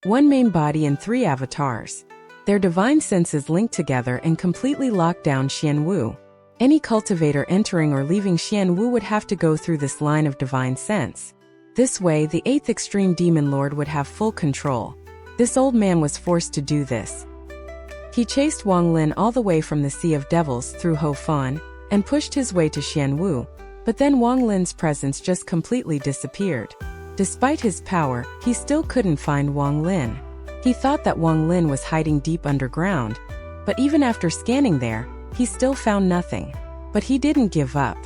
One main body and 3 avatars. Their divine senses linked together and completely locked down Xianwu. Any cultivator entering or leaving Xianwu would have to go through this line of divine sense. This way, the 8th extreme demon lord would have full control. This old man was forced to do this. He chased Wang Lin all the way from the Sea of Devils through Ho Fan, and pushed his way to Xianwu, but then Wang Lin's presence just completely disappeared. Despite his power, he still couldn't find Wang Lin. He thought that Wang Lin was hiding deep underground, but even after scanning there, he still found nothing. But he didn't give up.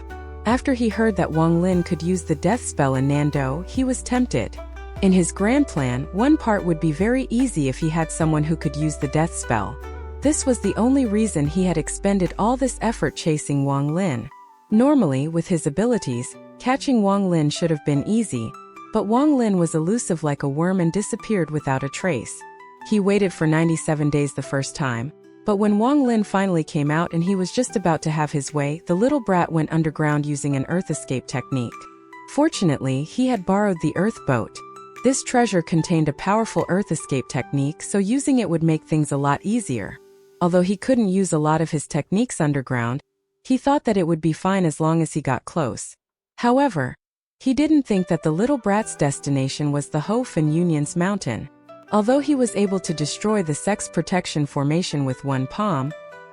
After he heard that Wang Lin could use the death spell in Nando, he was tempted. In his grand plan, one part would be very easy if he had someone who could use the death spell. This was the only reason he had expended all this effort chasing Wang Lin. Normally, with his abilities, catching Wang Lin should have been easy, but Wang Lin was elusive like a worm and disappeared without a trace. He waited for 97 days the first time, but when Wang Lin finally came out and he was just about to have his way, the little brat went underground using an earth escape technique. Fortunately, he had borrowed the earth boat. This treasure contained a powerful earth escape technique, so using it would make things a lot easier. Although he couldn't use a lot of his techniques underground, he thought that it would be fine as long as he got close. However, he didn't think that the little brat's destination was the Ho Fan Union's mountain. Although he was able to destroy the sex protection formation with one palm,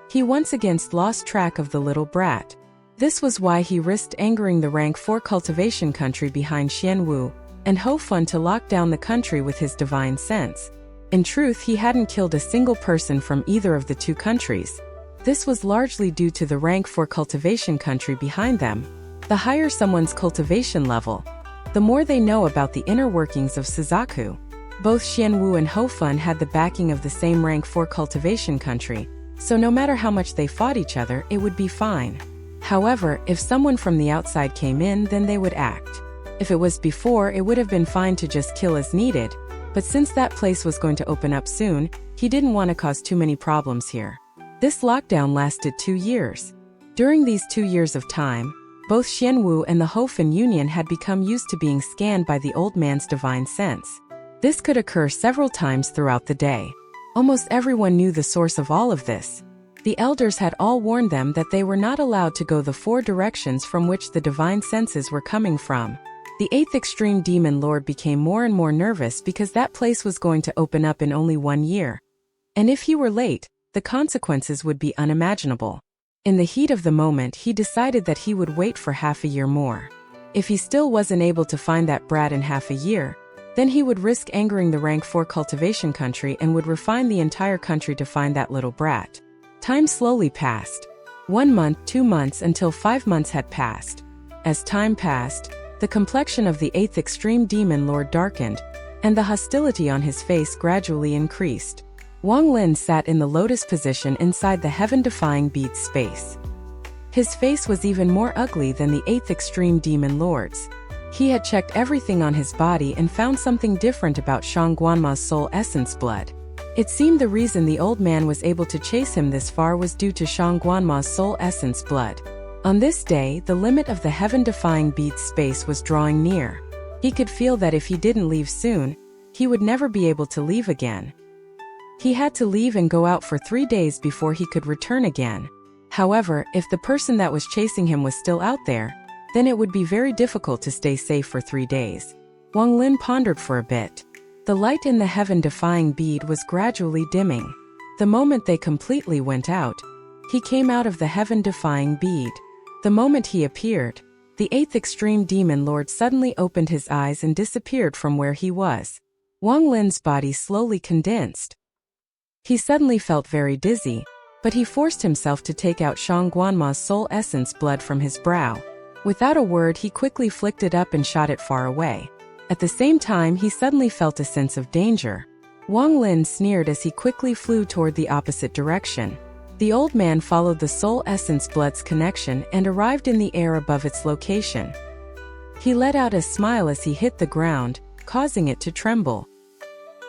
he once again lost track of the little brat. This was why he risked angering the rank 4 cultivation country behind Xianwu and Ho Fan to lock down the country with his divine sense. In truth, he hadn't killed a single person from either of the 2 countries. This was largely due to the rank 4 cultivation country behind them. The higher someone's cultivation level, the more they know about the inner workings of Suzaku. Both Xianwu and Ho Fan had the backing of the same rank 4 cultivation country, so no matter how much they fought each other, it would be fine. However, if someone from the outside came in, then they would act. If it was before, it would have been fine to just kill as needed, but since that place was going to open up soon, he didn't want to cause too many problems here. This lockdown lasted 2 years. During these 2 years of time, both Xianwu and the Ho Fan Union had become used to being scanned by the old man's divine sense. This could occur several times throughout the day. Almost everyone knew the source of all of this. The elders had all warned them that they were not allowed to go the 4 directions from which the divine senses were coming from. The 8th extreme demon lord became more and more nervous because that place was going to open up in only 1 year. And if he were late, the consequences would be unimaginable. In the heat of the moment, he decided that he would wait for half a year more. If he still wasn't able to find that brat in half a year, then he would risk angering the rank 4 cultivation country and would refine the entire country to find that little brat. Time slowly passed. 1 month, 2 months, until 5 months had passed. As time passed, the complexion of the 8th extreme demon lord darkened, and the hostility on his face gradually increased. Wang Lin sat in the lotus position inside the heaven-defying bead space. His face was even more ugly than the 8th extreme demon lord's. He had checked everything on his body and found something different about Shang Guanma's soul essence blood. It seemed the reason the old man was able to chase him this far was due to Shang Guanma's soul essence blood. On this day, the limit of the heaven-defying bead space was drawing near. He could feel that if he didn't leave soon, he would never be able to leave again. He had to leave and go out for 3 days before he could return again. However, if the person that was chasing him was still out there, then it would be very difficult to stay safe for 3 days. Wang Lin pondered for a bit. The light in the heaven-defying bead was gradually dimming. The moment they completely went out, he came out of the heaven-defying bead. The moment he appeared, the 8th extreme demon lord suddenly opened his eyes and disappeared from where he was. Wang Lin's body slowly condensed. He suddenly felt very dizzy, but he forced himself to take out Shang Guanma's soul essence blood from his brow. Without a word, he quickly flicked it up and shot it far away. At the same time, he suddenly felt a sense of danger. Wang Lin sneered as he quickly flew toward the opposite direction. The old man followed the soul essence blood's connection and arrived in the air above its location. He let out a smile as he hit the ground, causing it to tremble.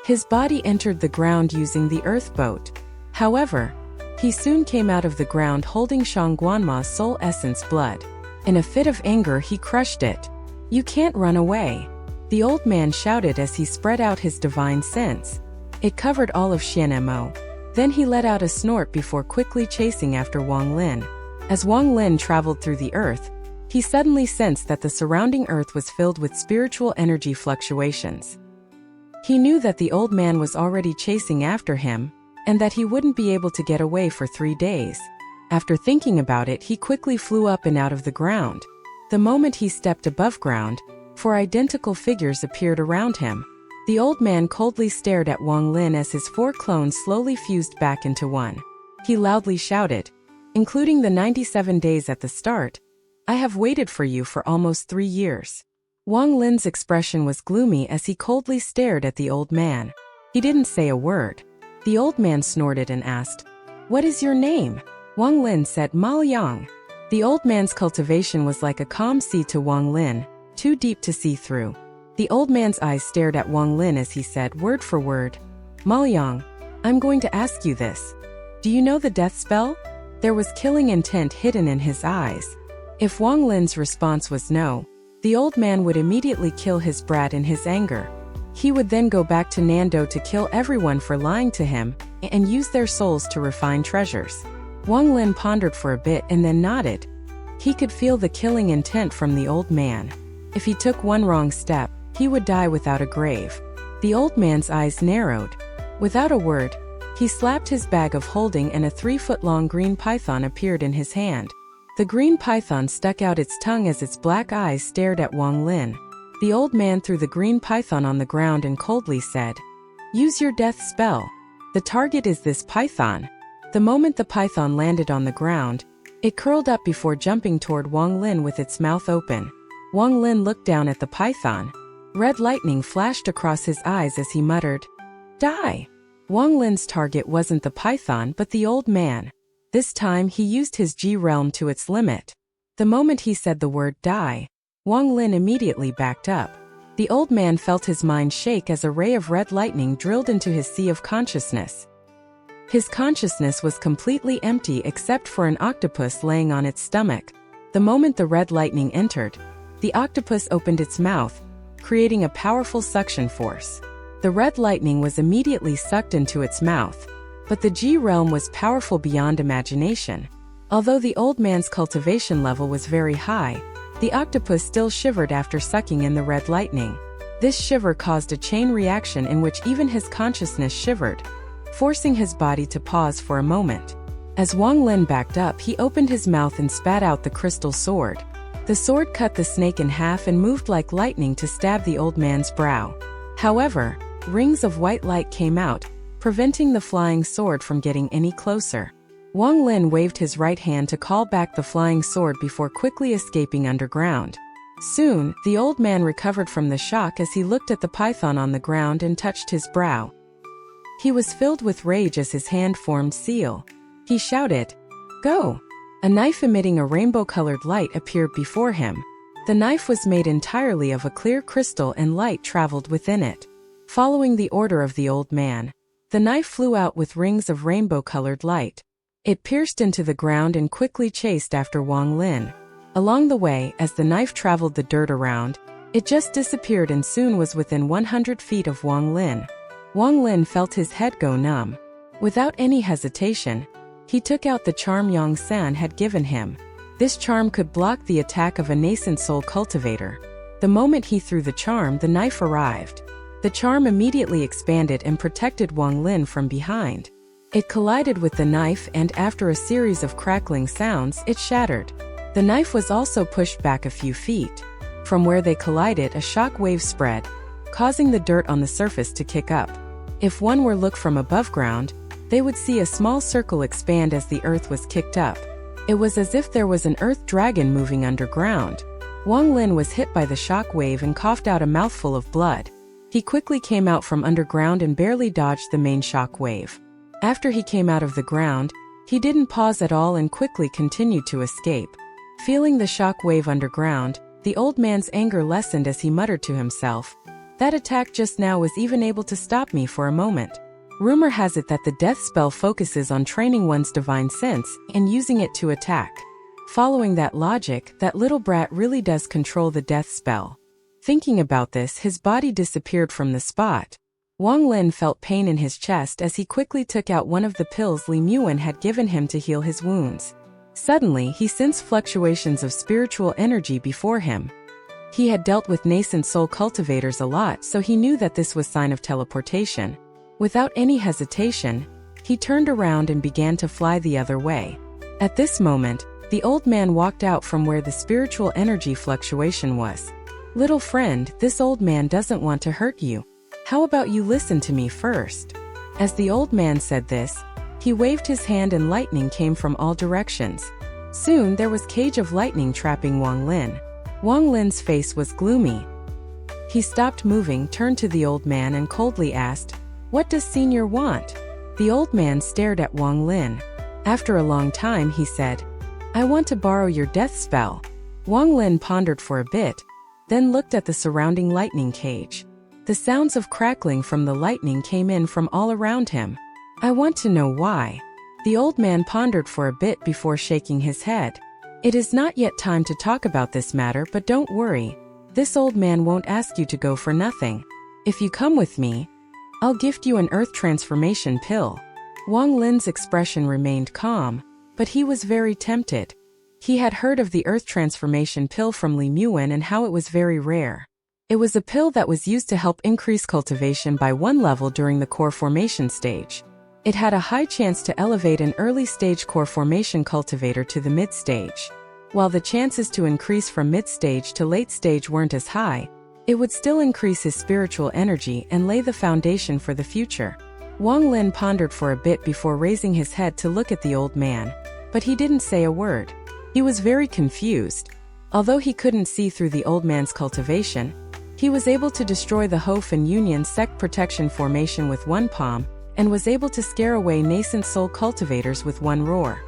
His body entered the ground using the earth boat. However, he soon came out of the ground holding Shang Guanma's soul essence blood. In a fit of anger, he crushed it. "You can't run away." The old man shouted as he spread out his divine sense. It covered all of XIAN. Then he let out a snort before quickly chasing after Wang Lin. As Wang Lin traveled through the earth, he suddenly sensed that the surrounding earth was filled with spiritual energy fluctuations. He knew that the old man was already chasing after him, and that he wouldn't be able to get away for 3 days. After thinking about it, he quickly flew up and out of the ground. The moment he stepped above ground, 4 identical figures appeared around him. The old man coldly stared at Wang Lin as his 4 clones slowly fused back into one. He loudly shouted, including the 97 days at the start, "I have waited for you for almost 3 years." Wang Lin's expression was gloomy as he coldly stared at the old man. He didn't say a word. The old man snorted and asked, "What is your name?" Wang Lin said, "Ma Yang." The old man's cultivation was like a calm sea to Wang Lin, too deep to see through. The old man's eyes stared at Wang Lin as he said, word for word, "Ma Yang, I'm going to ask you this. Do you know the death spell?" There was killing intent hidden in his eyes. If Wang Lin's response was no, the old man would immediately kill his brat in his anger. He would then go back to Nando to kill everyone for lying to him and use their souls to refine treasures. Wang Lin pondered for a bit and then nodded. He could feel the killing intent from the old man. If he took one wrong step, he would die without a grave. The old man's eyes narrowed. Without a word, he slapped his bag of holding and a 3-foot-long green python appeared in his hand. The green python stuck out its tongue as its black eyes stared at Wang Lin. The old man threw the green python on the ground and coldly said, "Use your death spell. The target is this python." The moment the python landed on the ground, it curled up before jumping toward Wang Lin with its mouth open. Wang Lin looked down at the python. Red lightning flashed across his eyes as he muttered, "Die!" Wang Lin's target wasn't the python but the old man. This time he used his G realm to its limit. The moment he said the word "die," Wang Lin immediately backed up. The old man felt his mind shake as a ray of red lightning drilled into his sea of consciousness. His consciousness was completely empty except for an octopus laying on its stomach. The moment the red lightning entered, the octopus opened its mouth, creating a powerful suction force. The red lightning was immediately sucked into its mouth. But the G realm was powerful beyond imagination. Although the old man's cultivation level was very high, the octopus still shivered after sucking in the red lightning. This shiver caused a chain reaction in which even his consciousness shivered, forcing his body to pause for a moment. As Wang Lin backed up, he opened his mouth and spat out the crystal sword. The sword cut the snake in half and moved like lightning to stab the old man's brow. However, rings of white light came out, preventing the flying sword from getting any closer. Wang Lin waved his right hand to call back the flying sword before quickly escaping underground. Soon, the old man recovered from the shock as he looked at the python on the ground and touched his brow. He was filled with rage as his hand formed seal. He shouted, "Go!" A knife emitting a rainbow-colored light appeared before him. The knife was made entirely of a clear crystal and light traveled within it. Following the order of the old man, the knife flew out with rings of rainbow-colored light. It pierced into the ground and quickly chased after Wang Lin. Along the way, as the knife traveled the dirt around, it just disappeared and soon was within 100 feet of Wang Lin. Wang Lin felt his head go numb. Without any hesitation, he took out the charm Yang San had given him. This charm could block the attack of a nascent soul cultivator. The moment he threw the charm, the knife arrived. The charm immediately expanded and protected Wang Lin from behind. It collided with the knife and after a series of crackling sounds, it shattered. The knife was also pushed back a few feet. From where they collided, a shock wave spread, causing the dirt on the surface to kick up. If one were to look from above ground, they would see a small circle expand as the earth was kicked up. It was as if there was an earth dragon moving underground. Wang Lin was hit by the shock wave and coughed out a mouthful of blood. He quickly came out from underground and barely dodged the main shock wave. After he came out of the ground, he didn't pause at all and quickly continued to escape. Feeling the shock wave underground, the old man's anger lessened as he muttered to himself, "That attack just now was even able to stop me for a moment." Rumor has it that the death spell focuses on training one's divine sense and using it to attack. Following that logic, that little brat really does control the death spell. Thinking about this, his body disappeared from the spot. Wang Lin felt pain in his chest as he quickly took out one of the pills Li Muan had given him to heal his wounds. Suddenly, he sensed fluctuations of spiritual energy before him. He had dealt with nascent soul cultivators a lot, so he knew that this was sign of teleportation. Without any hesitation, he turned around and began to fly the other way. At this moment, the old man walked out from where the spiritual energy fluctuation was. "Little friend, this old man doesn't want to hurt you. How about you listen to me first?" As the old man said this, he waved his hand and lightning came from all directions. Soon there was cage of lightning trapping Wang Lin. Wang Lin's face was gloomy. He stopped moving, turned to the old man and coldly asked, "What does senior want?" The old man stared at Wang Lin. After a long time he said, "I want to borrow your death spell." Wang Lin pondered for a bit, then looked at the surrounding lightning cage. The sounds of crackling from the lightning came in from all around him. "I want to know why." The old man pondered for a bit before shaking his head. "It is not yet time to talk about this matter, but don't worry. This old man won't ask you to go for nothing. If you come with me, I'll gift you an earth transformation pill." Wang Lin's expression remained calm, but he was very tempted. He had heard of the earth transformation pill from Li Muan and how it was very rare. It was a pill that was used to help increase cultivation by one level during the core formation stage. It had a high chance to elevate an early-stage core formation cultivator to the mid-stage. While the chances to increase from mid-stage to late-stage weren't as high, it would still increase his spiritual energy and lay the foundation for the future. Wang Lin pondered for a bit before raising his head to look at the old man, but he didn't say a word. He was very confused. Although he couldn't see through the old man's cultivation, he was able to destroy the Hof and Union sect protection formation with one palm, and was able to scare away nascent soul cultivators with one roar.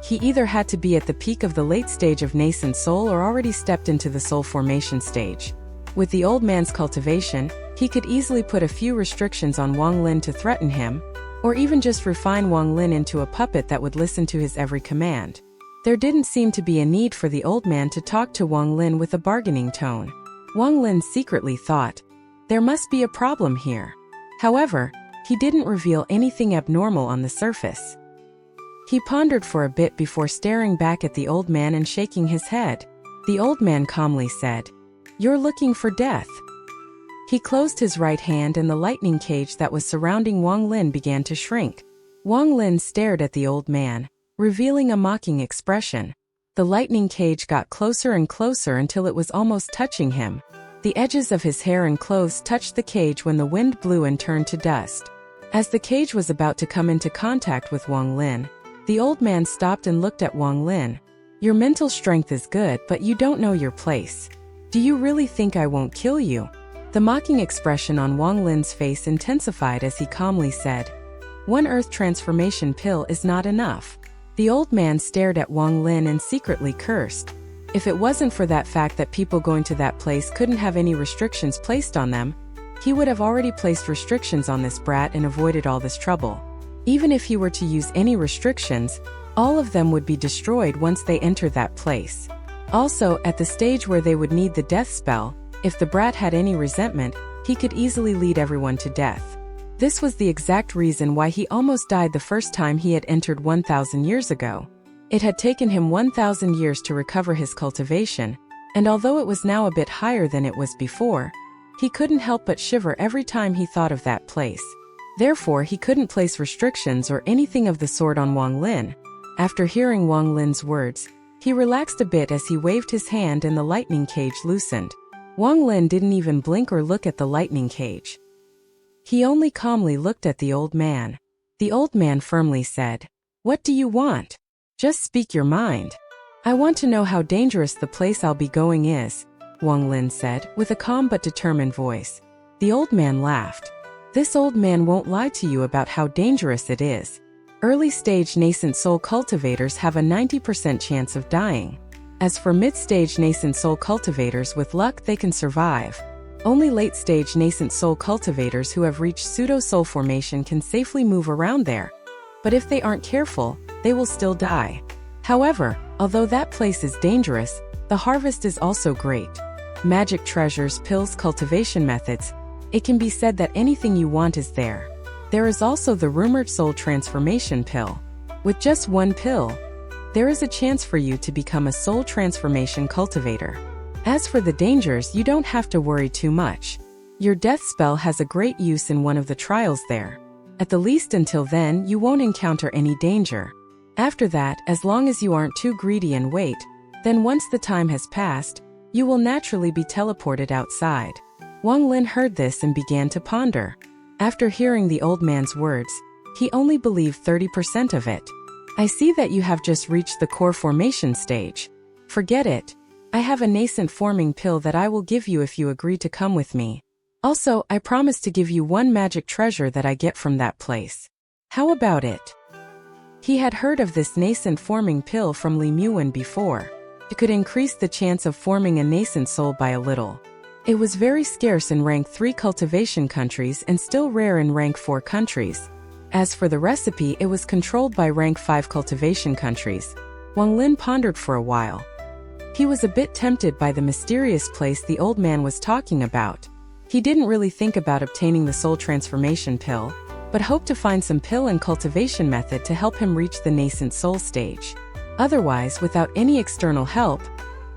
He either had to be at the peak of the late stage of nascent soul or already stepped into the soul formation stage. With the old man's cultivation, he could easily put a few restrictions on Wang Lin to threaten him, or even just refine Wang Lin into a puppet that would listen to his every command. There didn't seem to be a need for the old man to talk to Wang Lin with a bargaining tone. Wang Lin secretly thought, there must be a problem here. However, he didn't reveal anything abnormal on the surface. He pondered for a bit before staring back at the old man and shaking his head. The old man calmly said, "You're looking for death." He closed his right hand and the lightning cage that was surrounding Wang Lin began to shrink. Wang Lin stared at the old man, revealing a mocking expression. The lightning cage got closer and closer until it was almost touching him. The edges of his hair and clothes touched the cage when the wind blew and turned to dust. As the cage was about to come into contact with Wang Lin, the old man stopped and looked at Wang Lin. "Your mental strength is good, but you don't know your place. Do you really think I won't kill you?" The mocking expression on Wang Lin's face intensified as he calmly said, "One earth transformation pill is not enough." The old man stared at Wang Lin and secretly cursed. If it wasn't for that fact that people going to that place couldn't have any restrictions placed on them, he would have already placed restrictions on this brat and avoided all this trouble. Even if he were to use any restrictions, all of them would be destroyed once they entered that place. Also, at the stage where they would need the death spell, if the brat had any resentment, he could easily lead everyone to death. This was the exact reason why he almost died the first time he had entered 1,000 years ago. It had taken him 1,000 years to recover his cultivation, and although it was now a bit higher than it was before, he couldn't help but shiver every time he thought of that place. Therefore, he couldn't place restrictions or anything of the sort on Wang Lin. After hearing Wang Lin's words, he relaxed a bit as he waved his hand and the lightning cage loosened. Wang Lin didn't even blink or look at the lightning cage. He only calmly looked at the old man. The old man firmly said, "What do you want? Just speak your mind." "I want to know how dangerous the place I'll be going is," Wang Lin said, with a calm but determined voice. The old man laughed. "This old man won't lie to you about how dangerous it is. Early-stage nascent soul cultivators have a 90% chance of dying. As for mid-stage nascent soul cultivators, with luck they can survive. Only late-stage nascent soul cultivators who have reached pseudo-soul formation can safely move around there. But if they aren't careful, they will still die. However, although that place is dangerous, the harvest is also great. magic treasures, pills, cultivation methods. It can be said that anything you want is there. There is also the rumored soul transformation pill. With just one pill, there is a chance for you to become a soul transformation cultivator. As for the dangers, you don't have to worry too much. Your death spell has a great use in one of the trials there. At the least until then, you won't encounter any danger. After that, as long as you aren't too greedy and wait, then once the time has passed, you will naturally be teleported outside. Wang Lin heard this and began to ponder. After hearing the old man's words, he only believed 30% of it. I see that you have just reached the core formation stage. Forget it. I have a nascent forming pill that I will give you if you agree to come with me. Also, I promise to give you one magic treasure that I get from that place. How about it? He had heard of this nascent forming pill from Li Muwen before. It could increase the chance of forming a nascent soul by a little. It was very scarce in rank 3 cultivation countries and still rare in rank 4 countries. As for the recipe, it was controlled by rank 5 cultivation countries. Wang Lin pondered for a while. He was a bit tempted by the mysterious place the old man was talking about. He didn't really think about obtaining the soul transformation pill, but hoped to find some pill and cultivation method to help him reach the nascent soul stage. Otherwise, without any external help,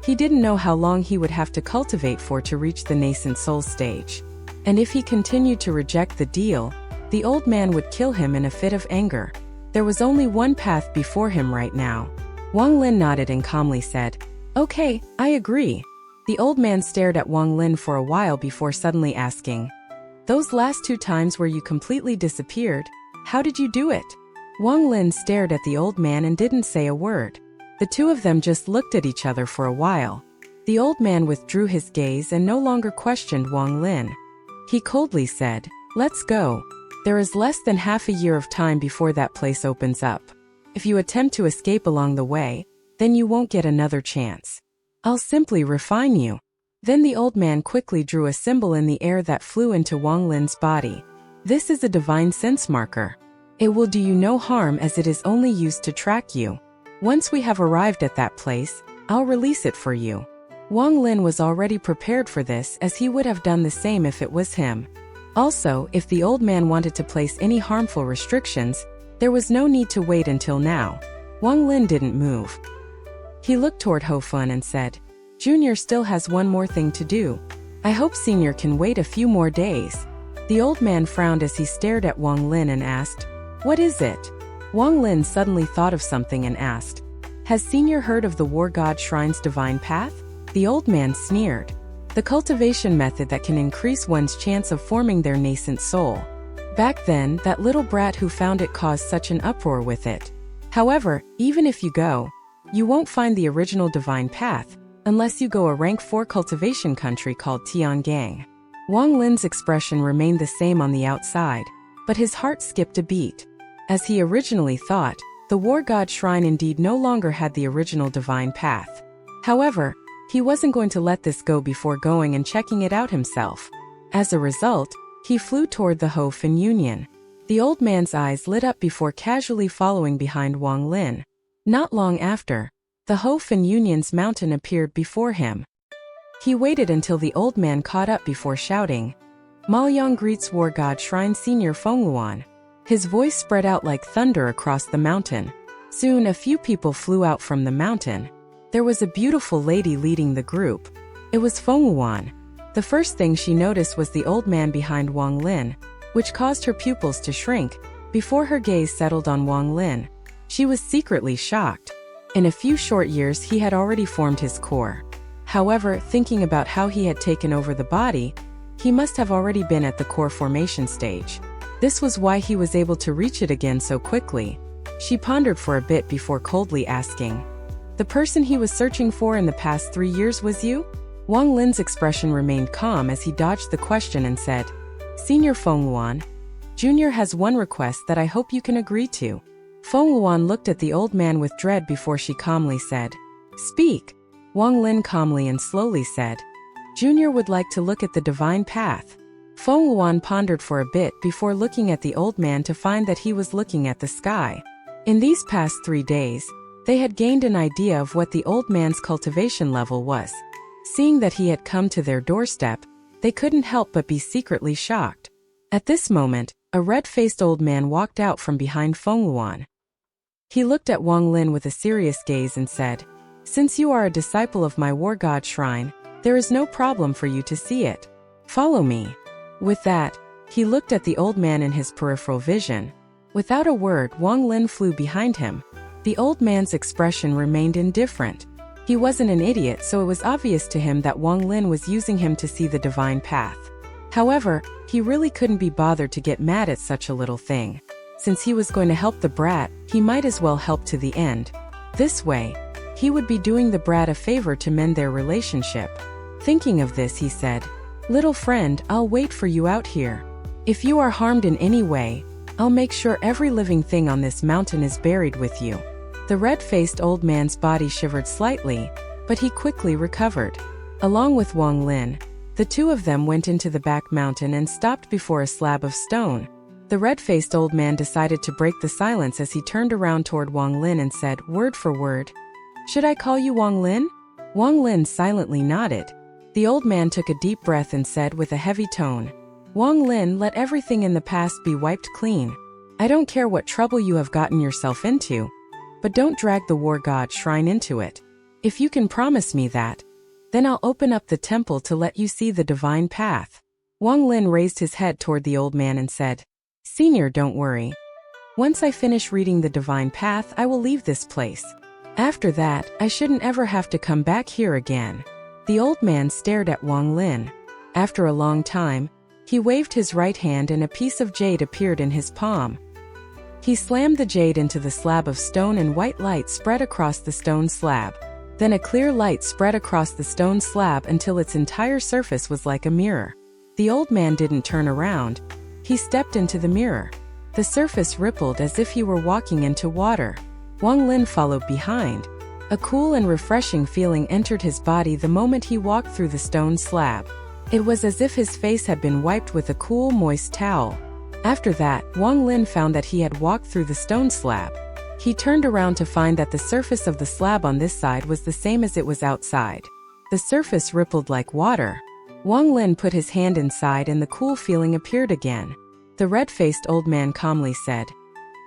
he didn't know how long he would have to cultivate for to reach the nascent soul stage. And if he continued to reject the deal, the old man would kill him in a fit of anger. There was only one path before him right now. Wang Lin nodded and calmly said, "Okay, I agree." The old man stared at Wang Lin for a while before suddenly asking, "Those last 2 times where you completely disappeared, how did you do it?" Wang Lin stared at the old man and didn't say a word. The two of them just looked at each other for a while. The old man withdrew his gaze and no longer questioned Wang Lin. He coldly said, "Let's go. There is less than half a year of time before that place opens up. If you attempt to escape along the way, then you won't get another chance. I'll simply refine you." Then the old man quickly drew a symbol in the air that flew into Wang Lin's body. This is a divine sense marker. It will do you no harm as it is only used to track you. Once we have arrived at that place, I'll release it for you. Wang Lin was already prepared for this as he would have done the same if it was him. Also, if the old man wanted to place any harmful restrictions, there was no need to wait until now. Wang Lin didn't move. He looked toward Ho Fun and said, "Junior still has one more thing to do. I hope Senior can wait a few more days." The old man frowned as he stared at Wang Lin and asked, "What is it?" Wang Lin suddenly thought of something and asked, "Has Senior heard of the War God Shrine's divine path?" The old man sneered. The cultivation method that can increase one's chance of forming their nascent soul. Back then, that little brat who found it caused such an uproar with it. However, even if you go, you won't find the original divine path, unless you go a rank 4 cultivation country called Tiangang. Wang Lin's expression remained the same on the outside, but his heart skipped a beat. As he originally thought, the War God Shrine indeed no longer had the original divine path. However, he wasn't going to let this go before going and checking it out himself. As a result, he flew toward the Ho Fin Union. The old man's eyes lit up before casually following behind Wang Lin. Not long after, the Ho Fin Union's mountain appeared before him. He waited until the old man caught up before shouting, "Maoyang greets War God Shrine Senior Fengluan." His voice spread out like thunder across the mountain. Soon a few people flew out from the mountain. There was a beautiful lady leading the group. It was Fengluan. The first thing she noticed was the old man behind Wang Lin, which caused her pupils to shrink. Before her gaze settled on Wang Lin, she was secretly shocked. In a few short years he had already formed his core. However, thinking about how he had taken over the body, he must have already been at the core formation stage. This was why he was able to reach it again so quickly. She pondered for a bit before coldly asking, "The person he was searching for in the past 3 years was you?" Wang Lin's expression remained calm as he dodged the question and said, "Senior Fengluan, Junior has one request that I hope you can agree to." Fengluan looked at the old man with dread before she calmly said, "Speak." Wang Lin calmly and slowly said, "Junior would like to look at the divine path." Fengluan pondered for a bit before looking at the old man to find that he was looking at the sky. In these past 3 days, they had gained an idea of what the old man's cultivation level was. Seeing that he had come to their doorstep, they couldn't help but be secretly shocked. At this moment, a red-faced old man walked out from behind Fengluan. He looked at Wang Lin with a serious gaze and said, "Since you are a disciple of my war god shrine, there is no problem for you to see it. Follow me." With that, he looked at the old man in his peripheral vision. Without a word, Wang Lin flew behind him. The old man's expression remained indifferent. He wasn't an idiot, so it was obvious to him that Wang Lin was using him to see the divine path. However, he really couldn't be bothered to get mad at such a little thing. Since he was going to help the brat, he might as well help to the end. This way, he would be doing the brat a favor to mend their relationship. Thinking of this, he said, "Little friend, I'll wait for you out here. If you are harmed in any way, I'll make sure every living thing on this mountain is buried with you." The red-faced old man's body shivered slightly, but he quickly recovered. Along with Wang Lin, the two of them went into the back mountain and stopped before a slab of stone. The red-faced old man decided to break the silence as he turned around toward Wang Lin and said, word for word, "Should I call you Wang Lin?" Wang Lin silently nodded. The old man took a deep breath and said with a heavy tone, "Wang Lin, let everything in the past be wiped clean. I don't care what trouble you have gotten yourself into, but don't drag the war god shrine into it. If you can promise me that, then I'll open up the temple to let you see the divine path." Wang Lin raised his head toward the old man and said, "Senior, don't worry. Once I finish reading the divine path, I will leave this place. After that, I shouldn't ever have to come back here again." The old man stared at Wang Lin. After a long time, he waved his right hand and a piece of jade appeared in his palm. He slammed the jade into the slab of stone and white light spread across the stone slab. Then a clear light spread across the stone slab until its entire surface was like a mirror. The old man didn't turn around. He stepped into the mirror. The surface rippled as if he were walking into water. Wang Lin followed behind. A cool and refreshing feeling entered his body the moment he walked through the stone slab. It was as if his face had been wiped with a cool, moist towel. After that, Wang Lin found that he had walked through the stone slab. He turned around to find that the surface of the slab on this side was the same as it was outside. The surface rippled like water. Wang Lin put his hand inside and the cool feeling appeared again. The red-faced old man calmly said,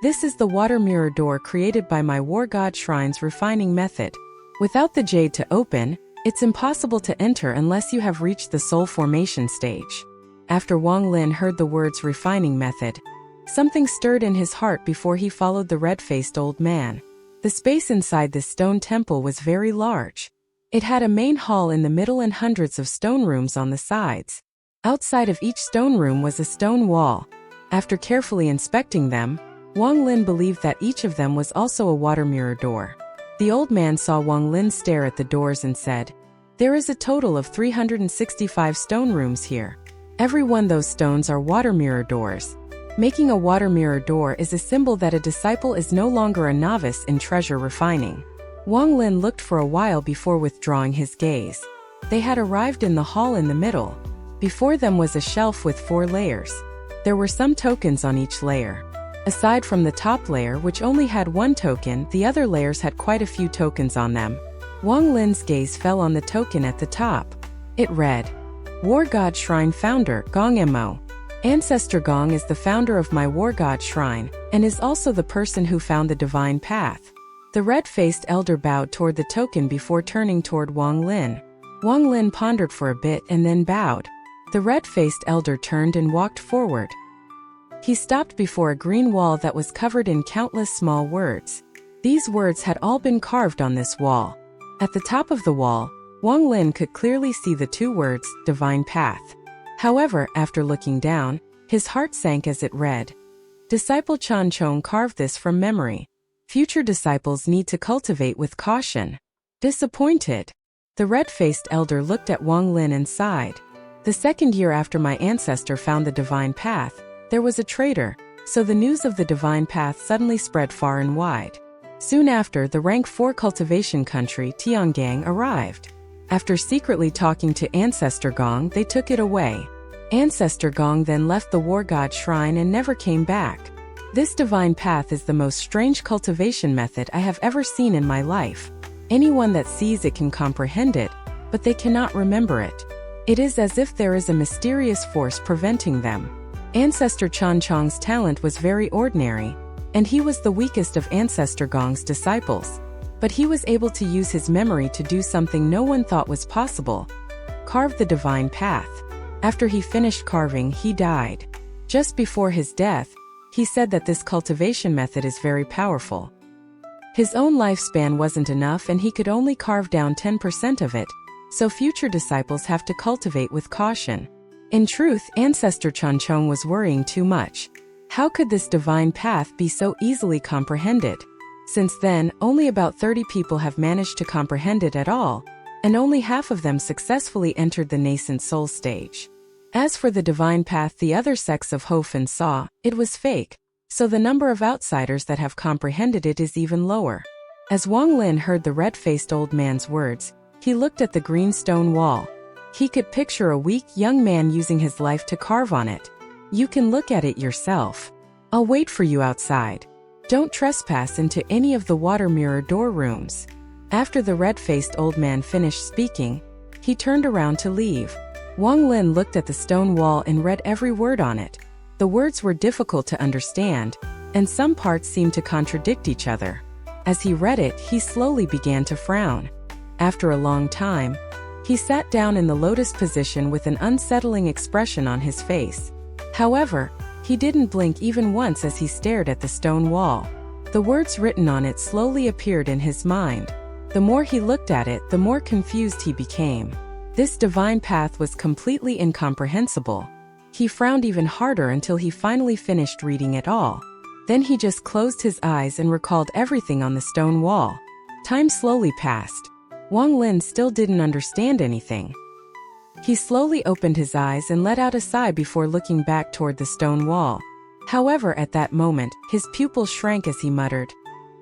"This is the water mirror door created by my war god shrine's refining method. Without the jade to open, it's impossible to enter unless you have reached the soul formation stage." After Wang Lin heard the words refining method, something stirred in his heart before he followed the red-faced old man. The space inside this stone temple was very large. It had a main hall in the middle and hundreds of stone rooms on the sides. Outside of each stone room was a stone wall. After carefully inspecting them, Wang Lin believed that each of them was also a water mirror door. The old man saw Wang Lin stare at the doors and said, "There is a total of 365 stone rooms here. Every one of those stones are water mirror doors. Making a water mirror door is a symbol that a disciple is no longer a novice in treasure refining." Wang Lin looked for a while before withdrawing his gaze. They had arrived in the hall in the middle. Before them was a shelf with 4 layers. There were some tokens on each layer. Aside from the top layer, which only had 1 token, the other layers had quite a few tokens on them. Wang Lin's gaze fell on the token at the top. It read, "War God Shrine Founder, Gong Mo. Ancestor Gong is the founder of my war god shrine, and is also the person who found the divine path." The red-faced elder bowed toward the token before turning toward Wang Lin. Wang Lin pondered for a bit and then bowed. The red-faced elder turned and walked forward. He stopped before a green wall that was covered in countless small words. These words had all been carved on this wall. At the top of the wall, Wang Lin could clearly see the 2 words, divine path. However, after looking down, his heart sank as it read, "Disciple Chan Chong carved this from memory. Future disciples need to cultivate with caution." Disappointed, the red-faced elder looked at Wang Lin and sighed. "The 2nd year after my ancestor found the divine path, there was a traitor, so the news of the divine path suddenly spread far and wide. Soon after, the rank 4 cultivation country, Tiangang, arrived. After secretly talking to Ancestor Gong, they took it away. Ancestor Gong then left the war god shrine and never came back. This divine path is the most strange cultivation method I have ever seen in my life. Anyone that sees it can comprehend it, but they cannot remember it. It is as if there is a mysterious force preventing them. Ancestor Chan Chong's talent was very ordinary, and he was the weakest of Ancestor Gong's disciples. But he was able to use his memory to do something no one thought was possible: carve the divine path. After he finished carving, he died. Just before his death, he said that this cultivation method is very powerful. His own lifespan wasn't enough and he could only carve down 10% of it, so future disciples have to cultivate with caution. In truth, Ancestor Chan Chong was worrying too much. How could this divine path be so easily comprehended? Since then, only about 30 people have managed to comprehend it at all, and only half of them successfully entered the nascent soul stage. As for the divine path, the other sects of Hofen saw it was fake, so the number of outsiders that have comprehended it is even lower. As Wang Lin heard the red-faced old man's words, he looked at the green stone wall. He could picture a weak young man using his life to carve on it. You can look at it yourself. I'll wait for you outside. Don't trespass into any of the water mirror door rooms. After the red-faced old man finished speaking, he turned around to leave. Wang Lin looked at the stone wall and read every word on it. The words were difficult to understand, and some parts seemed to contradict each other. As he read it, he slowly began to frown. After a long time, he sat down in the lotus position with an unsettling expression on his face. However, he didn't blink even once as he stared at the stone wall. The words written on it slowly appeared in his mind. The more he looked at it, the more confused he became. This divine path was completely incomprehensible. He frowned even harder until he finally finished reading it all. Then he just closed his eyes and recalled everything on the stone wall. Time slowly passed. Wang Lin still didn't understand anything. He slowly opened his eyes and let out a sigh before looking back toward the stone wall. However, at that moment, his pupils shrank as he muttered,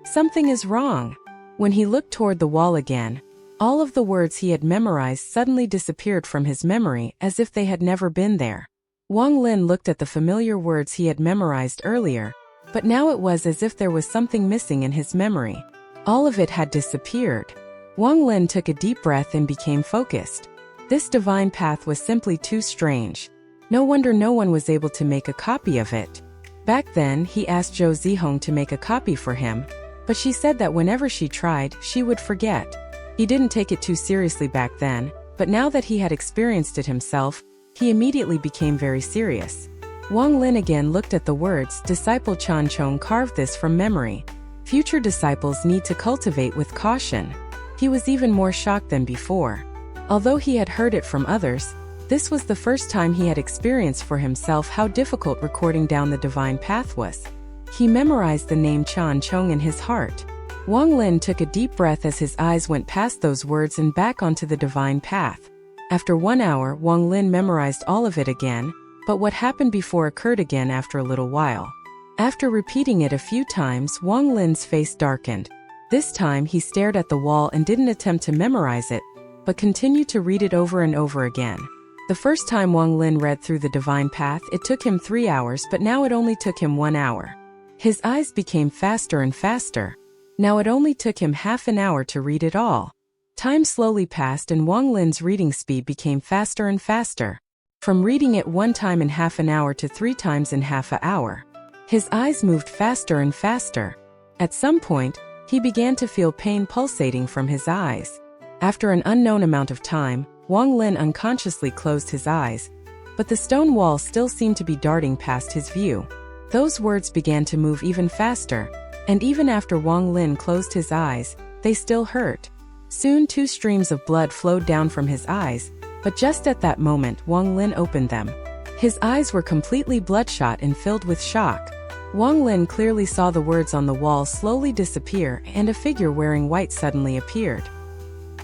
"Something is wrong." When he looked toward the wall again, all of the words he had memorized suddenly disappeared from his memory as if they had never been there. Wang Lin looked at the familiar words he had memorized earlier, but now it was as if there was something missing in his memory. All of it had disappeared. Wang Lin took a deep breath and became focused. This divine path was simply too strange. No wonder no one was able to make a copy of it. Back then, he asked Zhou Zihong to make a copy for him, but she said that whenever she tried, she would forget. He didn't take it too seriously back then, but now that he had experienced it himself, he immediately became very serious. Wang Lin again looked at the words. Disciple Chan Chong carved this from memory. Future disciples need to cultivate with caution. He was even more shocked than before. Although he had heard it from others, this was the first time he had experienced for himself how difficult recording down the divine path was. He memorized the name Chan Chong in his heart. Wang Lin took a deep breath as his eyes went past those words and back onto the divine path. After 1 hour, Wang Lin memorized all of it again, but what happened before occurred again after a little while. After repeating it a few times, Wang Lin's face darkened. This time he stared at the wall and didn't attempt to memorize it, but continued to read it over and over again. The first time Wang Lin read through the divine path, it took him 3 hours, but now it only took him 1 hour. His eyes became faster and faster. Now it only took him half an hour to read it all. Time slowly passed and Wang Lin's reading speed became faster and faster. From reading it 1 time in half an hour to 3 times in half an hour. His eyes moved faster and faster. At some point, he began to feel pain pulsating from his eyes. After an unknown amount of time, Wang Lin unconsciously closed his eyes, but the stone wall still seemed to be darting past his view. Those words began to move even faster, and even after Wang Lin closed his eyes, they still hurt. Soon 2 streams of blood flowed down from his eyes, but just at that moment Wang Lin opened them. His eyes were completely bloodshot and filled with shock. Wang Lin clearly saw the words on the wall slowly disappear and a figure wearing white suddenly appeared.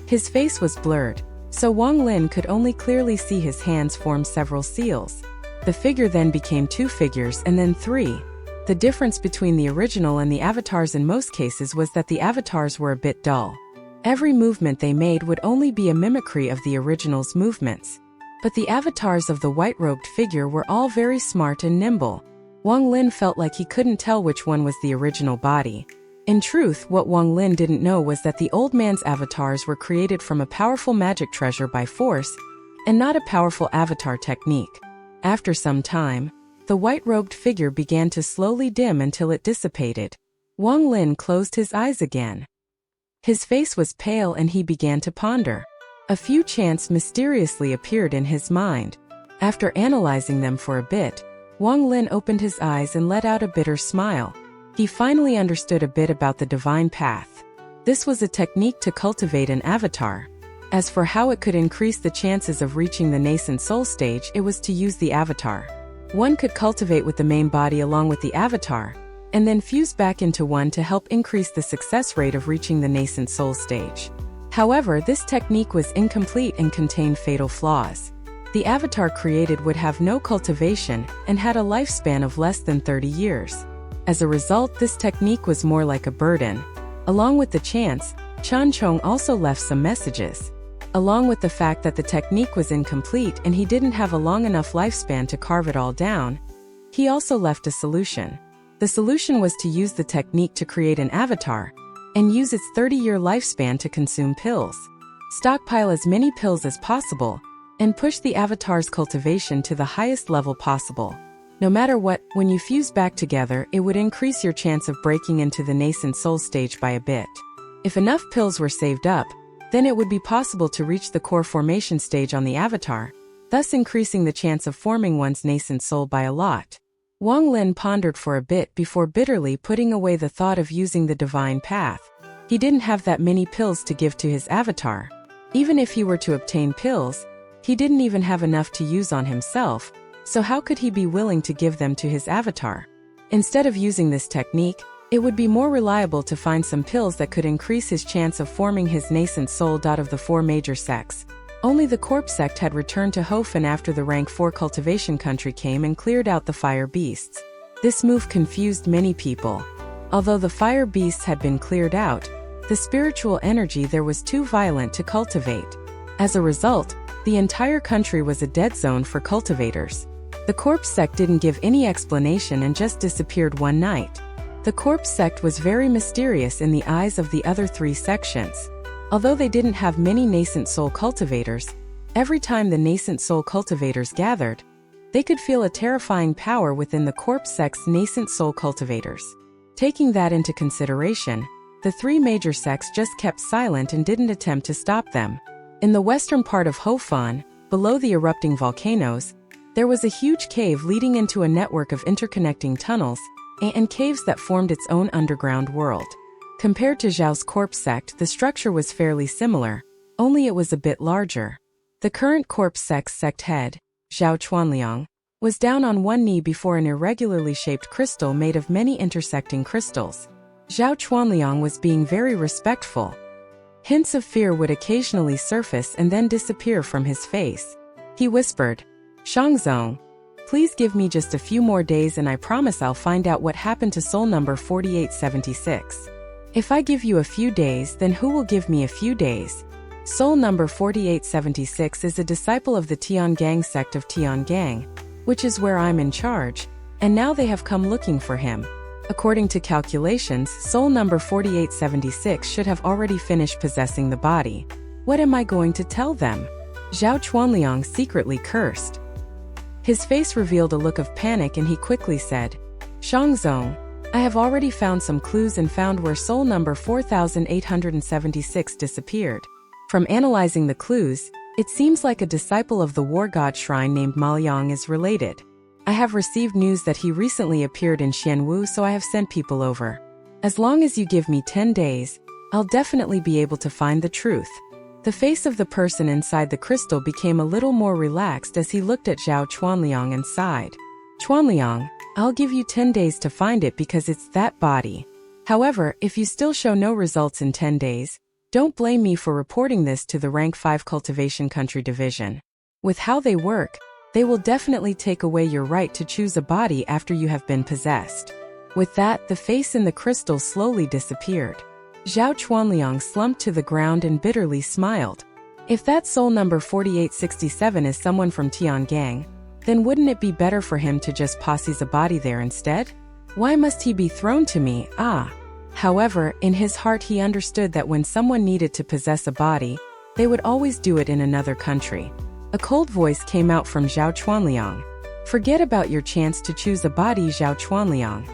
His face was blurred, so Wang Lin could only clearly see his hands form several seals. The figure then became 2 figures and then 3. The difference between the original and the avatars in most cases was that the avatars were a bit dull. Every movement they made would only be a mimicry of the original's movements. But the avatars of the white-robed figure were all very smart and nimble. Wang Lin felt like he couldn't tell which one was the original body. In truth, what Wang Lin didn't know was that the old man's avatars were created from a powerful magic treasure by force, and not a powerful avatar technique. After some time, the white-robed figure began to slowly dim until it dissipated. Wang Lin closed his eyes again. His face was pale and he began to ponder. A few chants mysteriously appeared in his mind. After analyzing them for a bit, Wang Lin opened his eyes and let out a bitter smile. He finally understood a bit about the divine path. This was a technique to cultivate an avatar. As for how it could increase the chances of reaching the nascent soul stage, it was to use the avatar. One could cultivate with the main body along with the avatar, and then fuse back into one to help increase the success rate of reaching the nascent soul stage. However, this technique was incomplete and contained fatal flaws. The avatar created would have no cultivation and had a lifespan of less than 30 years. As a result, this technique was more like a burden. Along with the chants, Chan Chong also left some messages. Along with the fact that the technique was incomplete and he didn't have a long enough lifespan to carve it all down, he also left a solution. The solution was to use the technique to create an avatar and use its 30-year lifespan to consume pills. Stockpile as many pills as possible and push the avatar's cultivation to the highest level possible. No matter what, when you fuse back together, it would increase your chance of breaking into the nascent soul stage by a bit. If enough pills were saved up, then it would be possible to reach the core formation stage on the avatar, thus increasing the chance of forming one's nascent soul by a lot. Wang Lin pondered for a bit before bitterly putting away the thought of using the divine path. He didn't have that many pills to give to his avatar. Even if he were to obtain pills, he didn't even have enough to use on himself, so how could he be willing to give them to his avatar? Instead of using this technique, it would be more reliable to find some pills that could increase his chance of forming his nascent soul. Of the four major sects, only the corpse sect had returned to Hofen after the rank 4 cultivation country came and cleared out the fire beasts. This move confused many people. Although the fire beasts had been cleared out, the spiritual energy there was too violent to cultivate. As a result, the entire country was a dead zone for cultivators. The corpse sect didn't give any explanation and just disappeared one night. The corpse sect was very mysterious in the eyes of the other 3 sections. Although they didn't have many nascent soul cultivators, every time the nascent soul cultivators gathered, they could feel a terrifying power within the corpse sect's nascent soul cultivators. Taking that into consideration, the 3 major sects just kept silent and didn't attempt to stop them. In the western part of Hofan, below the erupting volcanoes, there was a huge cave leading into a network of interconnecting tunnels and caves that formed its own underground world. Compared to Zhao's corpse sect, the structure was fairly similar, only it was a bit larger. The current corpse sect's sect head, Zhao Chuanliang, was down on one knee before an irregularly shaped crystal made of many intersecting crystals. Zhao Chuanliang was being very respectful. Hints of fear would occasionally surface and then disappear from his face. He whispered, "Shangzong, please give me just a few more days and I promise I'll find out what happened to soul number 4876. If I give you a few days, then who will give me a few days?" Soul number 4876 is a disciple of the Tiangang sect of Tiangang, which is where I'm in charge, and now they have come looking for him. According to calculations, soul number 4876 should have already finished possessing the body. What am I going to tell them? Zhao Chuanliang secretly cursed. His face revealed a look of panic and he quickly said, "Shangzong, I have already found some clues and found where soul number 4876 disappeared. From analyzing the clues, it seems like a disciple of the war god shrine named Maoliang is related. I have received news that he recently appeared in Xianwu, so I have sent people over. As long as you give me 10 days, I'll definitely be able to find the truth." The face of the person inside the crystal became a little more relaxed as he looked at Zhao Chuanliang and sighed. "Chuanliang, I'll give you 10 days to find it because it's that body. However, if you still show no results in 10 days, don't blame me for reporting this to the rank 5 cultivation country division. With how they work, they will definitely take away your right to choose a body after you have been possessed." With that, the face in the crystal slowly disappeared. Zhao Chuanliang slumped to the ground and bitterly smiled. If that soul number 4867 is someone from Tiangang, then wouldn't it be better for him to just possess a body there instead? Why must he be thrown to me? However, in his heart he understood that when someone needed to possess a body, they would always do it in another country. A cold voice came out from Zhao Chuanliang. Forget about your chance to choose a body, Zhao Chuanliang.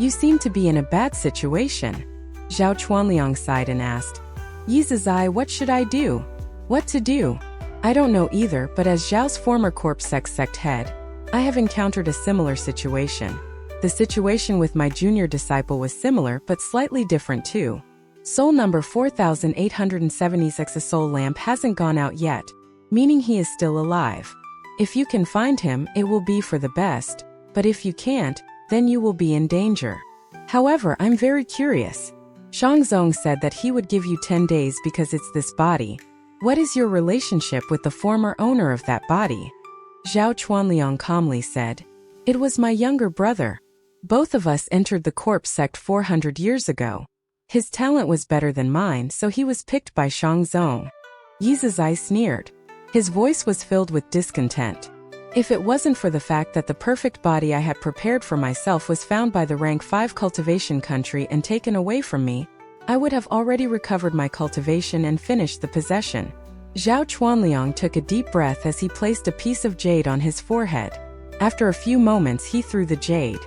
You seem to be in a bad situation. Zhao Chuanliang sighed and asked, Yizizai, what should I do? What to do? I don't know either, but as Zhao's former corpse sect head, I have encountered a similar situation. The situation with my junior disciple was similar but slightly different too. Soul number 4876's soul lamp hasn't gone out yet, meaning he is still alive. If you can find him, it will be for the best, but if you can't, then you will be in danger. However, I'm very curious. Shang Zong said that he would give you 10 days because it's this body. What is your relationship with the former owner of that body? Zhao Chuanliang calmly said, It was my younger brother. Both of us entered the corpse sect 400 years ago. His talent was better than mine, so he was picked by Shang Zong. Yizizai sneered. His voice was filled with discontent. If it wasn't for the fact that the perfect body I had prepared for myself was found by the rank 5 cultivation country and taken away from me, I would have already recovered my cultivation and finished the possession. Zhao Chuanliang took a deep breath as he placed a piece of jade on his forehead. After a few moments he threw the jade.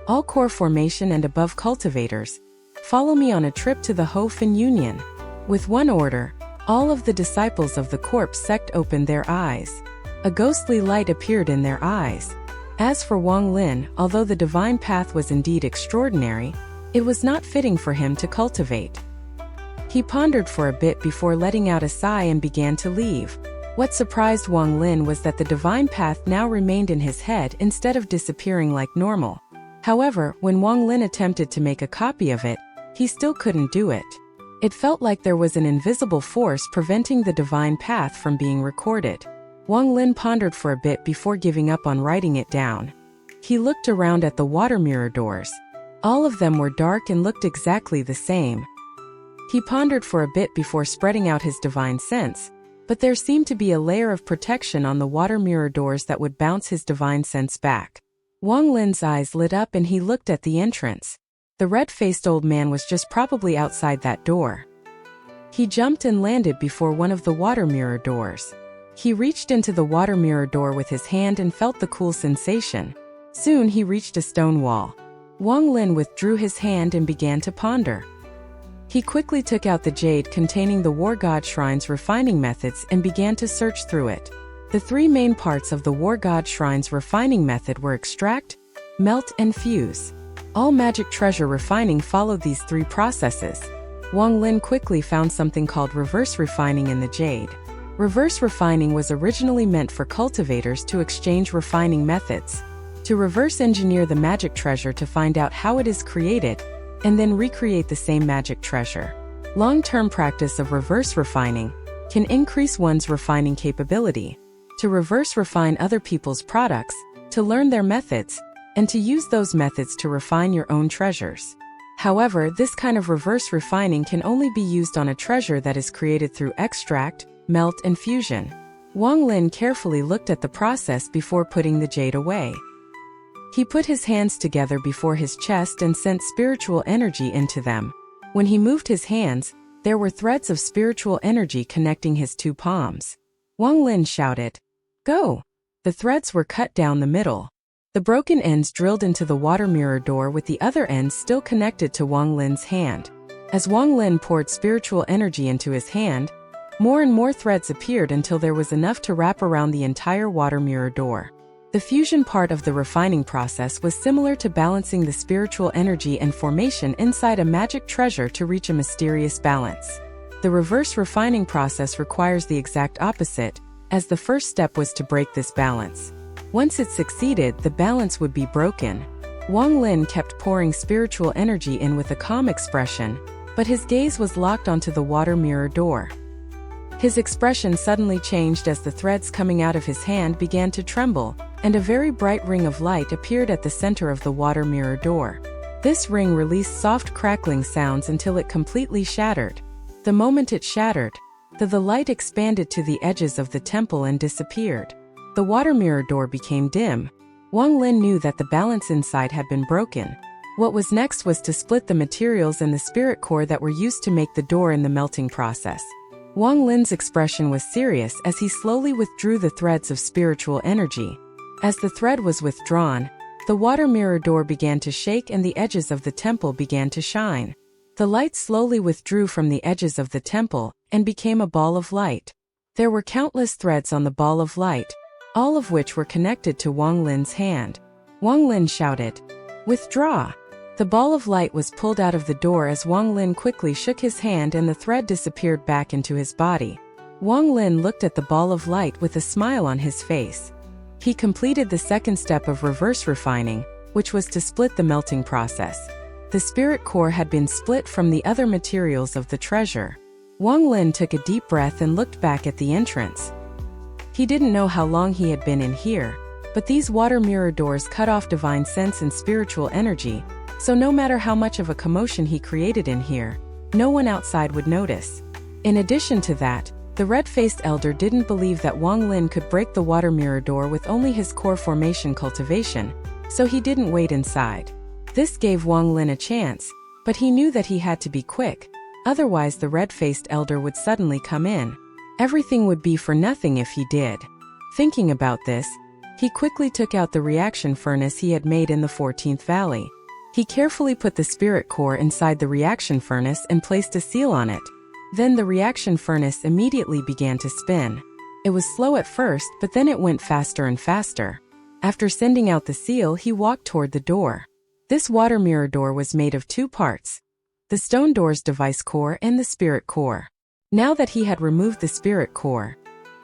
All core formation and above cultivators, follow me on a trip to the Ho Fin Union. With one order, all of the disciples of the corpse sect opened their eyes. A ghostly light appeared in their eyes. As for Wang Lin, although the divine path was indeed extraordinary, it was not fitting for him to cultivate. He pondered for a bit before letting out a sigh and began to leave. What surprised Wang Lin was that the divine path now remained in his head instead of disappearing like normal. However, when Wang Lin attempted to make a copy of it, he still couldn't do it. It felt like there was an invisible force preventing the divine path from being recorded. Wang Lin pondered for a bit before giving up on writing it down. He looked around at the water mirror doors. All of them were dark and looked exactly the same. He pondered for a bit before spreading out his divine sense, but there seemed to be a layer of protection on the water mirror doors that would bounce his divine sense back. Wang Lin's eyes lit up and he looked at the entrance. The red-faced old man was just probably outside that door. He jumped and landed before one of the water mirror doors. He reached into the water mirror door with his hand and felt the cool sensation. Soon he reached a stone wall. Wang Lin withdrew his hand and began to ponder. He quickly took out the jade containing the War God Shrine's refining methods and began to search through it. The three main parts of the War God Shrine's refining method were extract, melt, and fuse. All magic treasure refining followed these three processes. Wang Lin quickly found something called reverse refining in the jade. Reverse refining was originally meant for cultivators to exchange refining methods, to reverse engineer the magic treasure to find out how it is created, and then recreate the same magic treasure. Long-term practice of reverse refining can increase one's refining capability, to reverse refine other people's products, to learn their methods, and to use those methods to refine your own treasures. However, this kind of reverse refining can only be used on a treasure that is created through extract, melt, and fusion. Wang Lin carefully looked at the process before putting the jade away. He put his hands together before his chest and sent spiritual energy into them. When he moved his hands, there were threads of spiritual energy connecting his two palms. Wang Lin shouted, "Go!" The threads were cut down the middle. The broken ends drilled into the water mirror door with the other ends still connected to Wang Lin's hand. As Wang Lin poured spiritual energy into his hand, more and more threads appeared until there was enough to wrap around the entire water mirror door. The fusion part of the refining process was similar to balancing the spiritual energy and formation inside a magic treasure to reach a mysterious balance. The reverse refining process requires the exact opposite, as the first step was to break this balance. Once it succeeded, the balance would be broken. Wang Lin kept pouring spiritual energy in with a calm expression, but his gaze was locked onto the water mirror door. His expression suddenly changed as the threads coming out of his hand began to tremble, and a very bright ring of light appeared at the center of the water mirror door. This ring released soft crackling sounds until it completely shattered. The moment it shattered, the light expanded to the edges of the temple and disappeared. The water mirror door became dim. Wang Lin knew that the balance inside had been broken. What was next was to split the materials and the spirit core that were used to make the door in the melting process. Wang Lin's expression was serious as he slowly withdrew the threads of spiritual energy. As the thread was withdrawn, the water mirror door began to shake and the edges of the temple began to shine. The light slowly withdrew from the edges of the temple and became a ball of light. There were countless threads on the ball of light, all of which were connected to Wang Lin's hand. Wang Lin shouted, "Withdraw!" The ball of light was pulled out of the door as Wang Lin quickly shook his hand and the thread disappeared back into his body. Wang Lin looked at the ball of light with a smile on his face. He completed the second step of reverse refining, which was to split the melting process. The spirit core had been split from the other materials of the treasure. Wang Lin took a deep breath and looked back at the entrance. He didn't know how long he had been in here, but these water mirror doors cut off divine sense and spiritual energy, so no matter how much of a commotion he created in here, no one outside would notice. In addition to that, the red-faced elder didn't believe that Wang Lin could break the water mirror door with only his core formation cultivation, so he didn't wait inside. This gave Wang Lin a chance, but he knew that he had to be quick, otherwise the red-faced elder would suddenly come in. Everything would be for nothing if he did. Thinking about this, he quickly took out the reaction furnace he had made in the 14th Valley. He carefully put the spirit core inside the reaction furnace and placed a seal on it. Then the reaction furnace immediately began to spin. It was slow at first, but then it went faster and faster. After sending out the seal, he walked toward the door. This water mirror door was made of two parts: the stone door's device core and the spirit core. Now that he had removed the spirit core,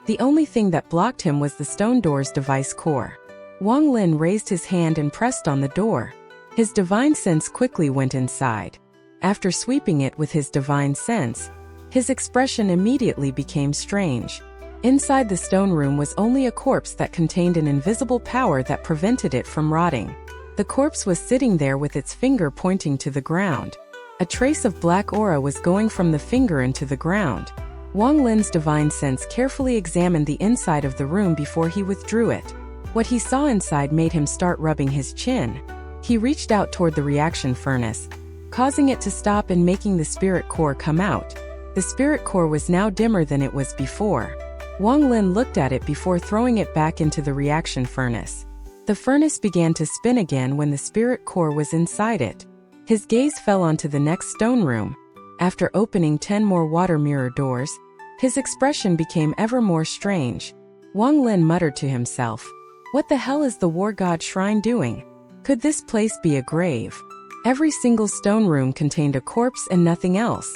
the only thing that blocked him was the stone door's device core. Wang Lin raised his hand and pressed on the door. His divine sense quickly went inside. After sweeping it with his divine sense, his expression immediately became strange. Inside the stone room was only a corpse that contained an invisible power that prevented it from rotting. The corpse was sitting there with its finger pointing to the ground. A trace of black aura was going from the finger into the ground. Wang Lin's divine sense carefully examined the inside of the room before he withdrew it. What he saw inside made him start rubbing his chin. He reached out toward the reaction furnace, causing it to stop and making the spirit core come out. The spirit core was now dimmer than it was before. Wang Lin looked at it before throwing it back into the reaction furnace. The furnace began to spin again when the spirit core was inside it. His gaze fell onto the next stone room. After opening 10 more water mirror doors, his expression became ever more strange. Wang Lin muttered to himself, "What the hell is the war god shrine doing? Could this place be a grave?" Every single stone room contained a corpse and nothing else.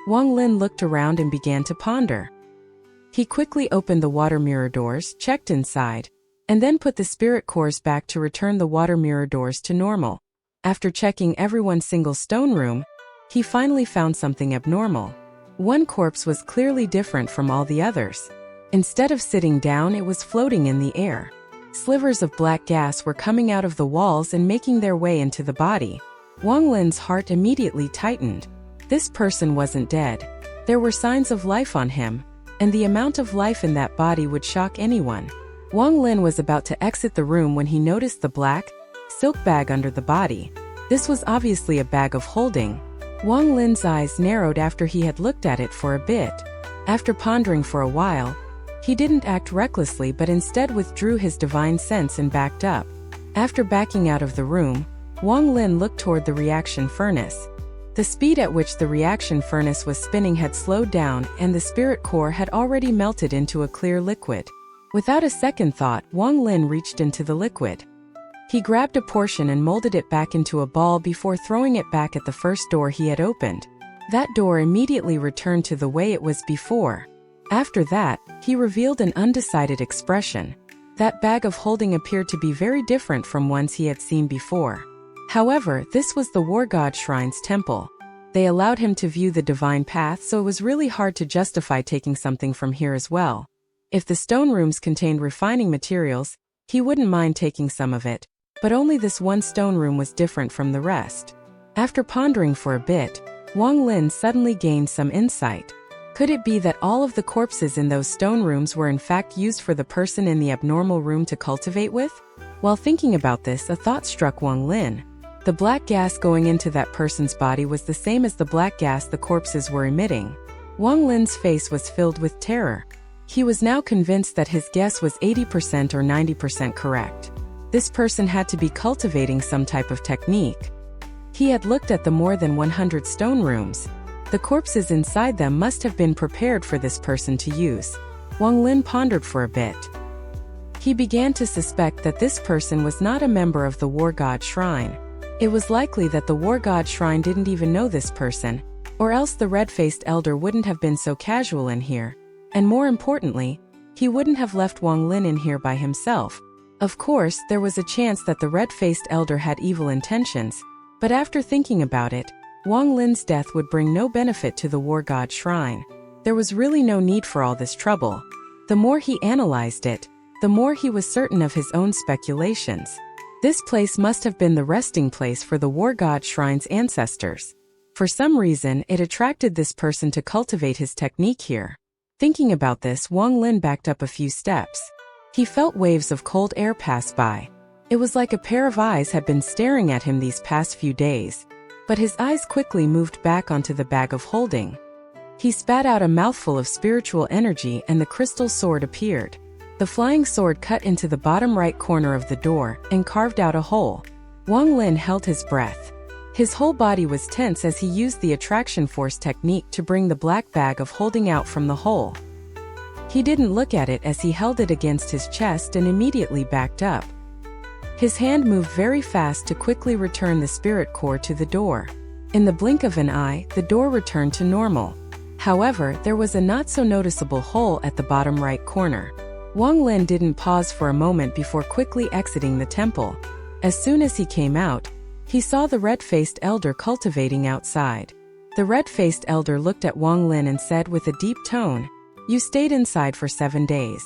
Wang Lin looked around and began to ponder. He quickly opened the water mirror doors, checked inside, and then put the spirit cores back to return the water mirror doors to normal. After checking every one single stone room, he finally found something abnormal. One corpse was clearly different from all the others. Instead of sitting down, it was floating in the air. Slivers of black gas were coming out of the walls and making their way into the body. Wang Lin's heart immediately tightened. This person wasn't dead. There were signs of life on him, and the amount of life in that body would shock anyone. Wang Lin was about to exit the room when he noticed the black, silk bag under the body. This was obviously a bag of holding. Wang Lin's eyes narrowed after he had looked at it for a bit. After pondering for a while, he didn't act recklessly but instead withdrew his divine sense and backed up. After backing out of the room, Wang Lin looked toward the reaction furnace. The speed at which the reaction furnace was spinning had slowed down and the spirit core had already melted into a clear liquid. Without a second thought, Wang Lin reached into the liquid. He grabbed a portion and molded it back into a ball before throwing it back at the first door he had opened. That door immediately returned to the way it was before. After that, he revealed an undecided expression. That bag of holding appeared to be very different from ones he had seen before. However, this was the War God Shrine's temple. They allowed him to view the divine path, so it was really hard to justify taking something from here as well. If the stone rooms contained refining materials, he wouldn't mind taking some of it, but only this one stone room was different from the rest. After pondering for a bit, Wang Lin suddenly gained some insight. Could it be that all of the corpses in those stone rooms were in fact used for the person in the abnormal room to cultivate with? While thinking about this, a thought struck Wang Lin. The black gas going into that person's body was the same as the black gas the corpses were emitting. Wang Lin's face was filled with terror. He was now convinced that his guess was 80% or 90% correct. This person had to be cultivating some type of technique. He had looked at the more than 100 stone rooms. The corpses inside them must have been prepared for this person to use. Wang Lin pondered for a bit. He began to suspect that this person was not a member of the War God Shrine. It was likely that the War God Shrine didn't even know this person, or else the red-faced elder wouldn't have been so casual in here. And more importantly, he wouldn't have left Wang Lin in here by himself. Of course, there was a chance that the red-faced elder had evil intentions, but after thinking about it, Wang Lin's death would bring no benefit to the War God Shrine. There was really no need for all this trouble. The more he analyzed it, the more he was certain of his own speculations. This place must have been the resting place for the War God Shrine's ancestors. For some reason, it attracted this person to cultivate his technique here. Thinking about this, Wang Lin backed up a few steps. He felt waves of cold air pass by. It was like a pair of eyes had been staring at him these past few days. But his eyes quickly moved back onto the bag of holding. He spat out a mouthful of spiritual energy and the crystal sword appeared. The flying sword cut into the bottom right corner of the door and carved out a hole. Wang Lin held his breath. His whole body was tense as he used the attraction force technique to bring the black bag of holding out from the hole. He didn't look at it as he held it against his chest and immediately backed up. His hand moved very fast to quickly return the spirit core to the door. In the blink of an eye, the door returned to normal. However, there was a not-so-noticeable hole at the bottom right corner. Wang Lin didn't pause for a moment before quickly exiting the temple. As soon as he came out, he saw the red-faced elder cultivating outside. The red-faced elder looked at Wang Lin and said with a deep tone, "You stayed inside for 7 days.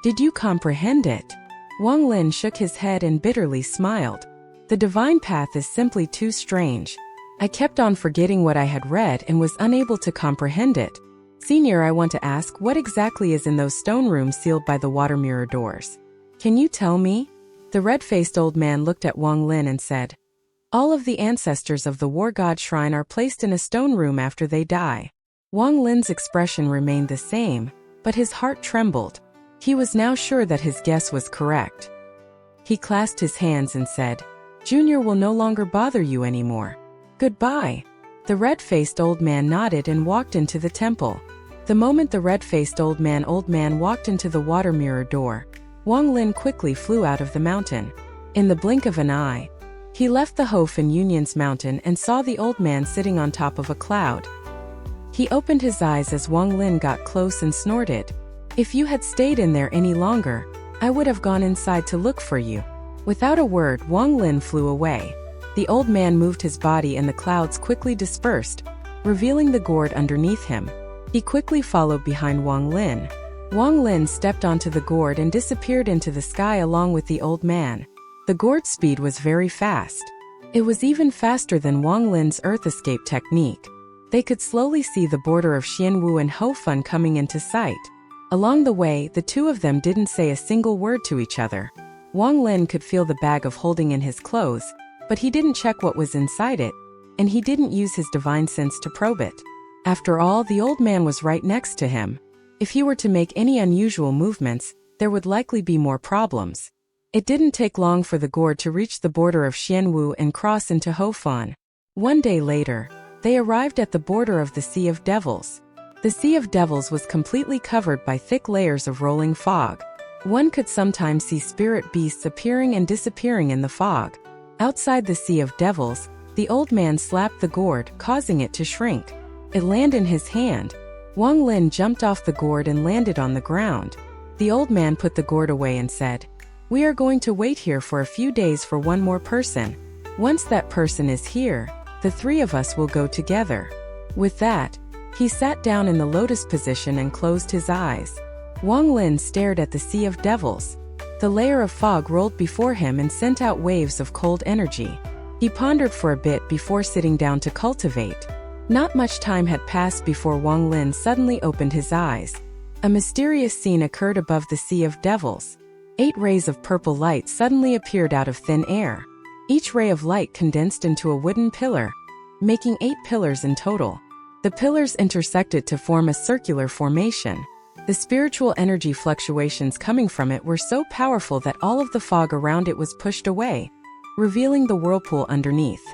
Did you comprehend it?" Wang Lin shook his head and bitterly smiled. "The divine path is simply too strange. I kept on forgetting what I had read and was unable to comprehend it. Senior, I want to ask, what exactly is in those stone rooms sealed by the water mirror doors? Can you tell me?" The red-faced old man looked at Wang Lin and said, "All of the ancestors of the War God Shrine are placed in a stone room after they die." Wang Lin's expression remained the same, but his heart trembled. He was now sure that his guess was correct. He clasped his hands and said, "Junior will no longer bother you anymore. Goodbye." The red-faced old man nodded and walked into the temple. The moment the red-faced old man walked into the water mirror door, Wang Lin quickly flew out of the mountain. In the blink of an eye, he left the Hofen Union's mountain and saw the old man sitting on top of a cloud. He opened his eyes as Wang Lin got close and snorted, "If you had stayed in there any longer, I would have gone inside to look for you." Without a word, Wang Lin flew away. The old man moved his body and the clouds quickly dispersed, revealing the gourd underneath him. He quickly followed behind Wang Lin. Wang Lin stepped onto the gourd and disappeared into the sky along with the old man. The gourd's speed was very fast. It was even faster than Wang Lin's earth escape technique. They could slowly see the border of Xianwu and Hofun coming into sight. Along the way, the two of them didn't say a single word to each other. Wang Lin could feel the bag of holding in his clothes, but he didn't check what was inside it, and he didn't use his divine sense to probe it. After all, the old man was right next to him. If he were to make any unusual movements, there would likely be more problems. It didn't take long for the gourd to reach the border of Xianwu and cross into Hofun. One day later, they arrived at the border of the Sea of Devils. The Sea of Devils was completely covered by thick layers of rolling fog. One could sometimes see spirit beasts appearing and disappearing in the fog. Outside the Sea of Devils, the old man slapped the gourd, causing it to shrink. It landed in his hand. Wang Lin jumped off the gourd and landed on the ground. The old man put the gourd away and said, "We are going to wait here for a few days for one more person. Once that person is here, the three of us will go together." With that, he sat down in the lotus position and closed his eyes. Wang Lin stared at the Sea of Devils. The layer of fog rolled before him and sent out waves of cold energy. He pondered for a bit before sitting down to cultivate. Not much time had passed before Wang Lin suddenly opened his eyes. A mysterious scene occurred above the Sea of Devils. 8 rays of purple light suddenly appeared out of thin air. Each ray of light condensed into a wooden pillar, making 8 pillars in total. The pillars intersected to form a circular formation. The spiritual energy fluctuations coming from it were so powerful that all of the fog around it was pushed away, revealing the whirlpool underneath.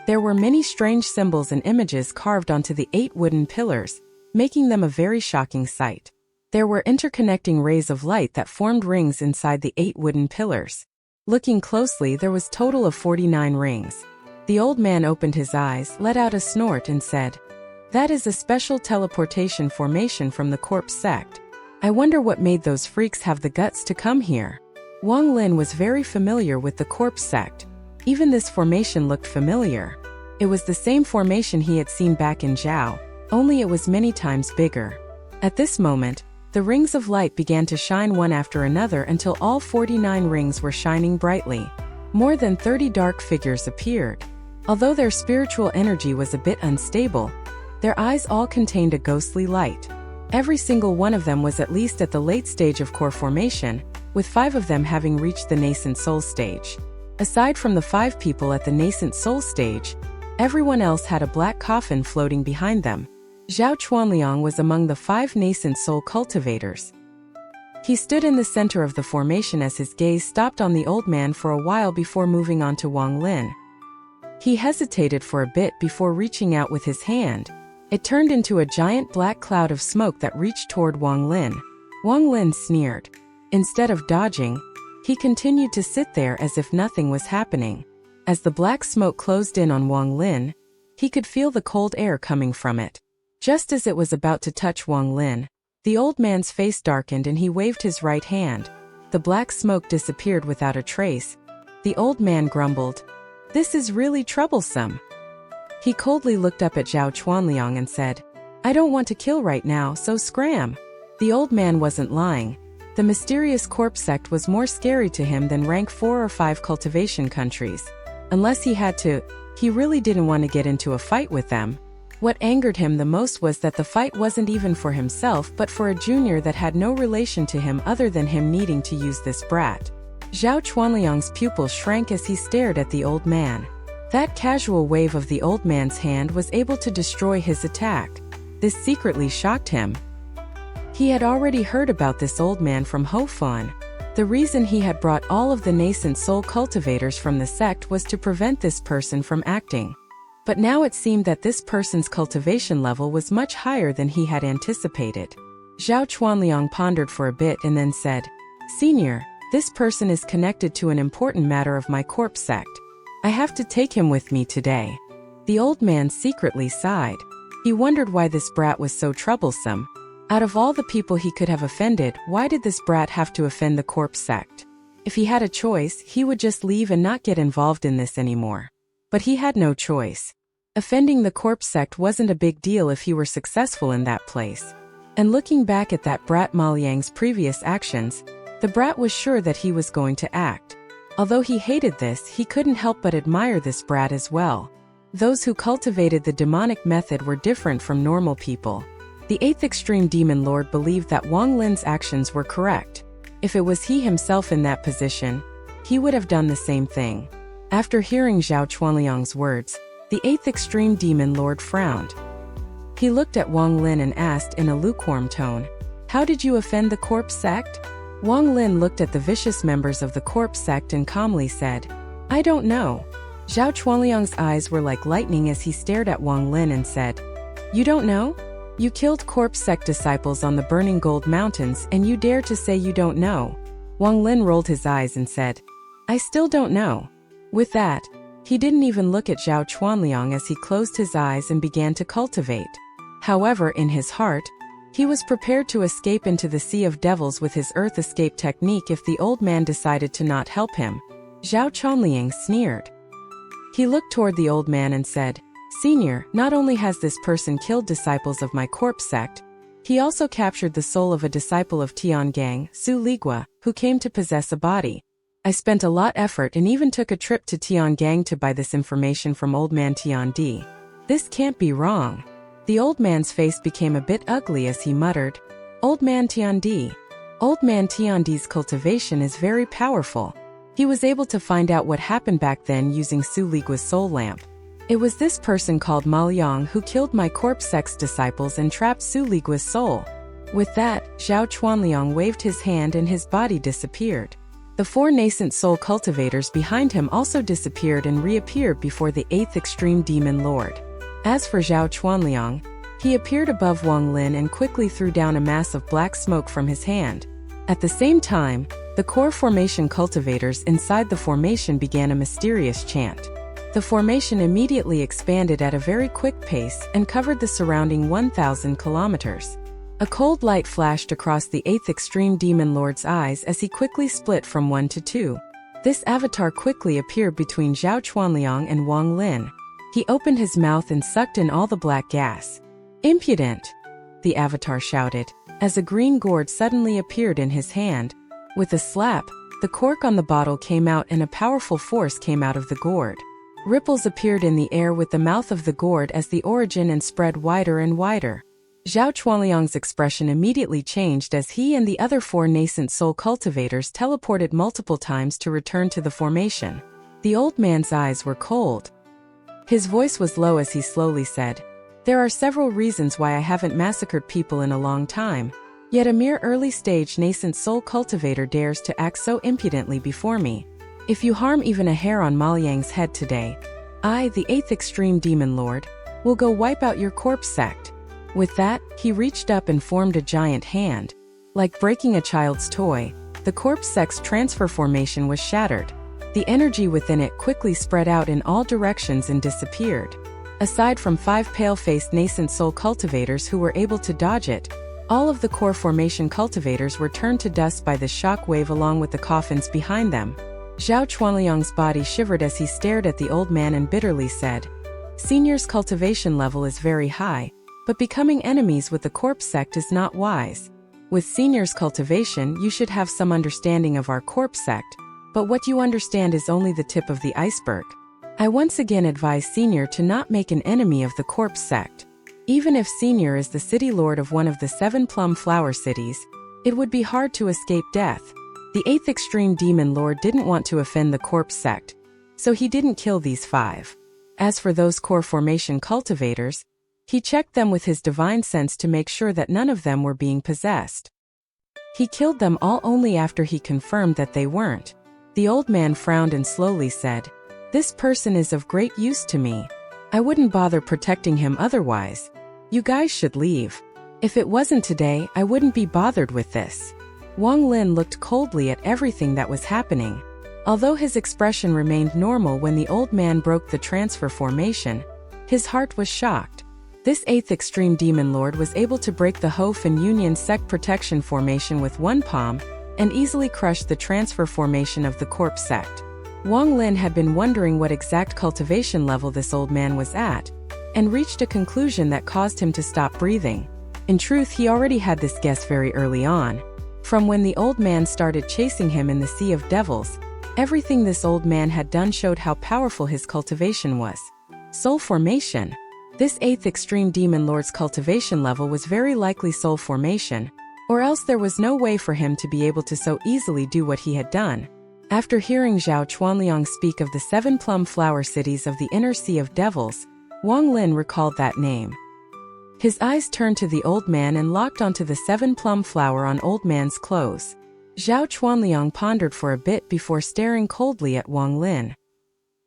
There were many strange symbols and images carved onto the 8 wooden pillars, making them a very shocking sight. There were interconnecting rays of light that formed rings inside the 8 wooden pillars. Looking closely, there was a total of 49 rings. The old man opened his eyes, let out a snort and said, "That is a special teleportation formation from the corpse sect. I wonder what made those freaks have the guts to come here." Wang Lin was very familiar with the corpse sect. Even this formation looked familiar. It was the same formation he had seen back in Zhao, only it was many times bigger. At this moment, the rings of light began to shine one after another until all 49 rings were shining brightly. More than 30 dark figures appeared. Although their spiritual energy was a bit unstable, their eyes all contained a ghostly light. Every single one of them was at least at the late stage of core formation, with 5 of them having reached the nascent soul stage. Aside from the 5 people at the nascent soul stage, everyone else had a black coffin floating behind them. Zhao Chuanliang was among the 5 nascent soul cultivators. He stood in the center of the formation as his gaze stopped on the old man for a while before moving on to Wang Lin. He hesitated for a bit before reaching out with his hand. It turned into a giant black cloud of smoke that reached toward Wang Lin. Wang Lin sneered. Instead of dodging, he continued to sit there as if nothing was happening. As the black smoke closed in on Wang Lin, he could feel the cold air coming from it. Just as it was about to touch Wang Lin, the old man's face darkened and he waved his right hand. The black smoke disappeared without a trace. The old man grumbled, "This is really troublesome." He coldly looked up at Zhao Chuanliang and said, "I don't want to kill right now, so scram." The old man wasn't lying. The mysterious corpse sect was more scary to him than rank 4 or 5 cultivation countries. Unless he had to, he really didn't want to get into a fight with them. What angered him the most was that the fight wasn't even for himself but for a junior that had no relation to him other than him needing to use this brat. Zhao Chuanliang's pupils shrank as he stared at the old man. That casual wave of the old man's hand was able to destroy his attack. This secretly shocked him. He had already heard about this old man from Ho Fan. The reason he had brought all of the nascent soul cultivators from the sect was to prevent this person from acting. But now it seemed that this person's cultivation level was much higher than he had anticipated. Zhao Chuanliang pondered for a bit and then said, "Senior, this person is connected to an important matter of my corpse sect. I have to take him with me today." The old man secretly sighed. He wondered why this brat was so troublesome. Out of all the people he could have offended, why did this brat have to offend the corpse sect? If he had a choice, he would just leave and not get involved in this anymore. But he had no choice. Offending the corpse sect wasn't a big deal if he were successful in that place. And looking back at that brat Ma Liang's previous actions, the brat was sure that he was going to act. Although he hated this, he couldn't help but admire this brat as well. Those who cultivated the demonic method were different from normal people. The 8th Extreme Demon Lord believed that Wang Lin's actions were correct. If it was he himself in that position, he would have done the same thing. After hearing Zhao Chuanliang's words, the 8th Extreme Demon Lord frowned. He looked at Wang Lin and asked in a lukewarm tone, "How did you offend the corpse sect?" Wang Lin looked at the vicious members of the corpse sect and calmly said, "I don't know." Zhao Chuanliang's eyes were like lightning as he stared at Wang Lin and said, "You don't know? You killed corpse sect disciples on the burning gold mountains and you dare to say you don't know?" Wang Lin rolled his eyes and said, "I still don't know." With that, he didn't even look at Zhao Chuanliang as he closed his eyes and began to cultivate. However, in his heart, he was prepared to escape into the Sea of Devils with his Earth Escape technique if the old man decided to not help him. Zhao Chuanliang sneered. He looked toward the old man and said, "Senior, not only has this person killed disciples of my corpse sect, he also captured the soul of a disciple of Tiangang, Su Ligua, who came to possess a body. I spent a lot effort and even took a trip to Tiangang to buy this information from old man Tiandi. This can't be wrong." The old man's face became a bit ugly as he muttered, "Old man Tiandi. Old man Tiandi's cultivation is very powerful. He was able to find out what happened back then using Su Ligua's soul lamp. It was this person called Ma Liang who killed my corpse sex disciples and trapped Su Ligua's soul. With that, Zhao Chuanliang waved his hand and his body disappeared. The 4 nascent soul cultivators behind him also disappeared and reappeared before the 8th extreme demon lord. As for Zhao Chuanliang, he appeared above Wang Lin and quickly threw down a mass of black smoke from his hand. At the same time, the core formation cultivators inside the formation began a mysterious chant. The formation immediately expanded at a very quick pace and covered the surrounding 1,000 kilometers. A cold light flashed across the 8th extreme demon lord's eyes as he quickly split from 1 to 2. This avatar quickly appeared between Zhao Chuanliang and Wang Lin. He opened his mouth and sucked in all the black gas. "Impudent!" the avatar shouted, as a green gourd suddenly appeared in his hand. With a slap, the cork on the bottle came out and a powerful force came out of the gourd. Ripples appeared in the air with the mouth of the gourd as the origin and spread wider and wider. Zhao Chuanliang's expression immediately changed as he and the other 4 nascent soul cultivators teleported multiple times to return to the formation. The old man's eyes were cold. His voice was low as he slowly said, "There are several reasons why I haven't massacred people in a long time. Yet a mere early-stage nascent soul cultivator dares to act so impudently before me. If you harm even a hair on Ma Liang's head today, I, the 8th extreme demon lord, will go wipe out your corpse sect." With that, he reached up and formed a giant hand. Like breaking a child's toy, the corpse sect's transfer formation was shattered. The energy within it quickly spread out in all directions and disappeared. Aside from 5 pale-faced nascent soul cultivators who were able to dodge it, all of the core formation cultivators were turned to dust by the shock wave along with the coffins behind them. Zhao Chuanliang's body shivered as he stared at the old man and bitterly said, "Senior's cultivation level is very high, but becoming enemies with the corpse sect is not wise. With Senior's cultivation, you should have some understanding of our corpse sect, but what you understand is only the tip of the iceberg. I once again advise Senior to not make an enemy of the corpse sect. Even if Senior is the city lord of one of the 7 plum flower cities, it would be hard to escape death." The 8th extreme demon lord didn't want to offend the corpse sect, so he didn't kill these 5. As for those core formation cultivators, he checked them with his divine sense to make sure that none of them were being possessed. He killed them all only after he confirmed that they weren't. The old man frowned and slowly said, "This person is of great use to me. I wouldn't bother protecting him otherwise. You guys should leave. If it wasn't today, I wouldn't be bothered with this." Wang Lin looked coldly at everything that was happening. Although his expression remained normal when the old man broke the transfer formation, his heart was shocked. This 8th extreme demon lord was able to break the Hof and Union sect protection formation with one palm and easily crush the transfer formation of the corpse sect. Wang Lin had been wondering what exact cultivation level this old man was at, and reached a conclusion that caused him to stop breathing. In truth, he already had this guess very early on. From when the old man started chasing him in the Sea of Devils, everything this old man had done showed how powerful his cultivation was. Soul formation. This 8th extreme demon lord's cultivation level was very likely soul formation, or else there was no way for him to be able to so easily do what he had done. After hearing Zhao Chuanliang speak of the 7 plum flower cities of the inner Sea of Devils, Wang Lin recalled that name. His eyes turned to the old man and locked onto the 7 plum flower on old man's clothes. Zhao Chuanliang pondered for a bit before staring coldly at Wang Lin.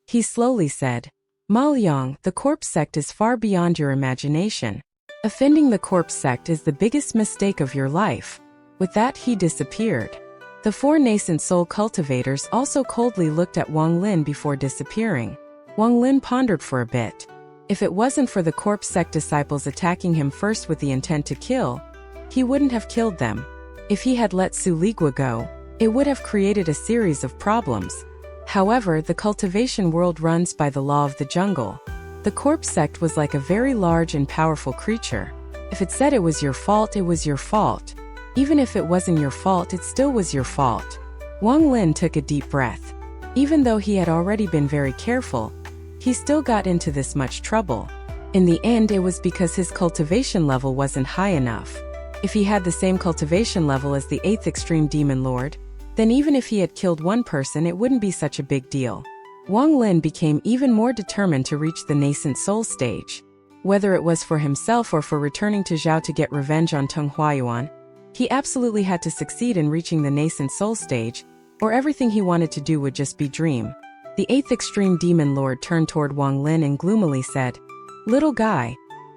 He slowly said, "Ma Liang, the corpse sect is far beyond your imagination. Offending the corpse sect is the biggest mistake of your life." With that, he disappeared. The 4 nascent soul cultivators also coldly looked at Wang Lin before disappearing. Wang Lin pondered for a bit. If it wasn't for the corpse sect disciples attacking him first with the intent to kill, he wouldn't have killed them. If he had let Su Ligua go, it would have created a series of problems. However, the cultivation world runs by the law of the jungle. The corpse sect was like a very large and powerful creature. If it said it was your fault, it was your fault. Even if it wasn't your fault, it still was your fault. Wang Lin took a deep breath. Even though he had already been very careful, he still got into this much trouble. In the end, it was because his cultivation level wasn't high enough. If he had the same cultivation level as the 8th extreme demon lord, then even if he had killed one person it wouldn't be such a big deal. Wang Lin became even more determined to reach the nascent soul stage. Whether it was for himself or for returning to Zhao to get revenge on Donghua, he absolutely had to succeed in reaching the nascent soul stage, or everything he wanted to do would just be dream. The 8th extreme demon lord turned toward Wang Lin and gloomily said, "Little guy,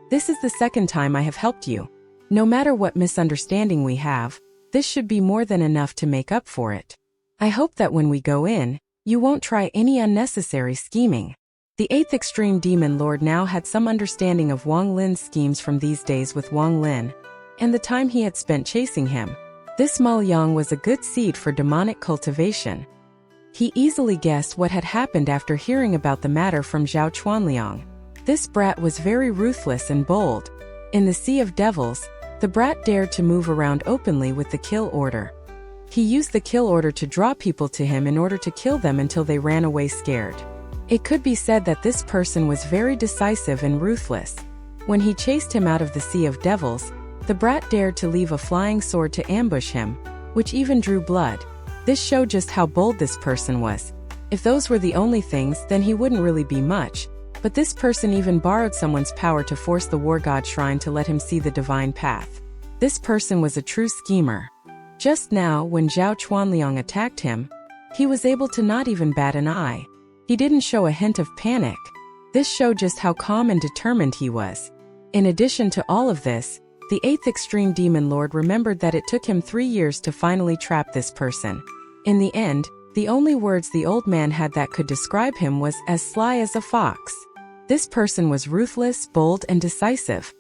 this is the second time I have helped you. No matter what misunderstanding we have, this should be more than enough to make up for it. I hope that when we go in, you won't try any unnecessary scheming." The 8th extreme demon lord now had some understanding of Wang Lin's schemes from these days with Wang Lin, and the time he had spent chasing him. This Mal Yang was a good seed for demonic cultivation. He easily guessed what had happened after hearing about the matter from Zhao Chuanliang. This brat was very ruthless and bold. In the Sea of Devils, the brat dared to move around openly with the kill order. He used the kill order to draw people to him in order to kill them until they ran away scared. It could be said that this person was very decisive and ruthless. When he chased him out of the Sea of Devils, the brat dared to leave a flying sword to ambush him, which even drew blood. This showed just how bold this person was. If those were the only things, then he wouldn't really be much. But this person even borrowed someone's power to force the war god shrine to let him see the divine path. This person was a true schemer. Just now, when Zhao Chuanliang attacked him, he was able to not even bat an eye. He didn't show a hint of panic. This showed just how calm and determined he was. In addition to all of this, the 8th extreme demon lord remembered that it took him 3 years to finally trap this person. In the end, the only words the old man had that could describe him was as sly as a fox. This person was ruthless, bold, and decisive.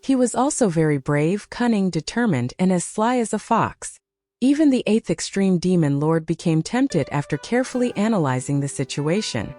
He was also very brave, cunning, determined, and as sly as a fox. Even the 8th extreme demon lord became tempted after carefully analyzing the situation.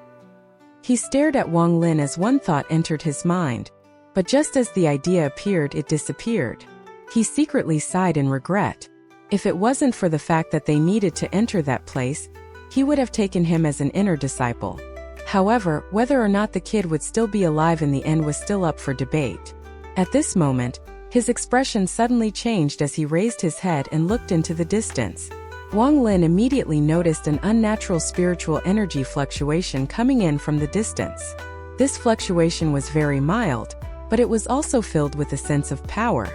He stared at Wang Lin as one thought entered his mind, but just as the idea appeared, it disappeared. He secretly sighed in regret. If it wasn't for the fact that they needed to enter that place, he would have taken him as an inner disciple. However, whether or not the kid would still be alive in the end was still up for debate. At this moment, his expression suddenly changed as he raised his head and looked into the distance. Wang Lin immediately noticed an unnatural spiritual energy fluctuation coming in from the distance. This fluctuation was very mild, but it was also filled with a sense of power.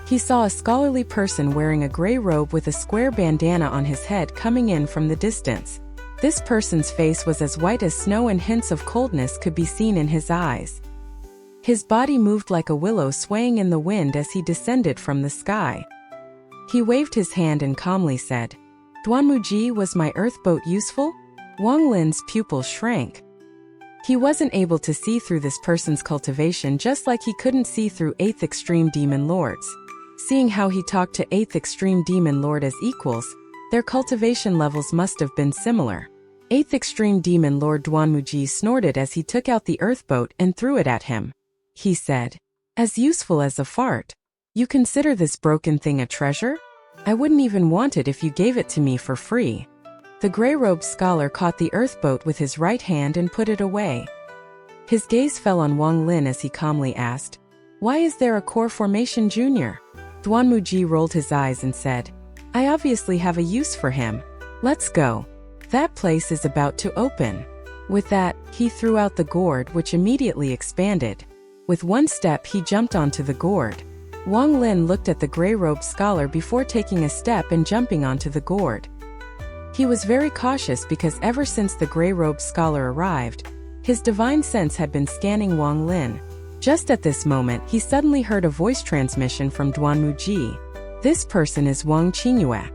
He saw a scholarly person wearing a gray robe with a square bandana on his head coming in from the distance. This person's face was as white as snow and hints of coldness could be seen in his eyes. His body moved like a willow swaying in the wind as he descended from the sky. He waved his hand and calmly said, "Duanmuji, was my earth boat useful?" Wang Lin's pupil shrank. He wasn't able to see through this person's cultivation, just like he couldn't see through 8th extreme demon lords. Seeing how he talked to 8th extreme demon lord as equals, their cultivation levels must have been similar. 8th extreme demon lord Duanmuji snorted as he took out the earth boat and threw it at him. He said, "As useful as a fart. You consider this broken thing a treasure? I wouldn't even want it if you gave it to me for free." The gray-robed scholar caught the earth boat with his right hand and put it away. His gaze fell on Wang Lin as he calmly asked, "Why is there a core formation junior?" Duanmuji rolled his eyes and said, "I obviously have a use for him. Let's go. That place is about to open." With that, he threw out the gourd, which immediately expanded. With one step, he jumped onto the gourd. Wang Lin looked at the gray-robed scholar before taking a step and jumping onto the gourd. He was very cautious because ever since the gray-robed scholar arrived, his divine sense had been scanning Wang Lin. Just at this moment, he suddenly heard a voice transmission from Duanmuji. This person is Wang Qingyue.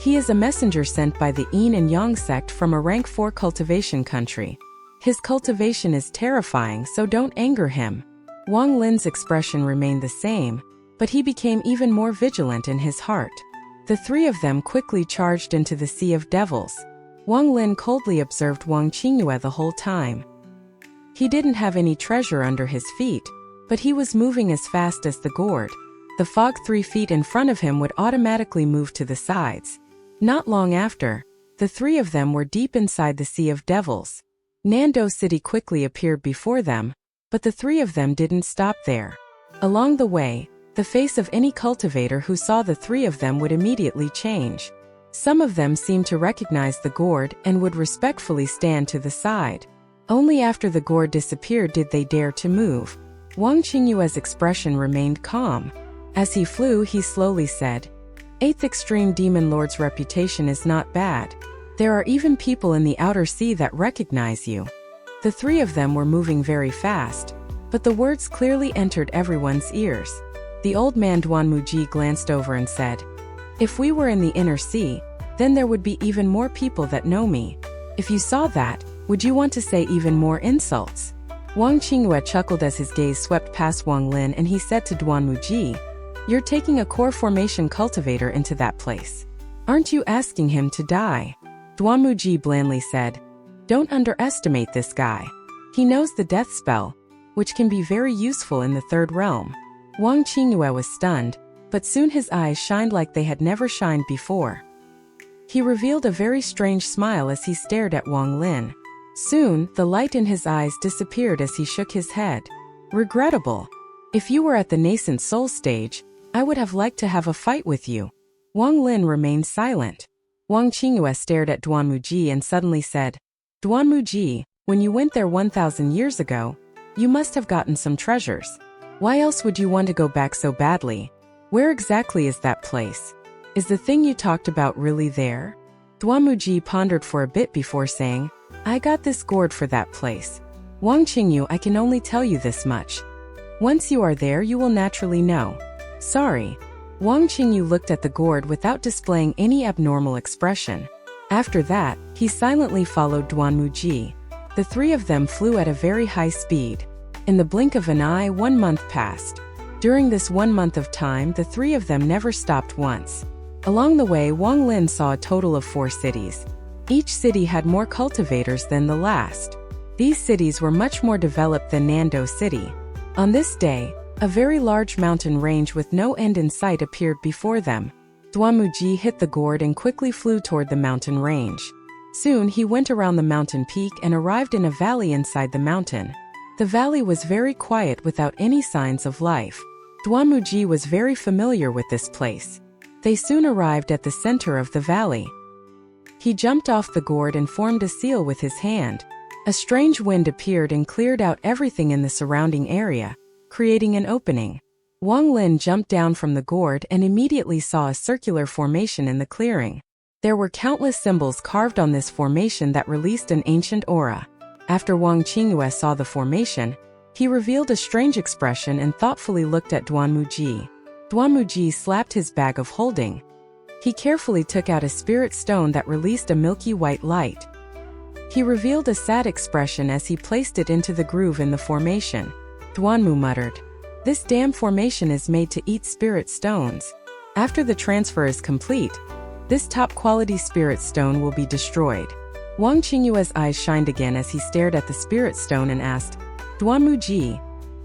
He is a messenger sent by the Yin and Yang sect from a rank 4 cultivation country. His cultivation is terrifying, so don't anger him. Wang Lin's expression remained the same, but he became even more vigilant in his heart. The three of them quickly charged into the Sea of Devils. Wang Lin coldly observed Wang Qingyue the whole time. He didn't have any treasure under his feet, but he was moving as fast as the gourd. The fog 3 feet in front of him would automatically move to the sides. Not long after, the three of them were deep inside the Sea of Devils. Nando City quickly appeared before them, but the three of them didn't stop there. Along the way, the face of any cultivator who saw the three of them would immediately change. Some of them seemed to recognize the gourd and would respectfully stand to the side. Only after the gourd disappeared did they dare to move. Wang Qingyue's expression remained calm. As he flew, he slowly said, "Eighth Extreme Demon Lord's reputation is not bad. There are even people in the outer sea that recognize you." The three of them were moving very fast, but the words clearly entered everyone's ears. The old man Duanmuji glanced over and said, "If we were in the inner sea, then there would be even more people that know me. If you saw that, would you want to say even more insults?" Wang Qingyue chuckled as his gaze swept past Wang Lin and he said to Duanmuji, "You're taking a core formation cultivator into that place. Aren't you asking him to die?" Duanmuji blandly said, "Don't underestimate this guy. He knows the death spell, which can be very useful in the third realm." Wang Qingyue was stunned, but soon his eyes shined like they had never shined before. He revealed a very strange smile as he stared at Wang Lin. Soon, the light in his eyes disappeared as he shook his head. "Regrettable. If you were at the nascent soul stage, I would have liked to have a fight with you." Wang Lin remained silent. Wang Qingyue stared at Duanmuji and suddenly said, "Duanmuji, when you went there 1,000 years ago, you must have gotten some treasures. Why else would you want to go back so badly? Where exactly is that place? Is the thing you talked about really there?" Duanmuji pondered for a bit before saying, "I got this gourd for that place. Wang Qingyu, I can only tell you this much. Once you are there, you will naturally know." "Sorry." Wang Qingyu looked at the gourd without displaying any abnormal expression. After that, he silently followed Duanmuji. The three of them flew at a very high speed. In the blink of an eye, 1 month passed. During this 1 month of time, the three of them never stopped once. Along the way, Wang Lin saw a total of 4 cities. Each city had more cultivators than the last. These cities were much more developed than Nando City. On this day, a very large mountain range with no end in sight appeared before them. Duanmuji hit the gourd and quickly flew toward the mountain range. Soon he went around the mountain peak and arrived in a valley inside the mountain. The valley was very quiet without any signs of life. Duanmuji was very familiar with this place. They soon arrived at the center of the valley. He jumped off the gourd and formed a seal with his hand. A strange wind appeared and cleared out everything in the surrounding area, creating an opening. Wang Lin jumped down from the gourd and immediately saw a circular formation in the clearing. There were countless symbols carved on this formation that released an ancient aura. After Wang Qingyue saw the formation, he revealed a strange expression and thoughtfully looked at Duanmuji. Duanmuji slapped his bag of holding. He carefully took out a spirit stone that released a milky white light. He revealed a sad expression as he placed it into the groove in the formation. Duanmu muttered, "This damn formation is made to eat spirit stones. After the transfer is complete, this top-quality spirit stone will be destroyed." Wang Qingyue's eyes shined again as he stared at the spirit stone and asked, "Duanmuji,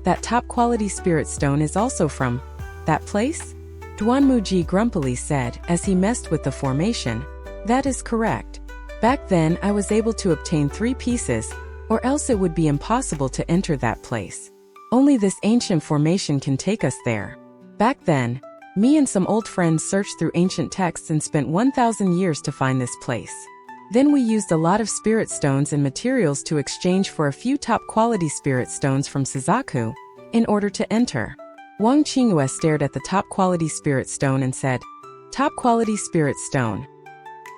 that top-quality spirit stone is also from that place?" Duanmuji grumpily said as he messed with the formation, "That is correct. Back then I was able to obtain 3 pieces, or else it would be impossible to enter that place. Only this ancient formation can take us there. Back then, me and some old friends searched through ancient texts and spent 1,000 years to find this place. Then we used a lot of spirit stones and materials to exchange for a few top-quality spirit stones from Suzaku in order to enter." Wang Qingyue stared at the top-quality spirit stone and said, "Top-quality spirit stone.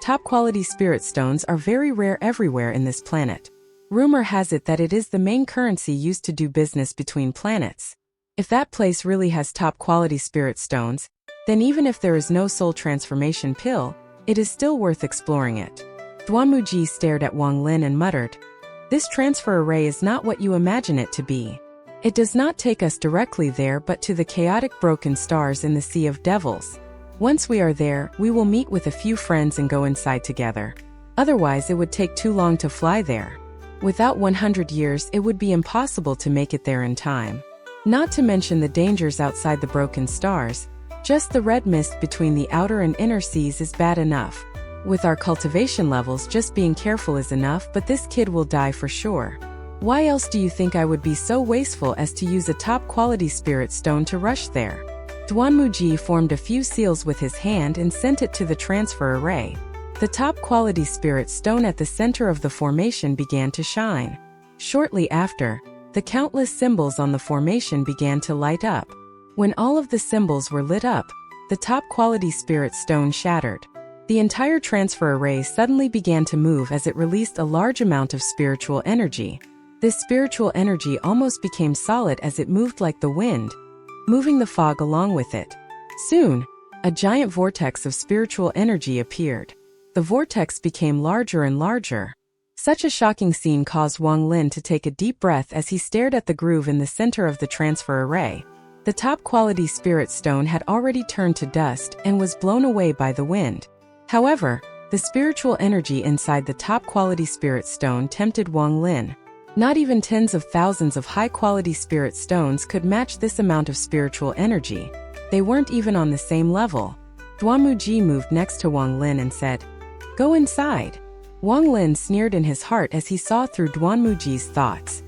Top-quality spirit stones are very rare everywhere in this planet. Rumor has it that it is the main currency used to do business between planets. If that place really has top-quality spirit stones, then even if there is no soul transformation pill, it is still worth exploring it." Duanmuji stared at Wang Lin and muttered, "This transfer array is not what you imagine it to be. It does not take us directly there but to the chaotic broken stars in the Sea of Devils. Once we are there, we will meet with a few friends and go inside together. Otherwise it would take too long to fly there. Without 100 years it would be impossible to make it there in time. Not to mention the dangers outside the broken stars. Just the red mist between the outer and inner seas is bad enough. With our cultivation levels, just being careful is enough, but this kid will die for sure. Why else do you think I would be so wasteful as to use a top-quality spirit stone to rush there?" Duanmuji formed a few seals with his hand and sent it to the transfer array. The top-quality spirit stone at the center of the formation began to shine. Shortly after, the countless symbols on the formation began to light up. When all of the symbols were lit up, the top-quality spirit stone shattered. The entire transfer array suddenly began to move as it released a large amount of spiritual energy. This spiritual energy almost became solid as it moved like the wind, moving the fog along with it. Soon, a giant vortex of spiritual energy appeared. The vortex became larger and larger. Such a shocking scene caused Wang Lin to take a deep breath as he stared at the groove in the center of the transfer array. The top-quality spirit stone had already turned to dust and was blown away by the wind. However, the spiritual energy inside the top-quality spirit stone tempted Wang Lin. Not even tens of thousands of high-quality spirit stones could match this amount of spiritual energy. They weren't even on the same level. Duanmuji moved next to Wang Lin and said, "Go inside." Wang Lin sneered in his heart as he saw through Duanmuji's thoughts.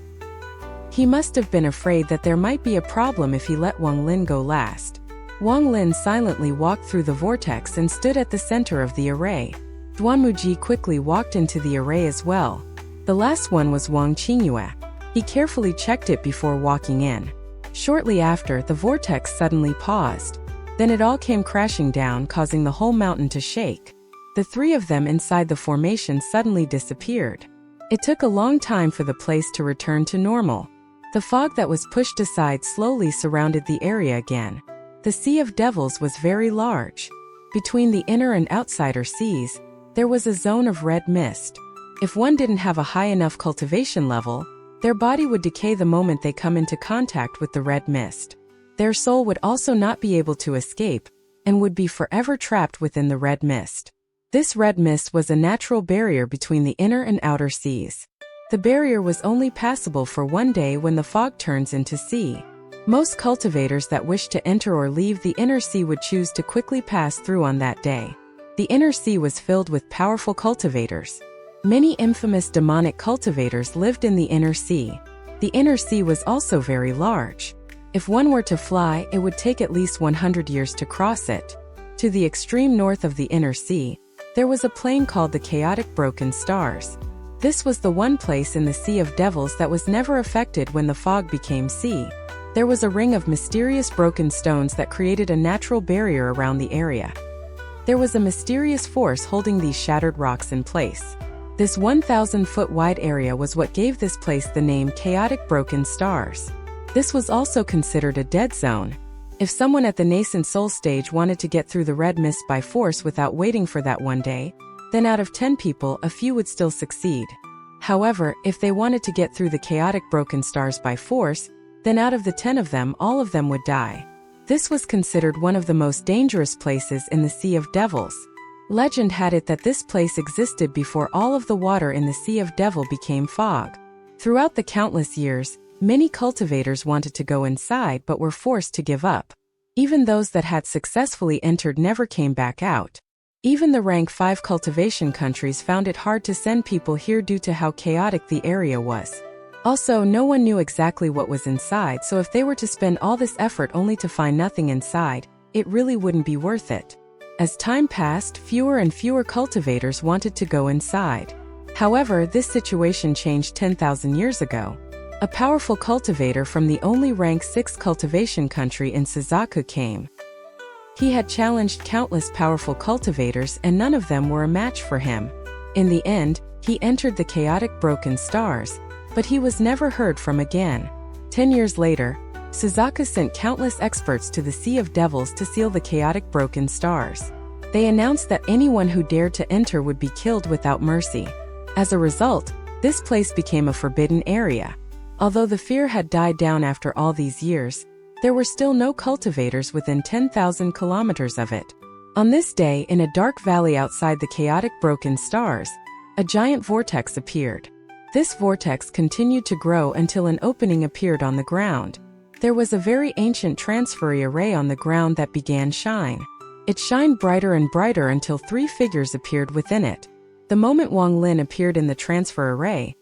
He must have been afraid that there might be a problem if he let Wang Lin go last. Wang Lin silently walked through the vortex and stood at the center of the array. Duanmuji quickly walked into the array as well. The last one was Wang Qingyue. He carefully checked it before walking in. Shortly after, the vortex suddenly paused. Then it all came crashing down, causing the whole mountain to shake. The three of them inside the formation suddenly disappeared. It took a long time for the place to return to normal. The fog that was pushed aside slowly surrounded the area again. The Sea of Devils was very large. Between the inner and outsider seas, there was a zone of red mist. If one didn't have a high enough cultivation level, their body would decay the moment they come into contact with the red mist. Their soul would also not be able to escape, and would be forever trapped within the red mist. This red mist was a natural barrier between the inner and outer seas. The barrier was only passable for one day when the fog turns into sea. Most cultivators that wished to enter or leave the inner sea would choose to quickly pass through on that day. The inner sea was filled with powerful cultivators. Many infamous demonic cultivators lived in the inner sea. The inner sea was also very large. If one were to fly, it would take at least 100 years to cross it. To the extreme north of the inner sea, there was a plain called the Chaotic Broken Stars. This was the one place in the Sea of Devils that was never affected when the fog became sea. There was a ring of mysterious broken stones that created a natural barrier around the area. There was a mysterious force holding these shattered rocks in place. This 1,000-foot wide area was what gave this place the name Chaotic Broken Stars. This was also considered a dead zone. If someone at the nascent soul stage wanted to get through the red mist by force without waiting for that one day, then out of 10 people, a few would still succeed. However, if they wanted to get through the Chaotic Broken Stars by force, then out of the 10 of them, all of them would die. This was considered one of the most dangerous places in the Sea of Devils. Legend had it that this place existed before all of the water in the Sea of Devil became fog. Throughout the countless years, many cultivators wanted to go inside but were forced to give up. Even those that had successfully entered never came back out. Even the rank 5 cultivation countries found it hard to send people here due to how chaotic the area was. Also, no one knew exactly what was inside, so if they were to spend all this effort only to find nothing inside, it really wouldn't be worth it. As time passed, fewer and fewer cultivators wanted to go inside. However, this situation changed 10,000 years ago. A powerful cultivator from the only rank 6 cultivation country in Suzaku came. He had challenged countless powerful cultivators and none of them were a match for him. In the end, he entered the Chaotic Broken Stars, but he was never heard from again. 10 years later, Suzaku sent countless experts to the Sea of Devils to seal the Chaotic Broken Stars. They announced that anyone who dared to enter would be killed without mercy. As a result, this place became a forbidden area. Although the fear had died down after all these years, there were still no cultivators within 10,000 kilometers of it. On this day, in a dark valley outside the Chaotic Broken Stars, a giant vortex appeared. This vortex continued to grow until an opening appeared on the ground. There was a very ancient transfer array on the ground that began shine. It shined brighter and brighter until 3 figures appeared within it. The moment Wang Lin appeared in the transfer array,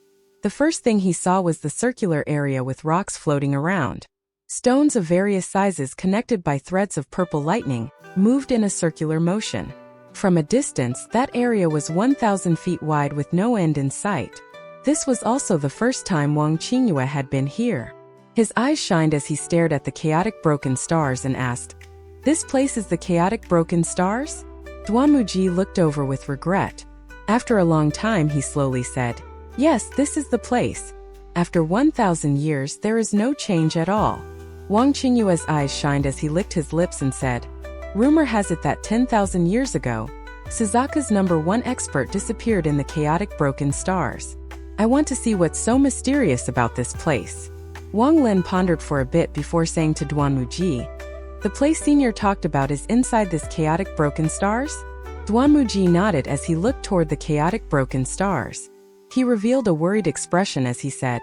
the first thing he saw was the circular area with rocks floating around. Stones of various sizes connected by threads of purple lightning moved in a circular motion. From a distance, that area was 1,000 feet wide with no end in sight. This was also the first time Wang Qingyue had been here. His eyes shined as he stared at the chaotic broken stars and asked, "This place is the chaotic broken stars?" Duanmuji looked over with regret. After a long time, he slowly said, "Yes, this is the place. After 1,000 years, there is no change at all." Wang Qingyue's eyes shined as he licked his lips and said, "Rumor has it that 10,000 years ago, Suzaka's #1 expert disappeared in the chaotic broken stars. I want to see what's so mysterious about this place." Wang Lin pondered for a bit before saying to Duanmuji, "The place senior talked about is inside this chaotic broken stars?" Duanmuji nodded as he looked toward the chaotic broken stars. He revealed a worried expression as he said,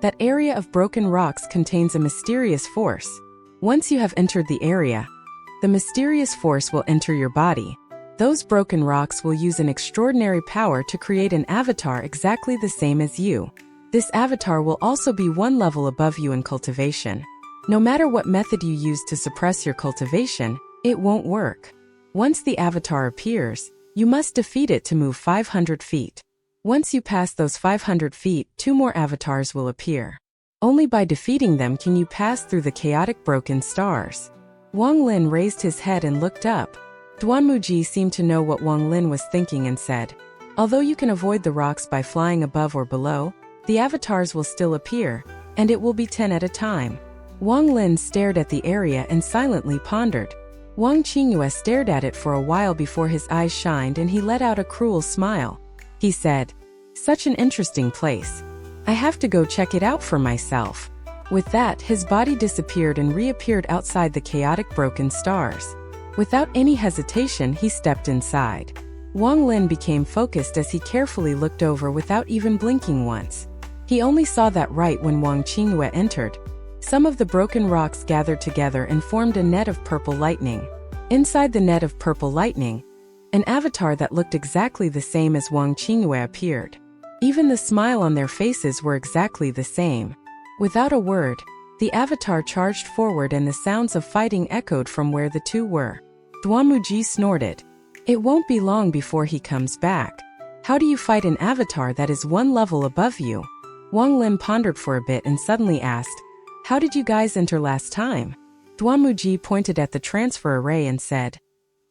"That area of broken rocks contains a mysterious force. Once you have entered the area, the mysterious force will enter your body. Those broken rocks will use an extraordinary power to create an avatar exactly the same as you. This avatar will also be one level above you in cultivation. No matter what method you use to suppress your cultivation, it won't work. Once the avatar appears, you must defeat it to move 500 feet. Once you pass those 500 feet, 2 more avatars will appear. Only by defeating them can you pass through the chaotic broken stars." Wang Lin raised his head and looked up. Duanmuji seemed to know what Wang Lin was thinking and said, "Although you can avoid the rocks by flying above or below, the avatars will still appear, and it will be 10 at a time." Wang Lin stared at the area and silently pondered. Wang Qingyue stared at it for a while before his eyes shined and he let out a cruel smile. He said, "Such an interesting place. I have to go check it out for myself." With that, his body disappeared and reappeared outside the chaotic broken stars. Without any hesitation, he stepped inside. Wang Lin became focused as he carefully looked over without even blinking once. He only saw that right when Wang Qingyue entered. Some of the broken rocks gathered together and formed a net of purple lightning. Inside the net of purple lightning, an avatar that looked exactly the same as Wang Qingyue appeared. Even the smile on their faces were exactly the same. Without a word, the avatar charged forward and the sounds of fighting echoed from where the two were. Duanmuji snorted. "It won't be long before he comes back. How do you fight an avatar that is 1 level above you?" Wang Lin pondered for a bit and suddenly asked, "How did you guys enter last time?" Duanmuji pointed at the transfer array and said,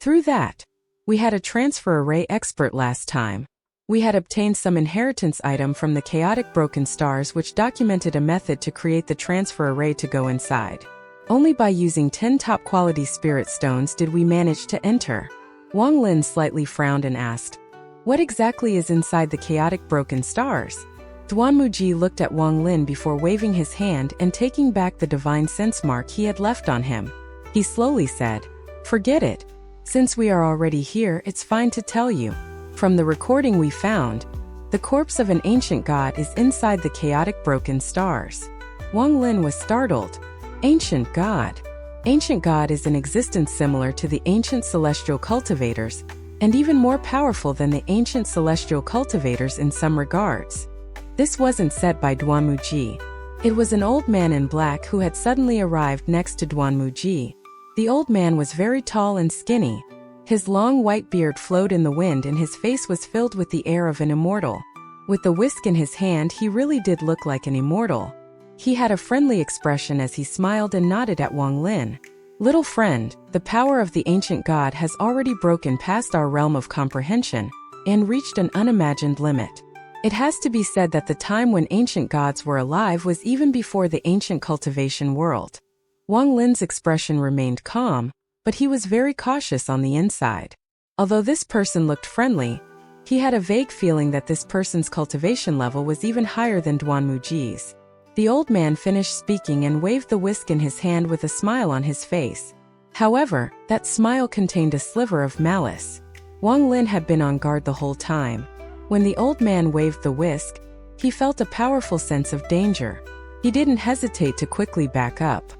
"Through that. We had a transfer array expert last time. We had obtained some inheritance item from the chaotic broken stars which documented a method to create the transfer array to go inside. Only by using 10 top quality spirit stones did we manage to enter." Wang Lin slightly frowned and asked, "What exactly is inside the chaotic broken stars?" Duanmuji looked at Wang Lin before waving his hand and taking back the divine sense mark he had left on him. He slowly said, "Forget it. Since we are already here, it's fine to tell you. From the recording we found, the corpse of an ancient god is inside the chaotic broken stars." Wang Lin was startled. Ancient god? Ancient god is an existence similar to the ancient celestial cultivators, and even more powerful than the ancient celestial cultivators in some regards. This wasn't said by Duanmuji. It was an old man in black who had suddenly arrived next to Duanmuji. The old man was very tall and skinny. His long white beard flowed in the wind and his face was filled with the air of an immortal. With the whisk in his hand, he really did look like an immortal. He had a friendly expression as he smiled and nodded at Wang Lin. "Little friend, the power of the ancient god has already broken past our realm of comprehension and reached an unimagined limit. It has to be said that the time when ancient gods were alive was even before the ancient cultivation world." Wang Lin's expression remained calm, but he was very cautious on the inside. Although this person looked friendly, he had a vague feeling that this person's cultivation level was even higher than Duanmuji's. The old man finished speaking and waved the whisk in his hand with a smile on his face. However, that smile contained a sliver of malice. Wang Lin had been on guard the whole time. When the old man waved the whisk, he felt a powerful sense of danger. He didn't hesitate to quickly back up.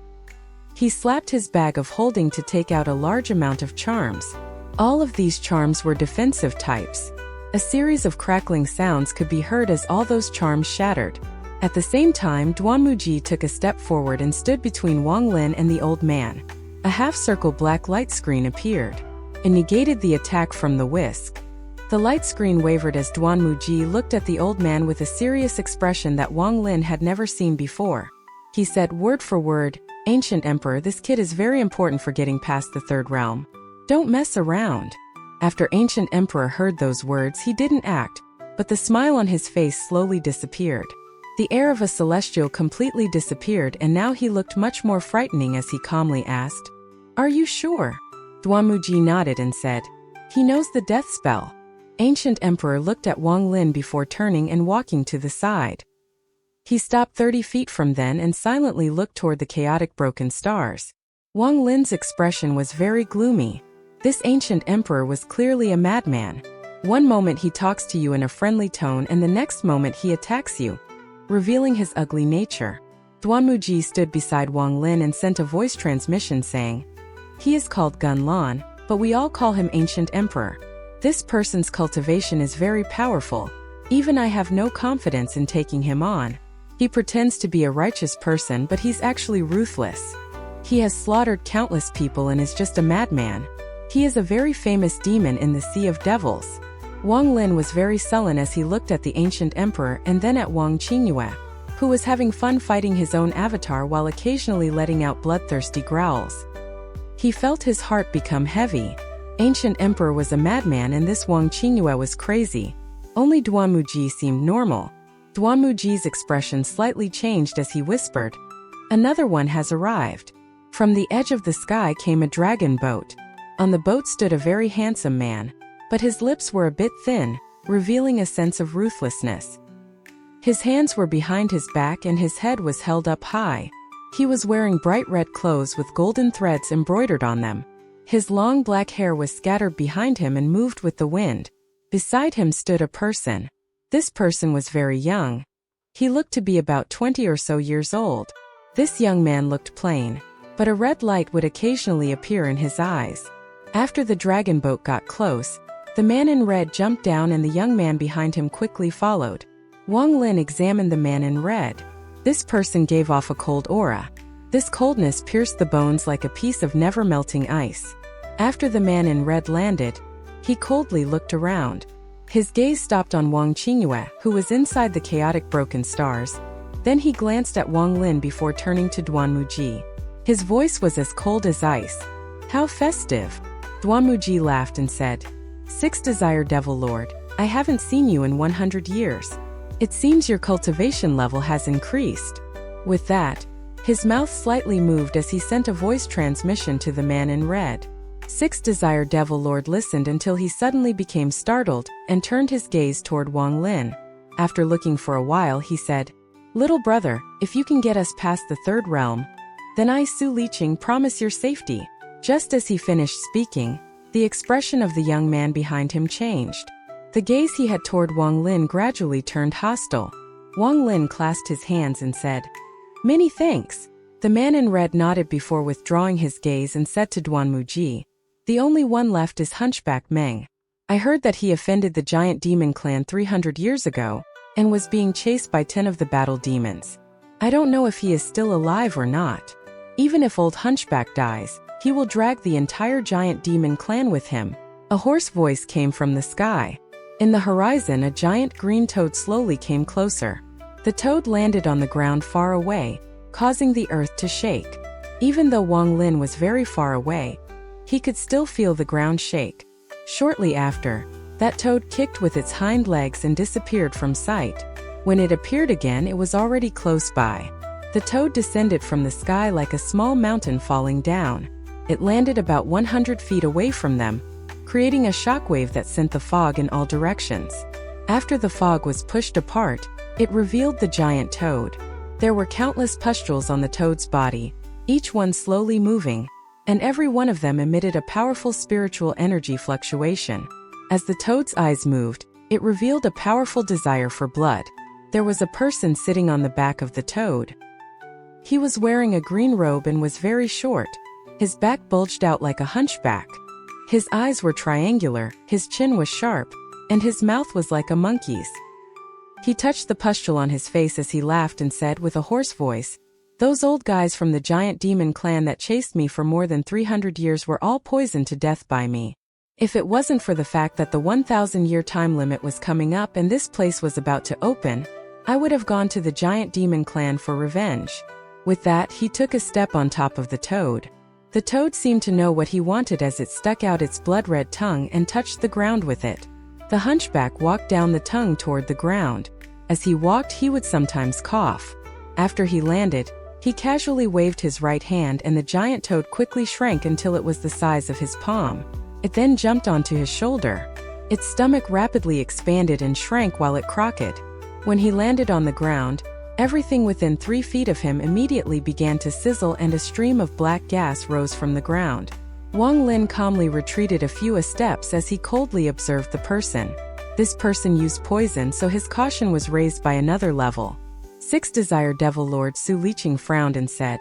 He slapped his bag of holding to take out a large amount of charms. All of these charms were defensive types. A series of crackling sounds could be heard as all those charms shattered. At the same time, Duanmuji took a step forward and stood between Wang Lin and the old man. A half-circle black light screen appeared. It negated the attack from the whisk. The light screen wavered as Duanmuji looked at the old man with a serious expression that Wang Lin had never seen before. He said word for word, "Ancient Emperor, this kid is very important for getting past the third realm. Don't mess around." After Ancient Emperor heard those words, he didn't act, but the smile on his face slowly disappeared. The air of a celestial completely disappeared, and now he looked much more frightening as he calmly asked, "Are you sure?" Duanmuji nodded and said, "He knows the death spell." Ancient Emperor looked at Wang Lin before turning and walking to the side. He stopped 30 feet from them and silently looked toward the chaotic broken stars. Wang Lin's expression was very gloomy. This ancient emperor was clearly a madman. One moment he talks to you in a friendly tone and the next moment he attacks you, revealing his ugly nature. Duanmuji stood beside Wang Lin and sent a voice transmission saying, "He is called Gun Lan, but we all call him Ancient Emperor. This person's cultivation is very powerful. Even I have no confidence in taking him on. He pretends to be a righteous person, but he's actually ruthless. He has slaughtered countless people and is just a madman. He is a very famous demon in the Sea of Devils." Wang Lin was very sullen as he looked at the ancient emperor and then at Wang Qingyue, who was having fun fighting his own avatar while occasionally letting out bloodthirsty growls. He felt his heart become heavy. Ancient Emperor was a madman and this Wang Qingyue was crazy. Only Duanmuji seemed normal. Duanmuji's expression slightly changed as he whispered, "Another one has arrived." From the edge of the sky came a dragon boat. On the boat stood a very handsome man, but his lips were a bit thin, revealing a sense of ruthlessness. His hands were behind his back and his head was held up high. He was wearing bright red clothes with golden threads embroidered on them. His long black hair was scattered behind him and moved with the wind. Beside him stood a person. This person was very young. He looked to be about 20 or so years old. This young man looked plain, but a red light would occasionally appear in his eyes. After the dragon boat got close, the man in red jumped down and the young man behind him quickly followed. Wang Lin examined the man in red. This person gave off a cold aura. This coldness pierced the bones like a piece of never-melting ice. After the man in red landed, he coldly looked around. His gaze stopped on Wang Qingyue, who was inside the chaotic broken stars. Then he glanced at Wang Lin before turning to Duanmuji. His voice was as cold as ice. "How festive." Duanmuji laughed and said, "Six Desire Devil Lord, I haven't seen you in 100 years. It seems your cultivation level has increased." With that, his mouth slightly moved as he sent a voice transmission to the man in red. Six Desire Devil Lord listened until he suddenly became startled and turned his gaze toward Wang Lin. After looking for a while, he said, "Little brother, if you can get us past the third realm, then I, Su Liqing, promise your safety." Just as he finished speaking, the expression of the young man behind him changed. The gaze he had toward Wang Lin gradually turned hostile. Wang Lin clasped his hands and said, "Many thanks." The man in red nodded before withdrawing his gaze and said to Duanmuji, "The only one left is Hunchback Meng. I heard that he offended the giant demon clan 300 years ago and was being chased by 10 of the battle demons. I don't know if he is still alive or not. Even if old Hunchback dies, he will drag the entire giant demon clan with him." A hoarse voice came from the sky. In the horizon, a giant green toad slowly came closer. The toad landed on the ground far away, causing the earth to shake. Even though Wang Lin was very far away, he could still feel the ground shake. Shortly after, that toad kicked with its hind legs and disappeared from sight. When it appeared again, it was already close by. The toad descended from the sky like a small mountain falling down. It landed about 100 feet away from them, creating a shockwave that sent the fog in all directions. After the fog was pushed apart, it revealed the giant toad. There were countless pustules on the toad's body, each one slowly moving, and every one of them emitted a powerful spiritual energy fluctuation. As the toad's eyes moved, it revealed a powerful desire for blood. There was a person sitting on the back of the toad. He was wearing a green robe and was very short. His back bulged out like a hunchback. His eyes were triangular, his chin was sharp, and his mouth was like a monkey's. He touched the pustule on his face as he laughed and said with a hoarse voice, "Those old guys from the giant demon clan that chased me for more than 300 years were all poisoned to death by me. If it wasn't for the fact that the 1,000-year time limit was coming up and this place was about to open, I would have gone to the giant demon clan for revenge." With that, he took a step on top of the toad. The toad seemed to know what he wanted as it stuck out its blood-red tongue and touched the ground with it. The hunchback walked down the tongue toward the ground. As he walked, he would sometimes cough. After he landed, he casually waved his right hand and the giant toad quickly shrank until it was the size of his palm. It then jumped onto his shoulder. Its stomach rapidly expanded and shrank while it croaked. When he landed on the ground, everything within 3 feet of him immediately began to sizzle and a stream of black gas rose from the ground. Wang Lin calmly retreated a few steps as he coldly observed the person. This person used poison, so his caution was raised by another level. 6 Desire Devil Lord Su Liqing frowned and said,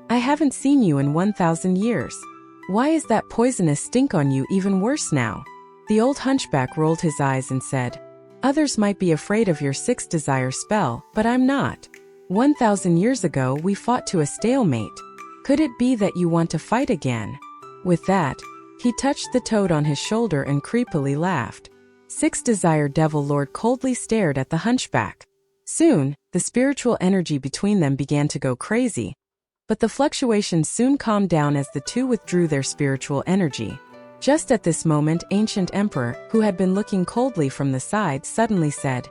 "I haven't seen you in 1,000 years. Why is that poisonous stink on you even worse now?" The old hunchback rolled his eyes and said, "Others might be afraid of your 6 Desire spell, but I'm not. 1,000 years ago we fought to a stalemate. Could it be that you want to fight again?" With that, he touched the toad on his shoulder and creepily laughed. 6 Desire Devil Lord coldly stared at the hunchback. Soon, the spiritual energy between them began to go crazy, but the fluctuations soon calmed down as the two withdrew their spiritual energy. Just at this moment, Ancient Emperor, who had been looking coldly from the side, suddenly said,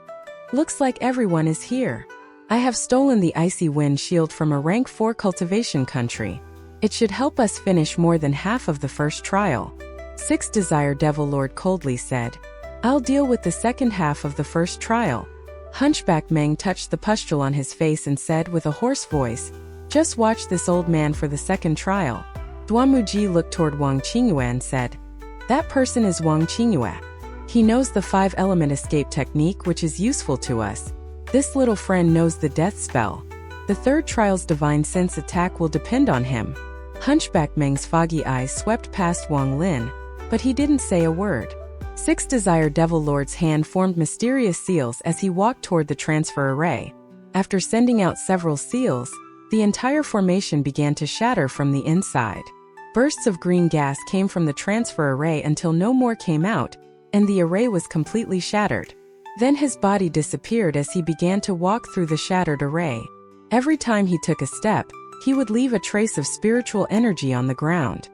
"Looks like everyone is here. I have stolen the Icy Wind Shield from a rank 4 cultivation country. It should help us finish more than half of the first trial." 6 Desire Devil Lord coldly said, "I'll deal with the second half of the first trial." Hunchback Meng touched the pustule on his face and said with a hoarse voice, "Just watch this old man for the second trial." Duamuji looked toward Wang Qingyue and said, "That person is Wang Qingyue. He knows the 5-element escape technique, which is useful to us. This little friend knows the death spell. The third trial's divine sense attack will depend on him." Hunchback Meng's foggy eyes swept past Wang Lin, but he didn't say a word. 6 Desire Devil Lord's hand formed mysterious seals as he walked toward the transfer array. After sending out several seals, the entire formation began to shatter from the inside. Bursts of green gas came from the transfer array until no more came out, and the array was completely shattered. Then his body disappeared as he began to walk through the shattered array. Every time he took a step, he would leave a trace of spiritual energy on the ground.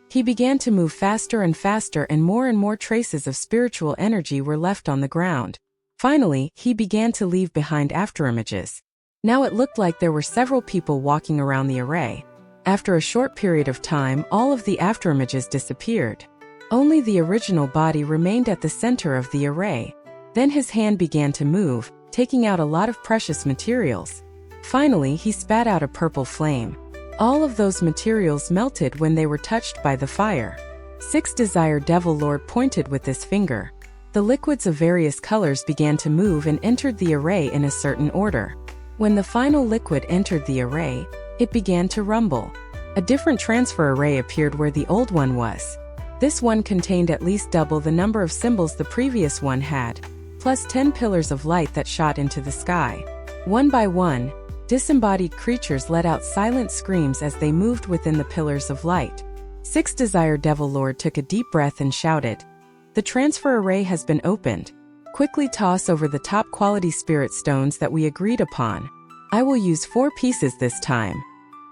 He began to move faster and faster, and more traces of spiritual energy were left on the ground. Finally, he began to leave behind afterimages. Now it looked like there were several people walking around the array. After a short period of time, all of the afterimages disappeared. Only the original body remained at the center of the array. Then his hand began to move, taking out a lot of precious materials. Finally, he spat out a purple flame. All of those materials melted when they were touched by the fire. 6 Desire Devil Lord pointed with his finger. The liquids of various colors began to move and entered the array in a certain order. When the final liquid entered the array, it began to rumble. A different transfer array appeared where the old one was. This one contained at least double the number of symbols the previous one had, plus 10 pillars of light that shot into the sky. One by one, disembodied creatures let out silent screams as they moved within the pillars of light. 6 Desire Devil Lord took a deep breath and shouted, "The transfer array has been opened. Quickly toss over the top quality spirit stones that we agreed upon. I will use 4 pieces this time."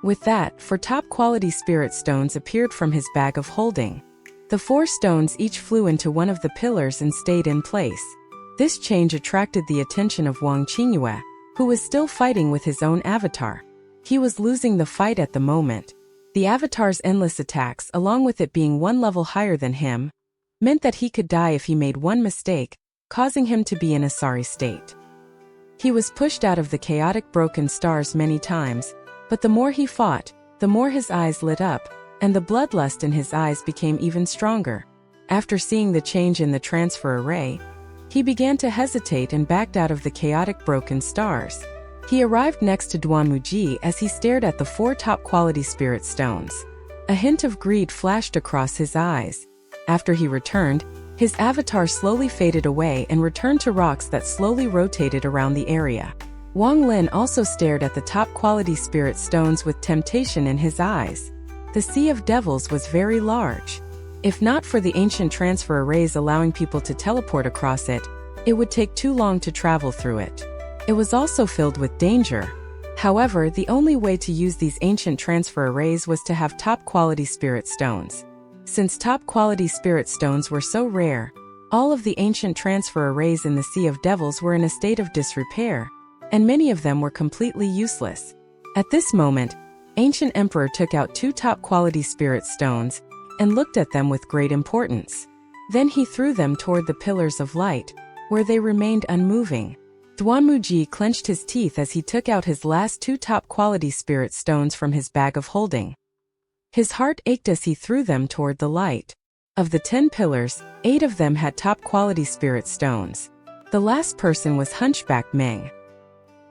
With that, 4 top quality spirit stones appeared from his bag of holding. The 4 stones each flew into one of the pillars and stayed in place. This change attracted the attention of Wang Qingyue, who was still fighting with his own avatar. He was losing the fight at the moment. The avatar's endless attacks, along with it being 1 level higher than him, meant that he could die if he made one mistake, causing him to be in a sorry state. He was pushed out of the chaotic broken stars many times, but the more he fought, the more his eyes lit up, and the bloodlust in his eyes became even stronger. After seeing the change in the transfer array, he began to hesitate and backed out of the chaotic broken stars. He arrived next to Duamuji as he stared at the 4 top quality spirit stones. A hint of greed flashed across his eyes. After he returned, His avatar slowly faded away and returned to rocks that slowly rotated around the area. Wang Lin also stared at the top-quality spirit stones with temptation in his eyes. The Sea of Devils was very large. If not for the ancient transfer arrays allowing people to teleport across it, it would take too long to travel through it. It was also filled with danger. However, the only way to use these ancient transfer arrays was to have top-quality spirit stones. Since top-quality spirit stones were so rare, all of the ancient transfer arrays in the Sea of Devils were in a state of disrepair, and many of them were completely useless. At this moment, Ancient Emperor took out 2 top-quality spirit stones and looked at them with great importance. Then he threw them toward the pillars of light, where they remained unmoving. Duanmuji clenched his teeth as he took out his last 2 top-quality spirit stones from his bag of holding. His heart ached as he threw them toward the light. Of the 10 pillars, 8 of them had top-quality spirit stones. The last person was Hunchback Meng.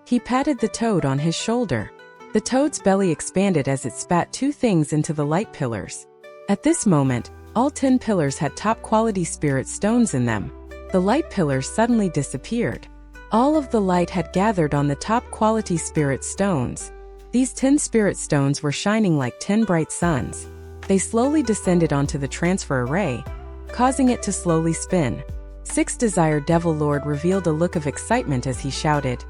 He patted the toad on his shoulder. The toad's belly expanded as it spat 2 things into the light pillars. At this moment, all 10 pillars had top-quality spirit stones in them. The light pillars suddenly disappeared. All of the light had gathered on the top-quality spirit stones. These 10 spirit stones were shining like 10 bright suns. They slowly descended onto the transfer array, causing it to slowly spin. 6 Desire Devil Lord revealed a look of excitement as he shouted,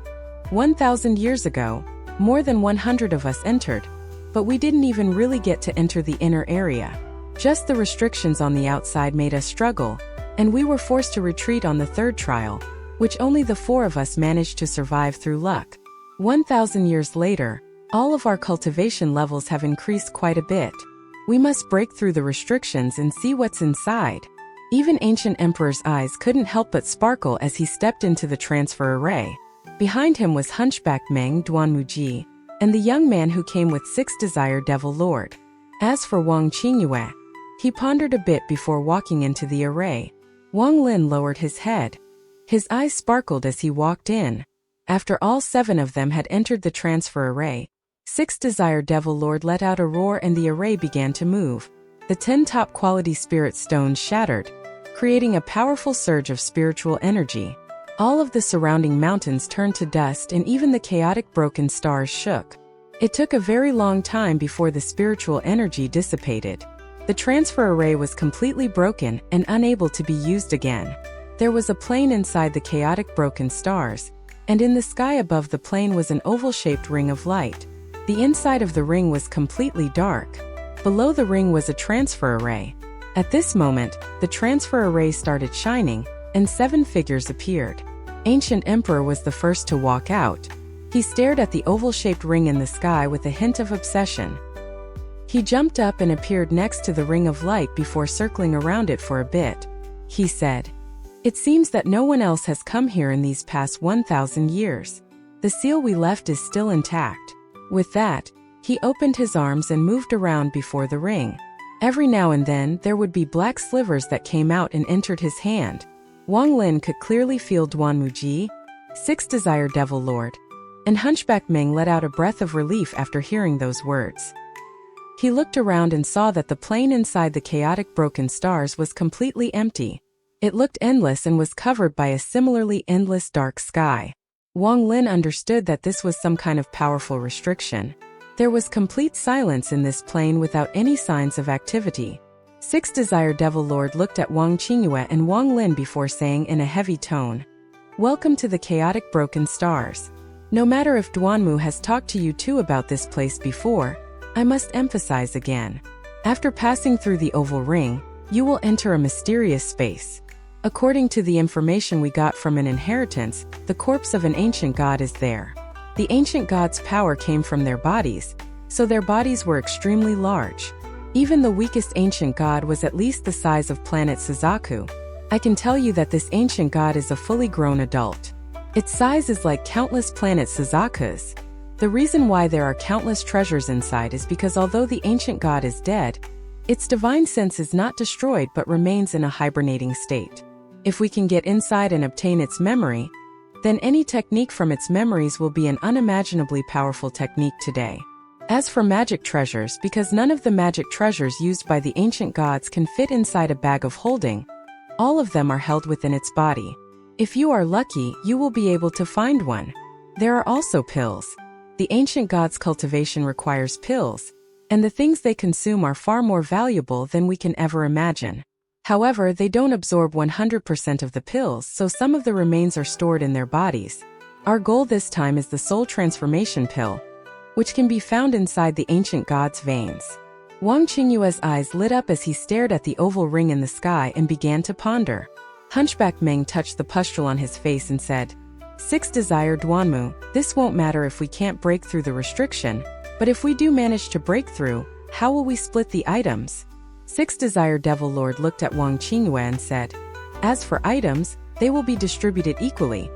1,000 years ago, more than 100 of us entered, but we didn't even really get to enter the inner area. Just the restrictions on the outside made us struggle, and we were forced to retreat on the 3rd trial, which only the 4 of us managed to survive through luck. 1,000 years later, all of our cultivation levels have increased quite a bit. We must break through the restrictions and see what's inside. Even Ancient Emperor's eyes couldn't help but sparkle as he stepped into the transfer array. Behind him was Hunchback Meng Duanmuji, and the young man who came with 6 Desire Devil Lord. As for Wang Qingyue, he pondered a bit before walking into the array. Wang Lin lowered his head. His eyes sparkled as he walked in. After all 7 of them had entered the transfer array, 6 Desire Devil Lord let out a roar and the array began to move. The 10 top-quality spirit stones shattered, creating a powerful surge of spiritual energy. All of the surrounding mountains turned to dust and even the chaotic broken stars shook. It took a very long time before the spiritual energy dissipated. The transfer array was completely broken and unable to be used again. There was a plane inside the chaotic broken stars, and in the sky above the plane was an oval-shaped ring of light. The inside of the ring was completely dark. Below the ring was a transfer array. At this moment, the transfer array started shining, and 7 figures appeared. Ancient Emperor was the first to walk out. He stared at the oval-shaped ring in the sky with a hint of obsession. He jumped up and appeared next to the ring of light before circling around it for a bit. He said, "It seems that no one else has come here in these past 1,000 years. The seal we left is still intact." With that, he opened his arms and moved around before the ring. Every now and then, there would be black slivers that came out and entered his hand. Wang Lin could clearly feel Duanmuji, 6 Desire Devil Lord, and Hunchback Meng let out a breath of relief after hearing those words. He looked around and saw that the plane inside the chaotic broken stars was completely empty. It looked endless and was covered by a similarly endless dark sky. Wang Lin understood that this was some kind of powerful restriction. There was complete silence in this plane without any signs of activity. 6 Desire Devil Lord looked at Wang Qingyue and Wang Lin before saying in a heavy tone, "Welcome to the chaotic broken stars. No matter if Duanmu has talked to you too about this place before, I must emphasize again. After passing through the oval ring, you will enter a mysterious space. According to the information we got from an inheritance, the corpse of an ancient god is there. The ancient god's power came from their bodies, so their bodies were extremely large. Even the weakest ancient god was at least the size of planet Suzaku. I can tell you that this ancient god is a fully grown adult. Its size is like countless planet Suzakus. The reason why there are countless treasures inside is because although the ancient god is dead, its divine sense is not destroyed but remains in a hibernating state. If we can get inside and obtain its memory, then any technique from its memories will be an unimaginably powerful technique today. As for magic treasures, because none of the magic treasures used by the ancient gods can fit inside a bag of holding, All of them are held within its body. If you are lucky, you will be able to find one. There are also pills. The ancient gods' cultivation requires pills, and the things they consume are far more valuable than we can ever imagine. However, they don't absorb 100% of the pills, so some of the remains are stored in their bodies. Our goal this time is the soul transformation pill, which can be found inside the ancient god's veins. Wang Qingyue's eyes lit up as he stared at the oval ring in the sky and began to ponder. Hunchback Meng touched the pustule on his face and said, 6 Desire Duanmu, this won't matter if we can't break through the restriction, but if we do manage to break through, how will we split the items? 6 Desire Devil Lord looked at Wang Qingyue and said, as for items, they will be distributed equally.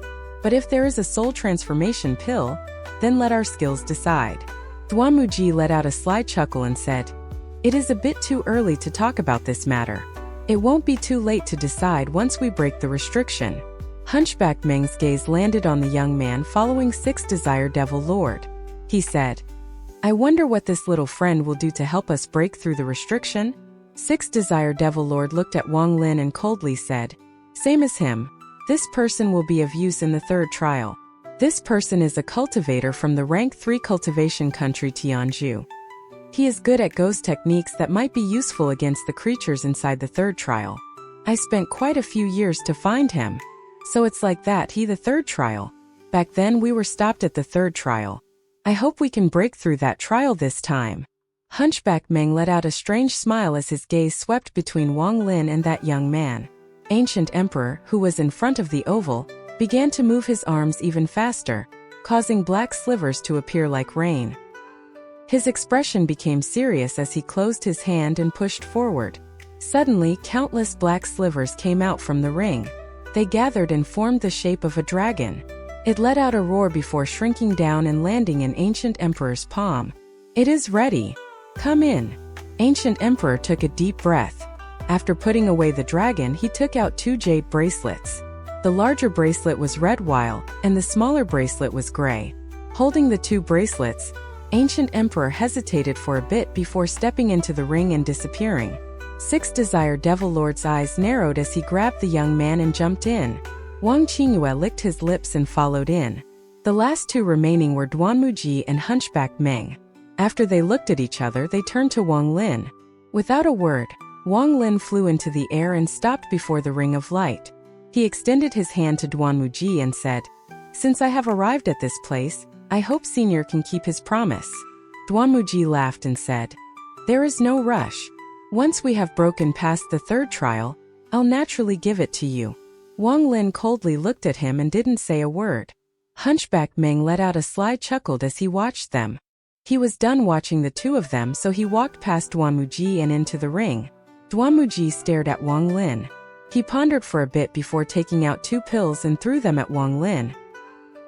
But if there is a soul transformation pill, then let our skills decide. Duanmu Ji let out a sly chuckle and said, it is a bit too early to talk about this matter. It won't be too late to decide once we break the restriction. Hunchback Meng's gaze landed on the young man following 6 Desire Devil Lord. He said, I wonder what this little friend will do to help us break through the restriction? 6 Desire Devil Lord looked at Wang Lin and coldly said, same as him. This person will be of use in the 3rd trial. This person is a cultivator from the rank 3 cultivation country Tianzhu. He is good at ghost techniques that might be useful against the creatures inside the 3rd trial. I spent quite a few years to find him. So it's like that he the 3rd trial. Back then we were stopped at the 3rd trial. I hope we can break through that trial this time. Hunchback Meng let out a strange smile as his gaze swept between Wang Lin and that young man. Ancient Emperor, who was in front of the oval, began to move his arms even faster, causing black slivers to appear like rain. His expression became serious as he closed his hand and pushed forward. Suddenly, countless black slivers came out from the ring. They gathered and formed the shape of a dragon. It let out a roar before shrinking down and landing in Ancient Emperor's palm. It is ready. Come in. Ancient Emperor took a deep breath. After putting away the dragon, he took out 2 jade bracelets. The larger bracelet was red while, and the smaller bracelet was gray. Holding the 2 bracelets, Ancient Emperor hesitated for a bit before stepping into the ring and disappearing. 6 Desire Devil Lord's eyes narrowed as he grabbed the young man and jumped in. Wang Qingyue licked his lips and followed in. The last 2 remaining were Duanmu Ji and Hunchback Meng. After they looked at each other, they turned to Wang Lin. Without a word, Wang Lin flew into the air and stopped before the ring of light. He extended his hand to Duanmu Ji and said, since I have arrived at this place, I hope Senior can keep his promise. Duanmu Ji laughed and said, there is no rush. Once we have broken past the 3rd trial, I'll naturally give it to you. Wang Lin coldly looked at him and didn't say a word. Hunchback Meng let out a sly chuckle as he watched them. He was done watching the 2 of them, so he walked past Duanmu Ji and into the ring. Duanmu Ji stared at Wang Lin. He pondered for a bit before taking out 2 pills and threw them at Wang Lin.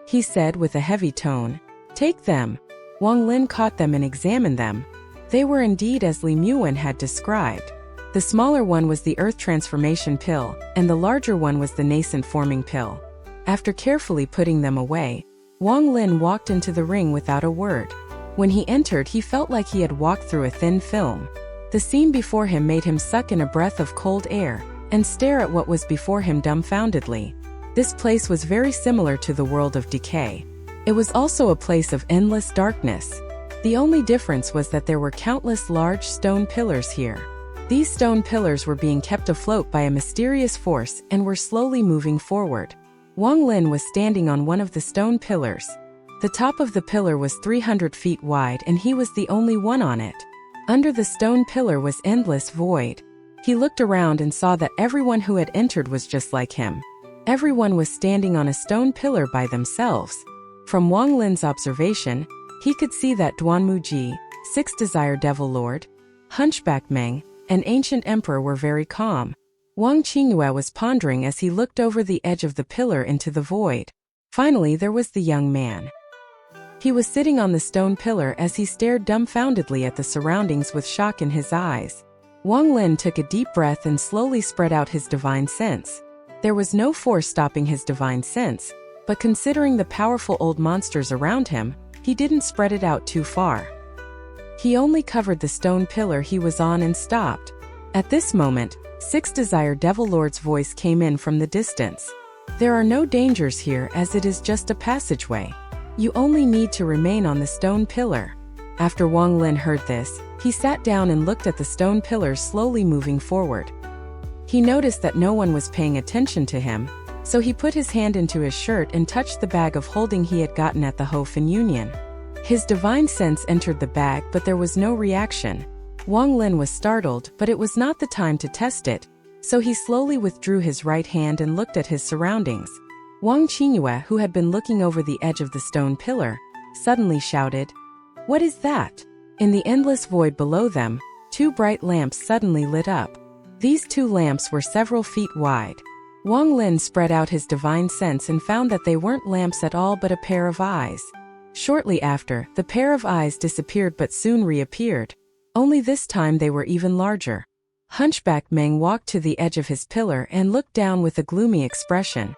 He said with a heavy tone, take them. Wang Lin caught them and examined them. They were indeed as Li Muwen had described. The smaller one was the Earth Transformation Pill, and the larger one was the Nascent Forming Pill. After carefully putting them away, Wang Lin walked into the ring without a word. When he entered, he felt like he had walked through a thin film. The scene before him made him suck in a breath of cold air and stare at what was before him dumbfoundedly. This place was very similar to the world of decay. It was also a place of endless darkness. The only difference was that there were countless large stone pillars here. These stone pillars were being kept afloat by a mysterious force and were slowly moving forward. Wang Lin was standing on one of the stone pillars. The top of the pillar was 300 feet wide and he was the only one on it. Under the stone pillar was endless void. He looked around and saw that everyone who had entered was just like him. Everyone was standing on a stone pillar by themselves. From Wang Lin's observation, he could see that Duanmu Ji, 6 Desire Devil Lord, Hunchback Meng, and Ancient Emperor were very calm. Wang Qingyue was pondering as he looked over the edge of the pillar into the void. Finally, there was the young man. He was sitting on the stone pillar as he stared dumbfoundedly at the surroundings with shock in his eyes. Wang Lin took a deep breath and slowly spread out his divine sense. There was no force stopping his divine sense, but considering the powerful old monsters around him, he didn't spread it out too far. He only covered the stone pillar he was on and stopped. At this moment, Six Desire Devil Lord's voice came in from the distance. There are no dangers here as it is just a passageway. You only need to remain on the stone pillar. After Wang Lin heard this, he sat down and looked at the stone pillars slowly moving forward. He noticed that no one was paying attention to him, so he put his hand into his shirt and touched the bag of holding he had gotten at the Hofan Union. His divine sense entered the bag, but there was no reaction. Wang Lin was startled, but it was not the time to test it, so he slowly withdrew his right hand and looked at his surroundings. Wang Qingyue, who had been looking over the edge of the stone pillar, suddenly shouted, "What is that?" In the endless void below them, two bright lamps suddenly lit up. These two lamps were several feet wide. Wang Lin spread out his divine sense and found that they weren't lamps at all but a pair of eyes. Shortly after, the pair of eyes disappeared but soon reappeared. Only this time they were even larger. Hunchback Meng walked to the edge of his pillar and looked down with a gloomy expression.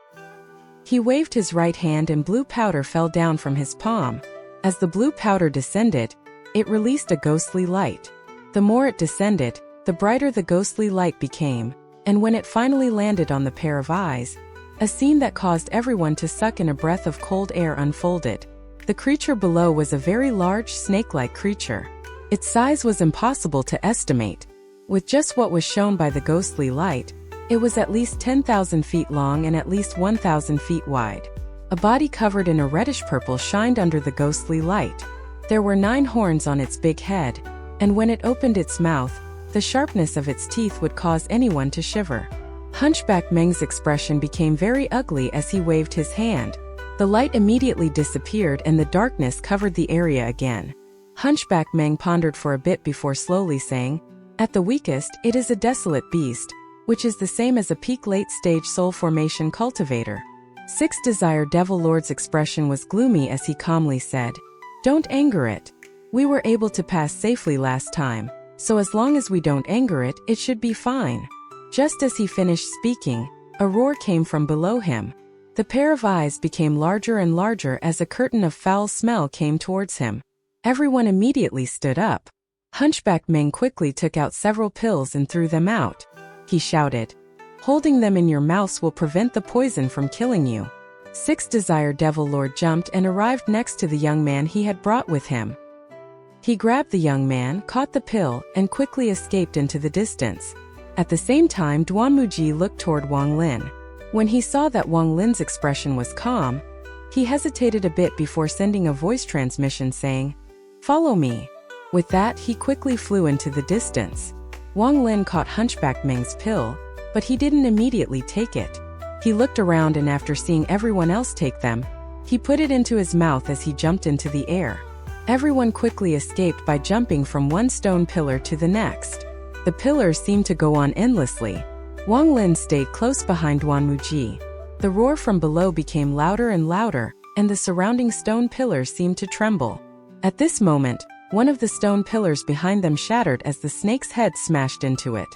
He waved his right hand and blue powder fell down from his palm. As the blue powder descended, it released a ghostly light. The more it descended, the brighter the ghostly light became, and when it finally landed on the pair of eyes, a scene that caused everyone to suck in a breath of cold air unfolded. The creature below was a very large snake-like creature. Its size was impossible to estimate. With just what was shown by the ghostly light, it was at least 10,000 feet long and at least 1,000 feet wide. A body covered in a reddish purple shined under the ghostly light. There were 9 horns on its big head, and when it opened its mouth, the sharpness of its teeth would cause anyone to shiver. Hunchback Meng's expression became very ugly as he waved his hand. The light immediately disappeared and the darkness covered the area again. Hunchback Meng pondered for a bit before slowly saying, "At the weakest, it is a desolate beast, which is the same as a peak late-stage soul formation cultivator." Six Desire Devil Lord's expression was gloomy as he calmly said, "Don't anger it. We were able to pass safely last time, so as long as we don't anger it, it should be fine." Just as he finished speaking, a roar came from below him. The pair of eyes became larger and larger as a curtain of foul smell came towards him. Everyone immediately stood up. Hunchback Meng quickly took out several pills and threw them out. He shouted, "Holding them in your mouths will prevent the poison from killing you." Six Desire Devil Lord jumped and arrived next to the young man he had brought with him. He grabbed the young man, caught the pill, and quickly escaped into the distance. At the same time, Duanmuji looked toward Wang Lin. When he saw that Wang Lin's expression was calm, he hesitated a bit before sending a voice transmission saying, "Follow me." With that, he quickly flew into the distance. Wang Lin caught Hunchback Meng's pill, but he didn't immediately take it. He looked around and after seeing everyone else take them, he put it into his mouth as he jumped into the air. Everyone quickly escaped by jumping from one stone pillar to the next. The pillars seemed to go on endlessly. Wang Lin stayed close behind Duanmuji. The roar from below became louder and louder, and the surrounding stone pillars seemed to tremble. At this moment, one of the stone pillars behind them shattered as the snake's head smashed into it.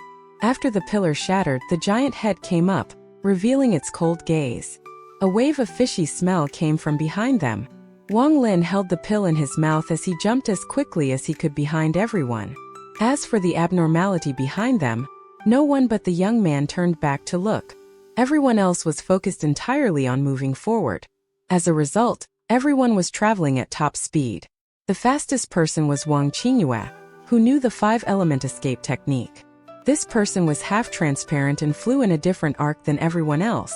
After the pillar shattered, the giant head came up, revealing its cold gaze. A wave of fishy smell came from behind them. Wang Lin held the pill in his mouth as he jumped as quickly as he could behind everyone. As for the abnormality behind them, no one but the young man turned back to look. Everyone else was focused entirely on moving forward. As a result, everyone was traveling at top speed. The fastest person was Wang Qingyue, who knew the 5-element escape technique. This person was half transparent and flew in a different arc than everyone else.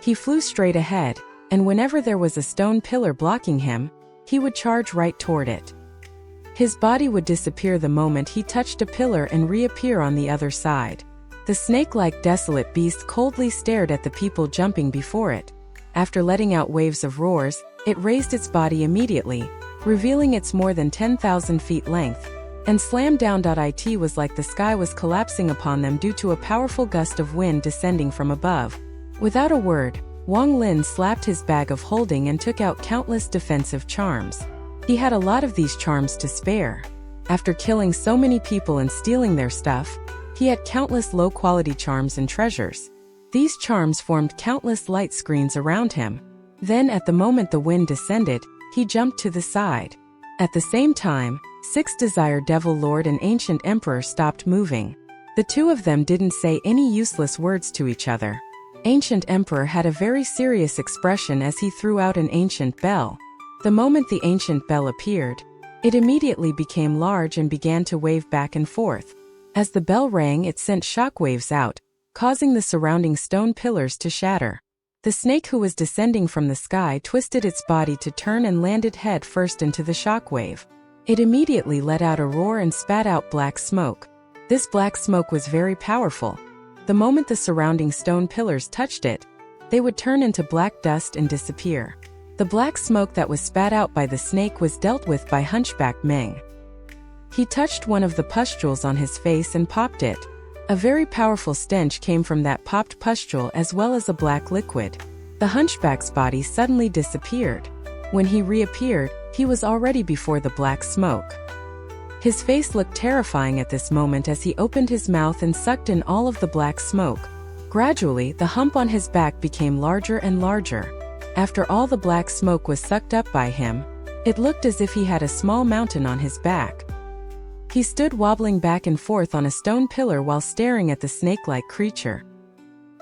He flew straight ahead, and whenever there was a stone pillar blocking him, he would charge right toward it. His body would disappear the moment he touched a pillar and reappear on the other side. The snake-like desolate beast coldly stared at the people jumping before it. After letting out waves of roars, it raised its body immediately, revealing its more than 10,000 feet length, and slammed down. It was like the sky was collapsing upon them due to a powerful gust of wind descending from above. Without a word, Wang Lin slapped his bag of holding and took out countless defensive charms. He had a lot of these charms to spare. After killing so many people and stealing their stuff, he had countless low-quality charms and treasures. These charms formed countless light screens around him. Then at the moment the wind descended, he jumped to the side. At the same time, Six Desire Devil Lord and Ancient Emperor stopped moving. The two of them didn't say any useless words to each other. Ancient Emperor had a very serious expression as he threw out an ancient bell. The moment the ancient bell appeared, it immediately became large and began to wave back and forth. As the bell rang, it sent shockwaves out, causing the surrounding stone pillars to shatter. The snake who was descending from the sky twisted its body to turn and landed head first into the shockwave. It immediately let out a roar and spat out black smoke. This black smoke was very powerful. The moment the surrounding stone pillars touched it, they would turn into black dust and disappear. The black smoke that was spat out by the snake was dealt with by Hunchback Meng. He touched one of the pustules on his face and popped it. A very powerful stench came from that popped pustule as well as a black liquid. The hunchback's body suddenly disappeared. When he reappeared, he was already before the black smoke. His face looked terrifying at this moment as he opened his mouth and sucked in all of the black smoke. Gradually, the hump on his back became larger and larger. After all the black smoke was sucked up by him, it looked as if he had a small mountain on his back. He stood wobbling back and forth on a stone pillar while staring at the snake-like creature.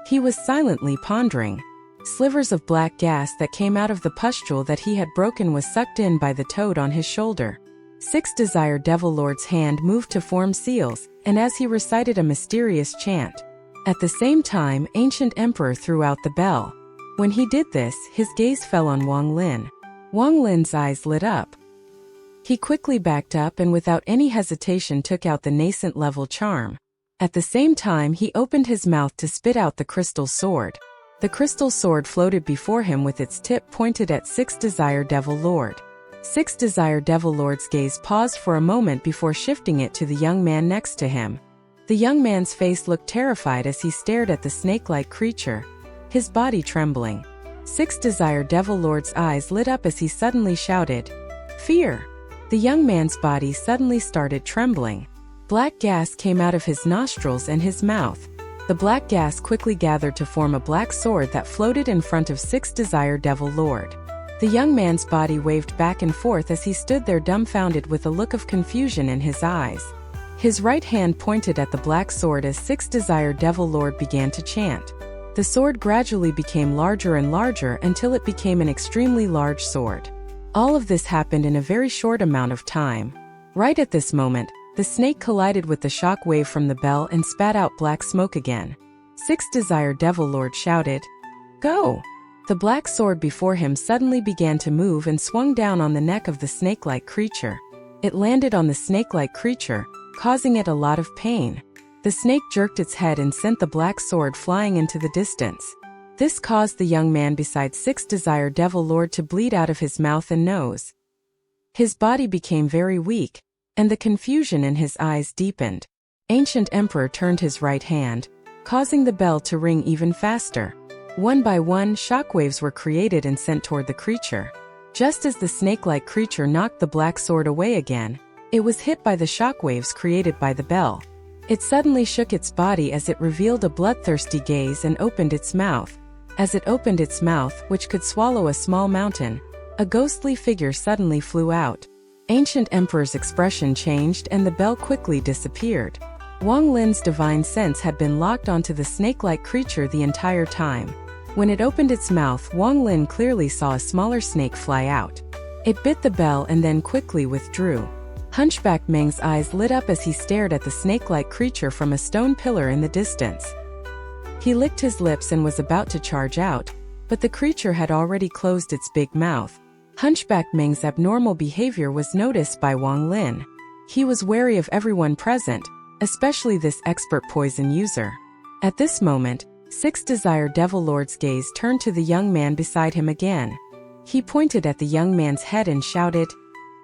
He was silently pondering. Slivers of black gas that came out of the pustule that he had broken was sucked in by the toad on his shoulder. Six Desire Devil Lord's hand moved to form seals, and as he recited a mysterious chant. At the same time, Ancient Emperor threw out the bell. When he did this, his gaze fell on Wang Lin. Wang Lin's eyes lit up. He quickly backed up and without any hesitation took out the nascent level charm. At the same time, he opened his mouth to spit out the crystal sword. The crystal sword floated before him with its tip pointed at Six Desire Devil Lord. Six Desire Devil Lord's gaze paused for a moment before shifting it to the young man next to him. The young man's face looked terrified as he stared at the snake-like creature, his body trembling. Six Desire Devil Lord's eyes lit up as he suddenly shouted, "Fear!" The young man's body suddenly started trembling. Black gas came out of his nostrils and his mouth. The black gas quickly gathered to form a black sword that floated in front of Six Desire Devil Lord. The young man's body waved back and forth as he stood there dumbfounded with a look of confusion in his eyes. His right hand pointed at the black sword as Six Desire Devil Lord began to chant. The sword gradually became larger and larger until it became an extremely large sword. All of this happened in a very short amount of time. Right at this moment, the snake collided with the shock wave from the bell and spat out black smoke again. Six Desire Devil Lord shouted, "Go!" The black sword before him suddenly began to move and swung down on the neck of the snake-like creature. It landed on the snake-like creature, causing it a lot of pain. The snake jerked its head and sent the black sword flying into the distance. This caused the young man beside Six Desire Devil Lord to bleed out of his mouth and nose. His body became very weak, and the confusion in his eyes deepened. Ancient Emperor turned his right hand, causing the bell to ring even faster. One by one, shockwaves were created and sent toward the creature. Just as the snake-like creature knocked the black sword away again, it was hit by the shockwaves created by the bell. It suddenly shook its body as it revealed a bloodthirsty gaze and opened its mouth. As it opened its mouth, which could swallow a small mountain, a ghostly figure suddenly flew out. Ancient Emperor's expression changed and the bell quickly disappeared. Wang Lin's divine sense had been locked onto the snake-like creature the entire time. When it opened its mouth, Wang Lin clearly saw a smaller snake fly out. It bit the bell and then quickly withdrew. Hunchback Meng's eyes lit up as he stared at the snake-like creature from a stone pillar in the distance. He licked his lips and was about to charge out, but the creature had already closed its big mouth. Hunchback Meng's abnormal behavior was noticed by Wang Lin. He was wary of everyone present, especially this expert poison user. At this moment, Six Desire Devil Lord's gaze turned to the young man beside him again. He pointed at the young man's head and shouted,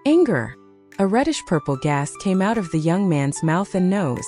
"Anger!" A reddish-purple gas came out of the young man's mouth and nose.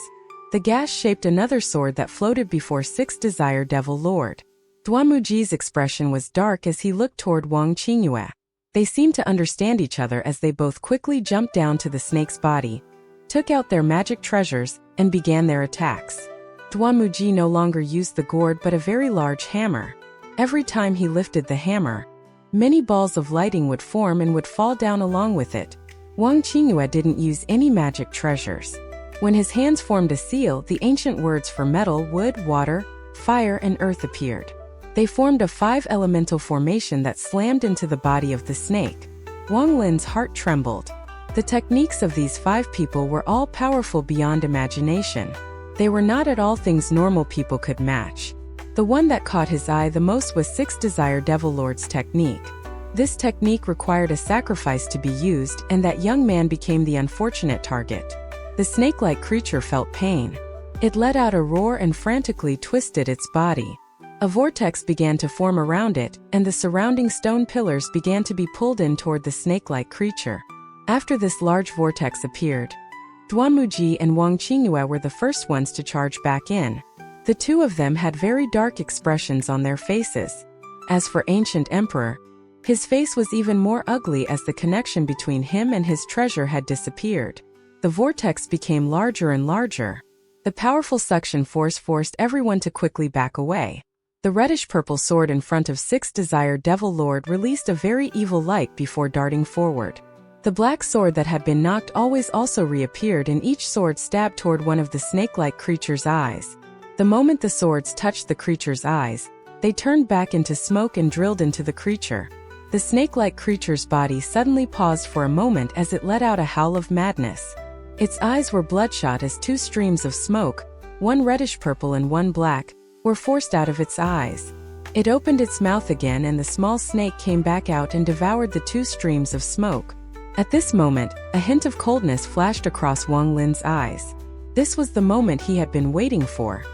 The gas shaped another sword that floated before Six Desire Devil Lord. Duamuji's expression was dark as he looked toward Wang Qingyue. They seemed to understand each other as they both quickly jumped down to the snake's body, took out their magic treasures, and began their attacks. Duamuji no longer used the gourd but a very large hammer. Every time he lifted the hammer, many balls of lighting would form and would fall down along with it. Wang Qingyue didn't use any magic treasures. When his hands formed a seal, the ancient words for metal, wood, water, fire, and earth appeared. They formed a 5-elemental formation that slammed into the body of the snake. Wang Lin's heart trembled. The techniques of these 5 people were all powerful beyond imagination. They were not at all things normal people could match. The one that caught his eye the most was 6 Desire Devil Lord's technique. This technique required a sacrifice to be used, and that young man became the unfortunate target. The snake-like creature felt pain. It let out a roar and frantically twisted its body. A vortex began to form around it, and the surrounding stone pillars began to be pulled in toward the snake-like creature. After this large vortex appeared, Duanmuji and Wang Qingyue were the first ones to charge back in. The two of them had very dark expressions on their faces. As for Ancient Emperor, his face was even more ugly as the connection between him and his treasure had disappeared. The vortex became larger and larger. The powerful suction force forced everyone to quickly back away. The reddish-purple sword in front of 6 Desire Devil Lord released a very evil light before darting forward. The black sword that had been knocked always also reappeared, and each sword stabbed toward one of the snake-like creature's eyes. The moment the swords touched the creature's eyes, they turned back into smoke and drilled into the creature. The snake-like creature's body suddenly paused for a moment as it let out a howl of madness. Its eyes were bloodshot as 2 streams of smoke, one reddish-purple and one black, were forced out of its eyes. It opened its mouth again, and the small snake came back out and devoured the 2 streams of smoke. At this moment, a hint of coldness flashed across Wang Lin's eyes. This was the moment he had been waiting for.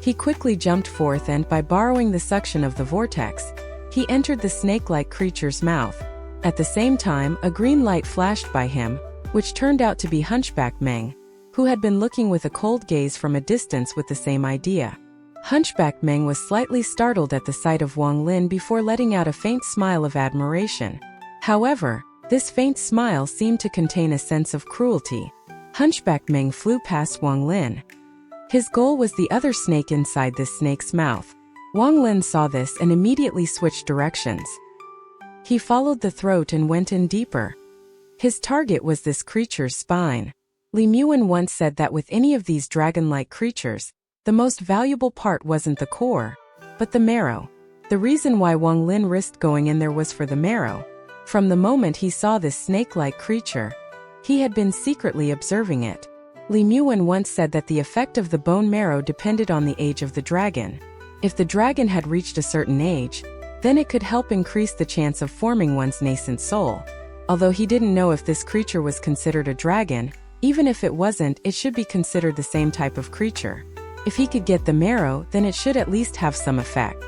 He quickly jumped forth and, by borrowing the suction of the vortex, he entered the snake-like creature's mouth. At the same time, a green light flashed by him, which turned out to be Hunchback Meng, who had been looking with a cold gaze from a distance with the same idea. Hunchback Meng was slightly startled at the sight of Wang Lin before letting out a faint smile of admiration. However, this faint smile seemed to contain a sense of cruelty. Hunchback Meng flew past Wang Lin. His goal was the other snake inside this snake's mouth. Wang Lin saw this and immediately switched directions. He followed the throat and went in deeper. His target was this creature's spine. Li Muan once said that with any of these dragon-like creatures, the most valuable part wasn't the core, but the marrow. The reason why Wang Lin risked going in there was for the marrow. From the moment he saw this snake-like creature, he had been secretly observing it. Li Muan once said that the effect of the bone marrow depended on the age of the dragon. If the dragon had reached a certain age, then it could help increase the chance of forming one's nascent soul. Although he didn't know if this creature was considered a dragon, even if it wasn't, it should be considered the same type of creature. If he could get the marrow, then it should at least have some effect.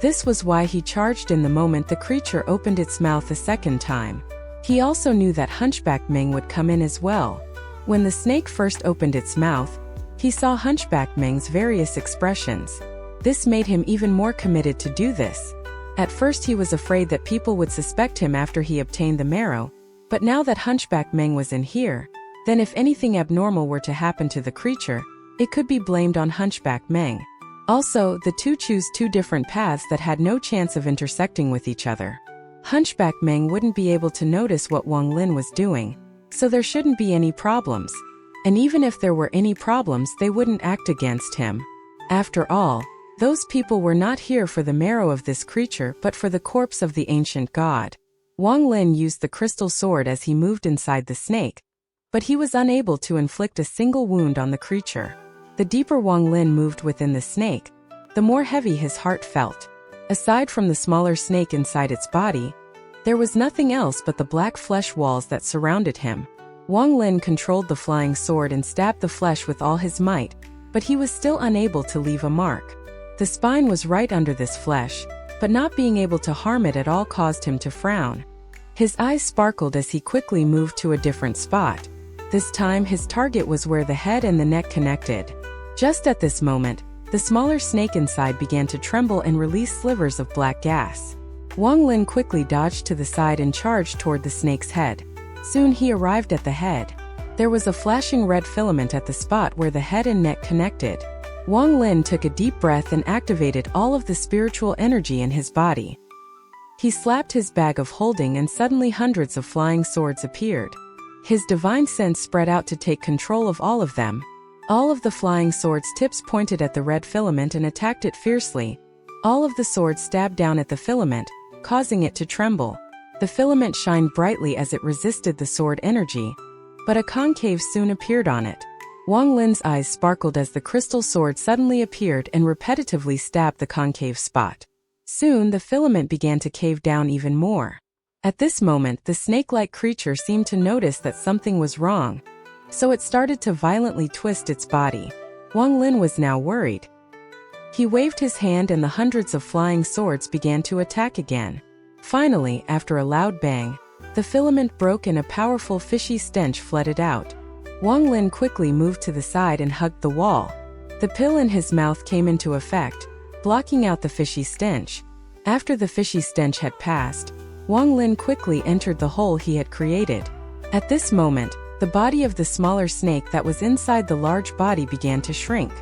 This was why he charged in the moment the creature opened its mouth a second time. He also knew that Hunchback Meng would come in as well. When the snake first opened its mouth, he saw Hunchback Meng's various expressions. This made him even more committed to do this. At first he was afraid that people would suspect him after he obtained the marrow, but now that Hunchback Meng was in here, then if anything abnormal were to happen to the creature, it could be blamed on Hunchback Meng. Also, the two chose 2 different paths that had no chance of intersecting with each other. Hunchback Meng wouldn't be able to notice what Wang Lin was doing, so there shouldn't be any problems. And even if there were any problems, they wouldn't act against him. After all, those people were not here for the marrow of this creature but for the corpse of the ancient god. Wang Lin used the crystal sword as he moved inside the snake, but he was unable to inflict a single wound on the creature. The deeper Wang Lin moved within the snake, the more heavy his heart felt. Aside from the smaller snake inside its body, there was nothing else but the black flesh walls that surrounded him. Wang Lin controlled the flying sword and stabbed the flesh with all his might, but he was still unable to leave a mark. The spine was right under this flesh, but not being able to harm it at all caused him to frown. His eyes sparkled as he quickly moved to a different spot. This time his target was where the head and the neck connected. Just at this moment, the smaller snake inside began to tremble and release slivers of black gas. Wang Lin quickly dodged to the side and charged toward the snake's head. Soon he arrived at the head. There was a flashing red filament at the spot where the head and neck connected. Wang Lin took a deep breath and activated all of the spiritual energy in his body. He slapped his bag of holding and suddenly hundreds of flying swords appeared. His divine sense spread out to take control of all of them. All of the flying swords' tips pointed at the red filament and attacked it fiercely. All of the swords stabbed down at the filament, causing it to tremble. The filament shined brightly as it resisted the sword energy, but a concave soon appeared on it. Wang Lin's eyes sparkled as the crystal sword suddenly appeared and repetitively stabbed the concave spot. Soon the filament began to cave down even more. At this moment, the snake-like creature seemed to notice that something was wrong, so it started to violently twist its body. Wang Lin was now worried. He waved his hand and the hundreds of flying swords began to attack again. Finally, after a loud bang, the filament broke and a powerful fishy stench flooded out. Wang Lin quickly moved to the side and hugged the wall. The pill in his mouth came into effect, blocking out the fishy stench. After the fishy stench had passed, Wang Lin quickly entered the hole he had created. At this moment, the body of the smaller snake that was inside the large body began to shrink.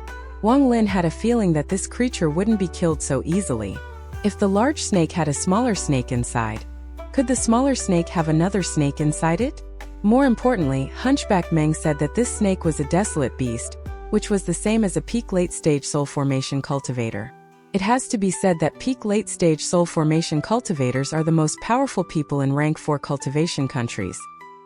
Wang Lin had a feeling that this creature wouldn't be killed so easily. If the large snake had a smaller snake inside, could the smaller snake have another snake inside it? More importantly, Hunchback Meng said that this snake was a desolate beast, which was the same as a peak late-stage soul formation cultivator. It has to be said that peak late-stage soul formation cultivators are the most powerful people in rank 4 cultivation countries.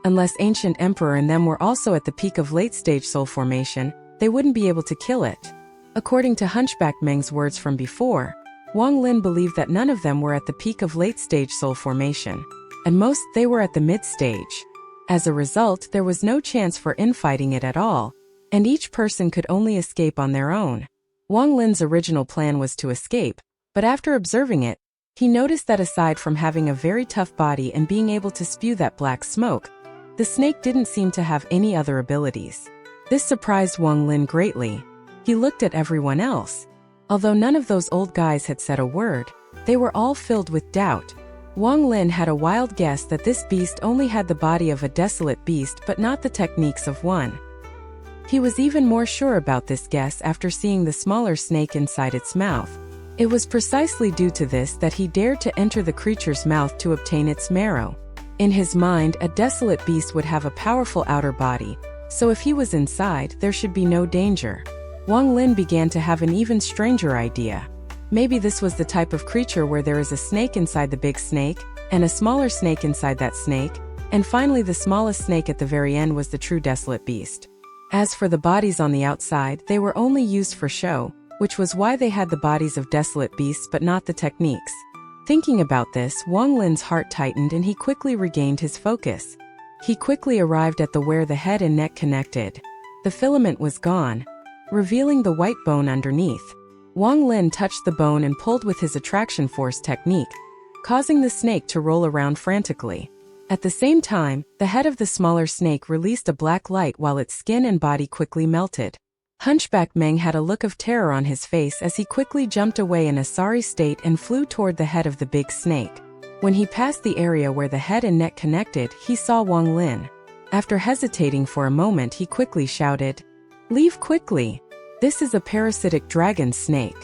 Unless Ancient Emperor and them were also at the peak of late-stage soul formation, they wouldn't be able to kill it. According to Hunchback Meng's words from before, Wang Lin believed that none of them were at the peak of late-stage soul formation, and most they were at the mid-stage. As a result, there was no chance for infighting it at all, and each person could only escape on their own. Wang Lin's original plan was to escape, but after observing it, he noticed that aside from having a very tough body and being able to spew that black smoke, the snake didn't seem to have any other abilities. This surprised Wang Lin greatly. He looked at everyone else. Although none of those old guys had said a word, they were all filled with doubt. Wang Lin had a wild guess that this beast only had the body of a desolate beast but not the techniques of one. He was even more sure about this guess after seeing the smaller snake inside its mouth. It was precisely due to this that he dared to enter the creature's mouth to obtain its marrow. In his mind, a desolate beast would have a powerful outer body, so if he was inside, there should be no danger. Wang Lin began to have an even stranger idea. Maybe this was the type of creature where there is a snake inside the big snake, and a smaller snake inside that snake, and finally the smallest snake at the very end was the true desolate beast. As for the bodies on the outside, they were only used for show, which was why they had the bodies of desolate beasts but not the techniques. Thinking about this, Wang Lin's heart tightened and he quickly regained his focus. He quickly arrived at where the head and neck connected. The filament was gone, revealing the white bone underneath. Wang Lin touched the bone and pulled with his attraction force technique, causing the snake to roll around frantically. At the same time, the head of the smaller snake released a black light while its skin and body quickly melted. Hunchback Meng had a look of terror on his face as he quickly jumped away in a sorry state and flew toward the head of the big snake. When he passed the area where the head and neck connected, he saw Wang Lin. After hesitating for a moment, he quickly shouted, "Leave quickly! This is a parasitic dragon snake.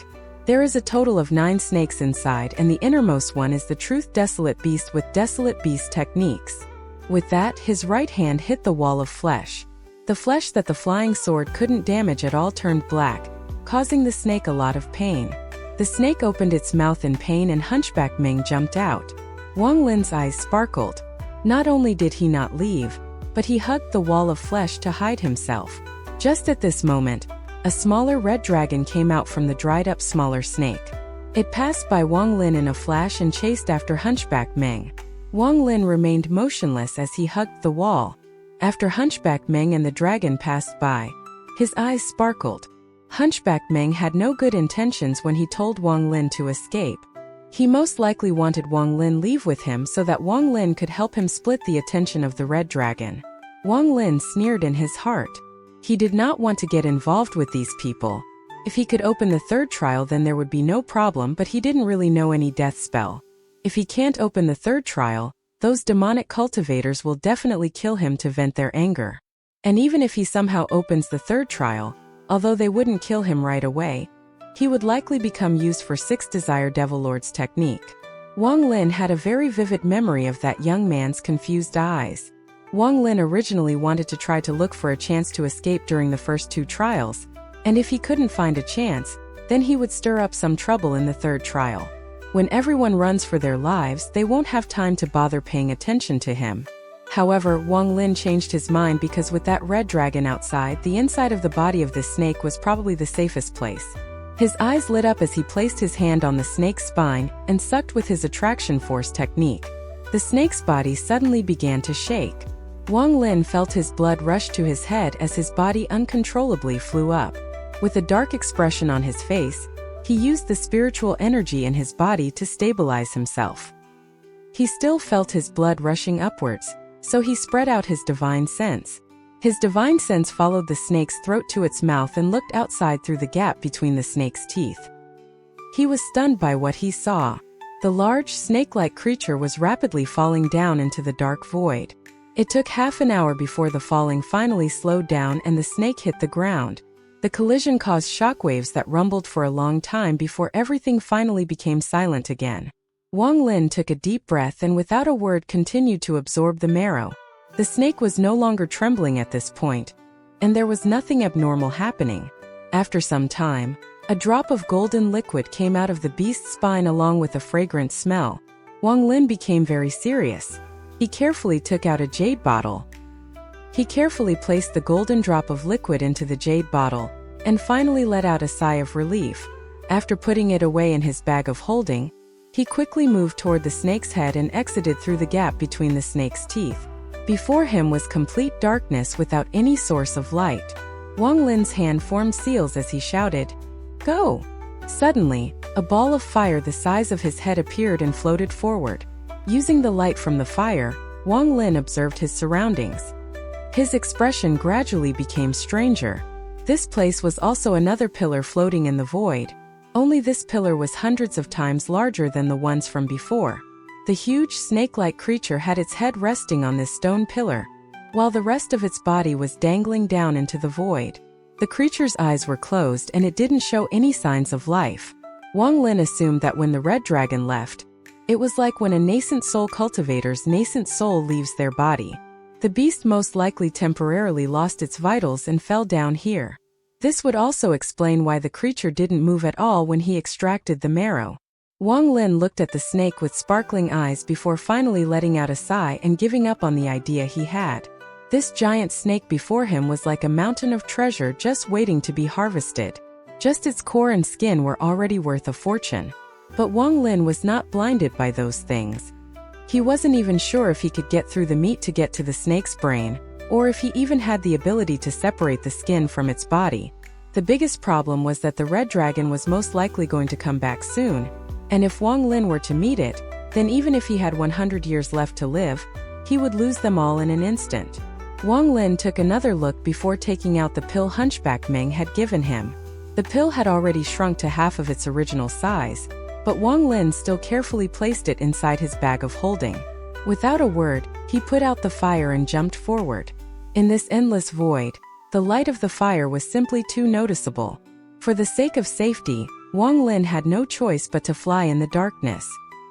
There is a total of 9 snakes inside and the innermost one is the truth desolate beast with desolate beast techniques." With that, his right hand hit the wall of flesh. The flesh that the flying sword couldn't damage at all turned black, causing the snake a lot of pain. The snake opened its mouth in pain and Hunchback Meng jumped out. Wang Lin's eyes sparkled. Not only did he not leave, but he hugged the wall of flesh to hide himself. Just at this moment, a smaller red dragon came out from the dried-up smaller snake. It passed by Wang Lin in a flash and chased after Hunchback Meng. Wang Lin remained motionless as he hugged the wall. After Hunchback Meng and the dragon passed by, his eyes sparkled. Hunchback Meng had no good intentions when he told Wang Lin to escape. He most likely wanted Wang Lin leave with him so that Wang Lin could help him split the attention of the red dragon. Wang Lin sneered in his heart. He did not want to get involved with these people. If he could open the third trial, then there would be no problem, but he didn't really know any death spell. If he can't open the third trial, those demonic cultivators will definitely kill him to vent their anger. And even if he somehow opens the third trial, although they wouldn't kill him right away, he would likely become used for 6 Desire Devil Lord's technique. Wang Lin had a very vivid memory of that young man's confused eyes. Wang Lin originally wanted to try to look for a chance to escape during the first 2 trials, and if he couldn't find a chance, then he would stir up some trouble in the 3rd trial. When everyone runs for their lives, they won't have time to bother paying attention to him. However, Wang Lin changed his mind because with that red dragon outside, the inside of the body of this snake was probably the safest place. His eyes lit up as he placed his hand on the snake's spine and sucked with his attraction force technique. The snake's body suddenly began to shake. Wang Lin felt his blood rush to his head as his body uncontrollably flew up. With a dark expression on his face, he used the spiritual energy in his body to stabilize himself. He still felt his blood rushing upwards, so he spread out his divine sense. His divine sense followed the snake's throat to its mouth and looked outside through the gap between the snake's teeth. He was stunned by what he saw. The large, snake-like creature was rapidly falling down into the dark void. It took half an hour before the falling finally slowed down and the snake hit the ground. The collision caused shockwaves that rumbled for a long time before everything finally became silent again. Wang Lin took a deep breath and without a word continued to absorb the marrow. The snake was no longer trembling at this point, and there was nothing abnormal happening. After some time, a drop of golden liquid came out of the beast's spine along with a fragrant smell. Wang Lin became very serious. He carefully took out a jade bottle. He carefully placed the golden drop of liquid into the jade bottle, and finally let out a sigh of relief. After putting it away in his bag of holding, he quickly moved toward the snake's head and exited through the gap between the snake's teeth. Before him was complete darkness without any source of light. Wang Lin's hand formed seals as he shouted, "Go!" Suddenly, a ball of fire the size of his head appeared and floated forward. Using the light from the fire, Wang Lin observed his surroundings. His expression gradually became stranger. This place was also another pillar floating in the void, only this pillar was hundreds of times larger than the ones from before. The huge snake-like creature had its head resting on this stone pillar, while the rest of its body was dangling down into the void. The creature's eyes were closed and it didn't show any signs of life. Wang Lin assumed that when the red dragon left, it was like when a nascent soul cultivator's nascent soul leaves their body. The beast most likely temporarily lost its vitals and fell down here. This would also explain why the creature didn't move at all when he extracted the marrow. Wang Lin looked at the snake with sparkling eyes before finally letting out a sigh and giving up on the idea he had. This giant snake before him was like a mountain of treasure just waiting to be harvested. Just its core and skin were already worth a fortune. But Wang Lin was not blinded by those things. He wasn't even sure if he could get through the meat to get to the snake's brain, or if he even had the ability to separate the skin from its body. The biggest problem was that the red dragon was most likely going to come back soon, and if Wang Lin were to meet it, then even if he had 100 years left to live, he would lose them all in an instant. Wang Lin took another look before taking out the pill Hunchback Meng had given him. The pill had already shrunk to half of its original size, but Wang Lin still carefully placed it inside his bag of holding. Without a word, he put out the fire and jumped forward. In this endless void, the light of the fire was simply too noticeable. For the sake of safety, Wang Lin had no choice but to fly in the darkness.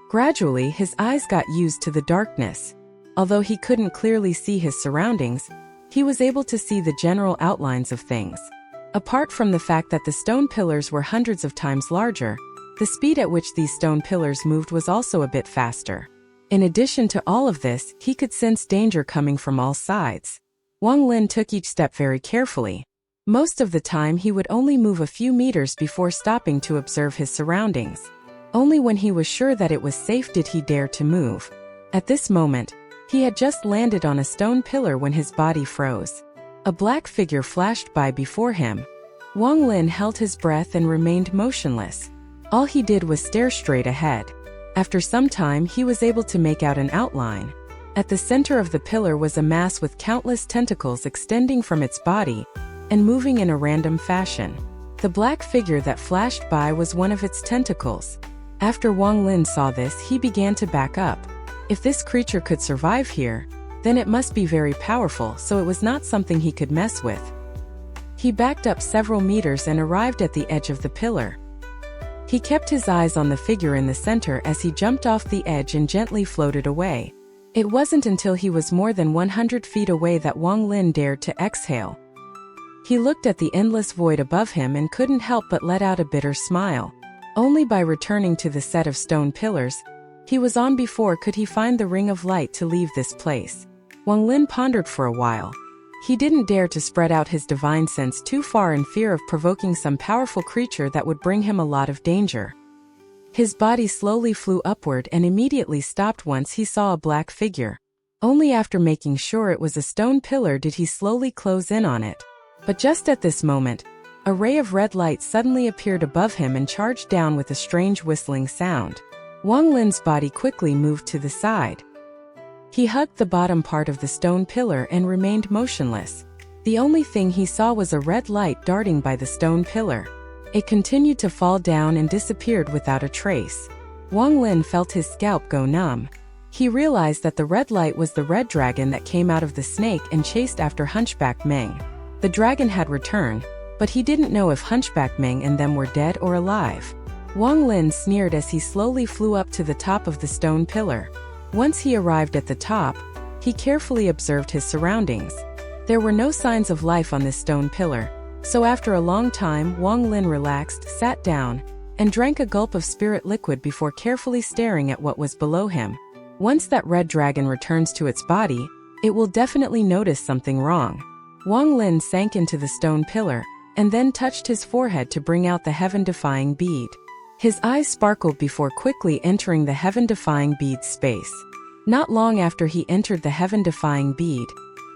Gradually, his eyes got used to the darkness. Although he couldn't clearly see his surroundings, he was able to see the general outlines of things. Apart from the fact that the stone pillars were hundreds of times larger, the speed at which these stone pillars moved was also a bit faster. In addition to all of this, he could sense danger coming from all sides. Wang Lin took each step very carefully. Most of the time he would only move a few meters before stopping to observe his surroundings. Only when he was sure that it was safe did he dare to move. At this moment, he had just landed on a stone pillar when his body froze. A black figure flashed by before him. Wang Lin held his breath and remained motionless. All he did was stare straight ahead. After some time he was able to make out an outline. At the center of the pillar was a mass with countless tentacles extending from its body and moving in a random fashion. The black figure that flashed by was one of its tentacles. After Wang Lin saw this, he began to back up. If this creature could survive here, then it must be very powerful, so it was not something he could mess with. He backed up several meters and arrived at the edge of the pillar. He kept his eyes on the figure in the center as he jumped off the edge and gently floated away. It wasn't until he was more than 100 feet away that Wang Lin dared to exhale. He looked at the endless void above him and couldn't help but let out a bitter smile. Only by returning to the set of stone pillars he was on before could he find the ring of light to leave this place. Wang Lin pondered for a while. He didn't dare to spread out his divine sense too far in fear of provoking some powerful creature that would bring him a lot of danger. His body slowly flew upward and immediately stopped once he saw a black figure. Only after making sure it was a stone pillar did he slowly close in on it. But just at this moment, a ray of red light suddenly appeared above him and charged down with a strange whistling sound. Wang Lin's body quickly moved to the side. He hugged the bottom part of the stone pillar and remained motionless. The only thing he saw was a red light darting by the stone pillar. It continued to fall down and disappeared without a trace. Wang Lin felt his scalp go numb. He realized that the red light was the red dragon that came out of the snake and chased after Hunchback Meng. The dragon had returned, but he didn't know if Hunchback Meng and them were dead or alive. Wang Lin sneered as he slowly flew up to the top of the stone pillar. Once he arrived at the top, he carefully observed his surroundings. There were no signs of life on this stone pillar, so after a long time Wang Lin relaxed, sat down, and drank a gulp of spirit liquid before carefully staring at what was below him. Once that red dragon returns to its body, it will definitely notice something wrong. Wang Lin sank into the stone pillar, and then touched his forehead to bring out the heaven-defying bead. His eyes sparkled before quickly entering the heaven-defying bead's space. Not long after he entered the heaven-defying bead,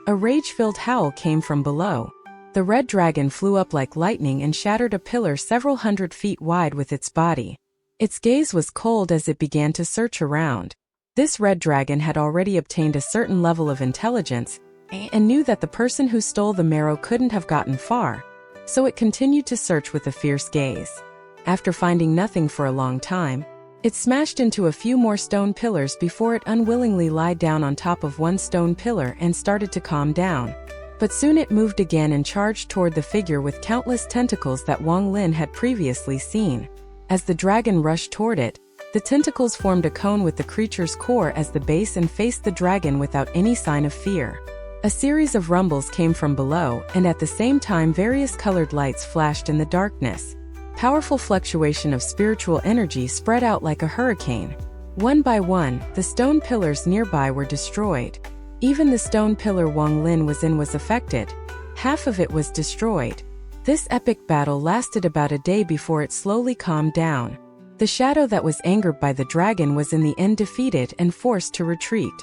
a rage-filled howl came from below. The red dragon flew up like lightning and shattered a pillar several hundred feet wide with its body. Its gaze was cold as it began to search around. This red dragon had already obtained a certain level of intelligence, and knew that the person who stole the marrow couldn't have gotten far, so it continued to search with a fierce gaze. After finding nothing for a long time, it smashed into a few more stone pillars before it unwillingly lied down on top of one stone pillar and started to calm down. But soon it moved again and charged toward the figure with countless tentacles that Wang Lin had previously seen. As the dragon rushed toward it, the tentacles formed a cone with the creature's core as the base and faced the dragon without any sign of fear. A series of rumbles came from below, and at the same time various colored lights flashed in the darkness. Powerful fluctuation of spiritual energy spread out like a hurricane. One by one, the stone pillars nearby were destroyed. Even the stone pillar Wang Lin was in was affected. Half of it was destroyed. This epic battle lasted about a day before it slowly calmed down. The shadow that was angered by the dragon was in the end defeated and forced to retreat.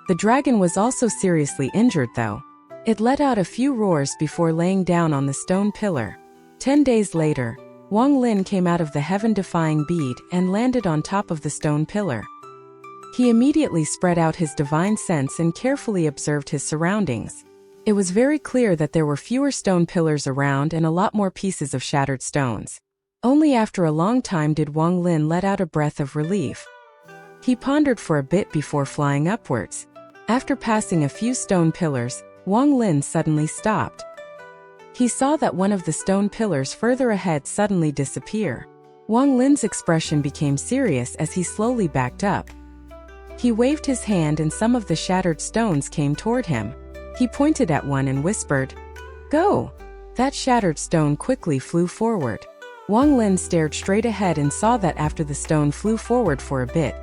The dragon was also seriously injured though. It let out a few roars before laying down on the stone pillar. 10 days later, Wang Lin came out of the heaven-defying bead and landed on top of the stone pillar. He immediately spread out his divine sense and carefully observed his surroundings. It was very clear that there were fewer stone pillars around and a lot more pieces of shattered stones. Only after a long time did Wang Lin let out a breath of relief. He pondered for a bit before flying upwards. After passing a few stone pillars, Wang Lin suddenly stopped. He saw that one of the stone pillars further ahead suddenly disappear. Wang Lin's expression became serious as he slowly backed up. He waved his hand and some of the shattered stones came toward him. He pointed at one and whispered, "Go!" That shattered stone quickly flew forward. Wang Lin stared straight ahead and saw that after the stone flew forward for a bit,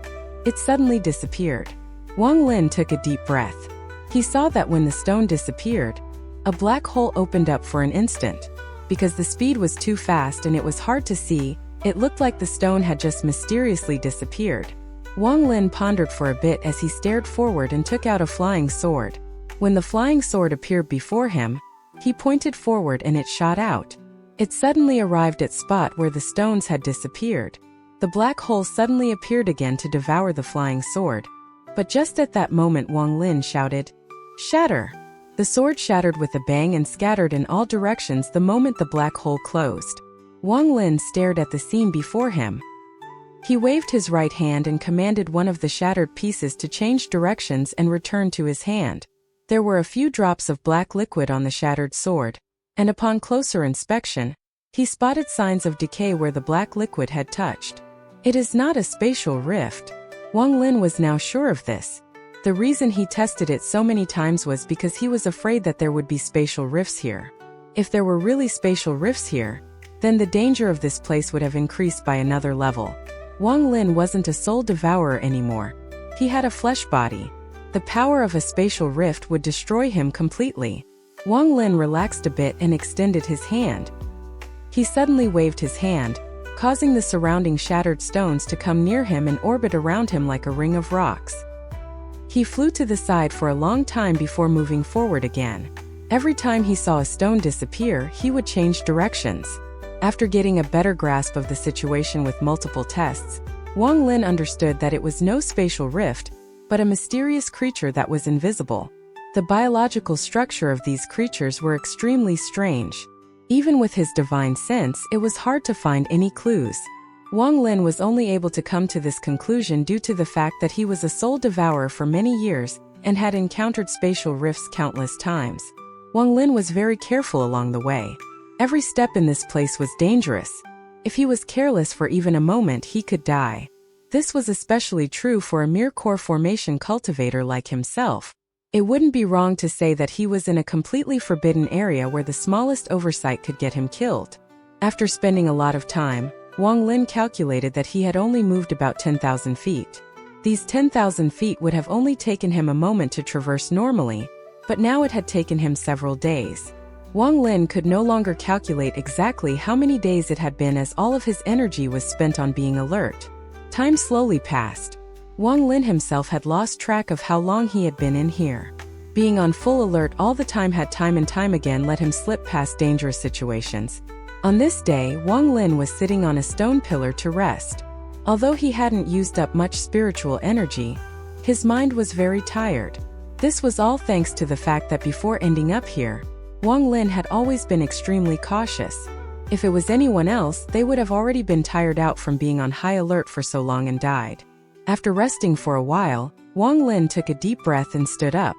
it suddenly disappeared. Wang Lin took a deep breath. He saw that when the stone disappeared, a black hole opened up for an instant. Because the speed was too fast and it was hard to see, it looked like the stone had just mysteriously disappeared. Wang Lin pondered for a bit as he stared forward and took out a flying sword. When the flying sword appeared before him, he pointed forward and it shot out. It suddenly arrived at spot where the stones had disappeared. The black hole suddenly appeared again to devour the flying sword. But just at that moment Wang Lin shouted, "Shatter!" The sword shattered with a bang and scattered in all directions the moment the black hole closed. Wang Lin stared at the scene before him. He waved his right hand and commanded one of the shattered pieces to change directions and return to his hand. There were a few drops of black liquid on the shattered sword, and upon closer inspection, he spotted signs of decay where the black liquid had touched. It is not a spatial rift. Wang Lin was now sure of this. The reason he tested it so many times was because he was afraid that there would be spatial rifts here. If there were really spatial rifts here, then the danger of this place would have increased by another level. Wang Lin wasn't a soul devourer anymore. He had a flesh body. The power of a spatial rift would destroy him completely. Wang Lin relaxed a bit and extended his hand. He suddenly waved his hand, causing the surrounding shattered stones to come near him and orbit around him like a ring of rocks. He flew to the side for a long time before moving forward again. Every time he saw a stone disappear, he would change directions. After getting a better grasp of the situation with multiple tests, Wang Lin understood that it was no spatial rift, but a mysterious creature that was invisible. The biological structure of these creatures were extremely strange. Even with his divine sense, it was hard to find any clues. Wang Lin was only able to come to this conclusion due to the fact that he was a soul devourer for many years and had encountered spatial rifts countless times. Wang Lin was very careful along the way. Every step in this place was dangerous. If he was careless for even a moment, he could die. This was especially true for a mere core formation cultivator like himself. It wouldn't be wrong to say that he was in a completely forbidden area where the smallest oversight could get him killed. After spending a lot of time, Wang Lin calculated that he had only moved about 10,000 feet. These 10,000 feet would have only taken him a moment to traverse normally, but now it had taken him several days. Wang Lin could no longer calculate exactly how many days it had been as all of his energy was spent on being alert. Time slowly passed. Wang Lin himself had lost track of how long he had been in here. Being on full alert all the time had time and time again let him slip past dangerous situations. On this day, Wang Lin was sitting on a stone pillar to rest. Although he hadn't used up much spiritual energy, his mind was very tired. This was all thanks to the fact that before ending up here, Wang Lin had always been extremely cautious. If it was anyone else, they would have already been tired out from being on high alert for so long and died. After resting for a while, Wang Lin took a deep breath and stood up.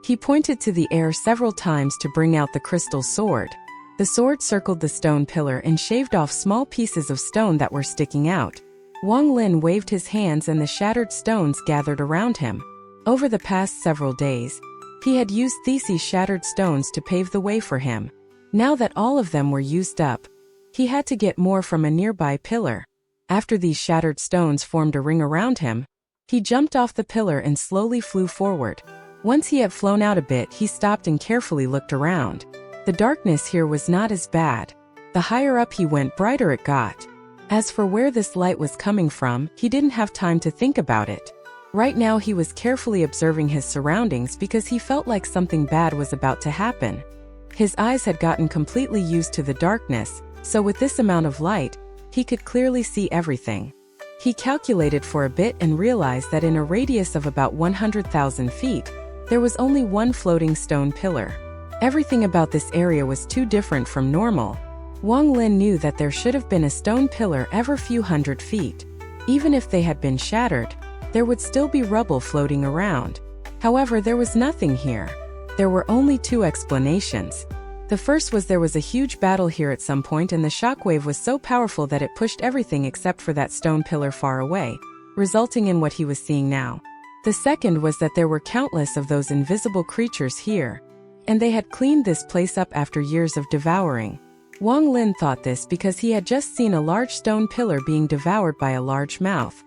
He pointed to the air several times to bring out the crystal sword. The sword circled the stone pillar and shaved off small pieces of stone that were sticking out. Wang Lin waved his hands and the shattered stones gathered around him. Over the past several days, he had used these shattered stones to pave the way for him. Now that all of them were used up, he had to get more from a nearby pillar. After these shattered stones formed a ring around him, he jumped off the pillar and slowly flew forward. Once he had flown out a bit, he stopped and carefully looked around. The darkness here was not as bad. The higher up he went, brighter it got. As for where this light was coming from, he didn't have time to think about it. Right now he was carefully observing his surroundings because he felt like something bad was about to happen. His eyes had gotten completely used to the darkness, so with this amount of light, he could clearly see everything. He calculated for a bit and realized that in a radius of about 100,000 feet, there was only one floating stone pillar. Everything about this area was too different from normal. Wang Lin knew that there should have been a stone pillar every few hundred feet. Even if they had been shattered, there would still be rubble floating around. However, there was nothing here. There were only two explanations. The first was there was a huge battle here at some point and the shockwave was so powerful that it pushed everything except for that stone pillar far away, resulting in what he was seeing now. The second was that there were countless of those invisible creatures here, and they had cleaned this place up after years of devouring. Wang Lin thought this because he had just seen a large stone pillar being devoured by a large mouth.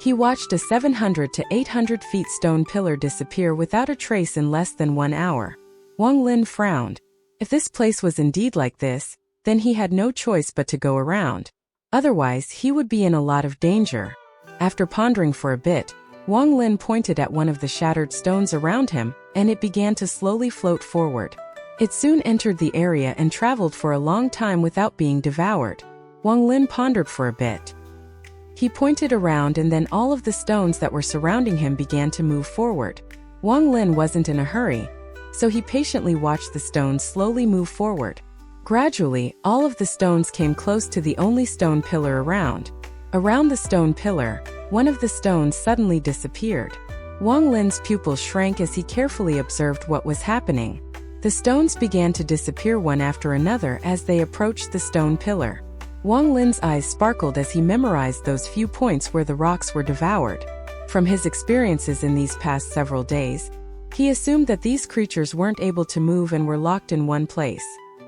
He watched a 700 to 800 feet stone pillar disappear without a trace in less than 1 hour. Wang Lin frowned. If this place was indeed like this, then he had no choice but to go around. Otherwise, he would be in a lot of danger. After pondering for a bit, Wang Lin pointed at one of the shattered stones around him, and it began to slowly float forward. It soon entered the area and traveled for a long time without being devoured. Wang Lin pondered for a bit. He pointed around and then all of the stones that were surrounding him began to move forward. Wang Lin wasn't in a hurry, so he patiently watched the stones slowly move forward. Gradually, all of the stones came close to the only stone pillar around. Around the stone pillar, one of the stones suddenly disappeared. Wang Lin's pupils shrank as he carefully observed what was happening. The stones began to disappear one after another as they approached the stone pillar. Wang Lin's eyes sparkled as he memorized those few points where the rocks were devoured. From his experiences in these past several days, he assumed that these creatures weren't able to move and were locked in one place.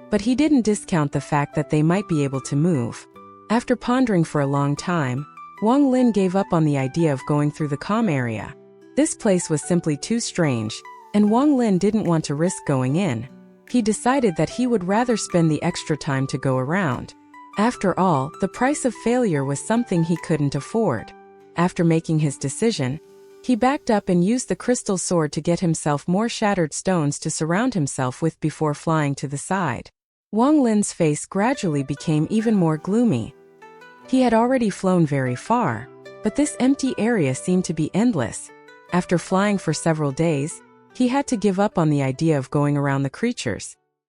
But he didn't discount the fact that they might be able to move. After pondering for a long time, Wang Lin gave up on the idea of going through the calm area. This place was simply too strange, and Wang Lin didn't want to risk going in. He decided that he would rather spend the extra time to go around. After all, the price of failure was something he couldn't afford. After making his decision, he backed up and used the crystal sword to get himself more shattered stones to surround himself with before flying to the side. Wang Lin's face gradually became even more gloomy. He had already flown very far, but this empty area seemed to be endless. After flying for several days, he had to give up on the idea of going around the creatures.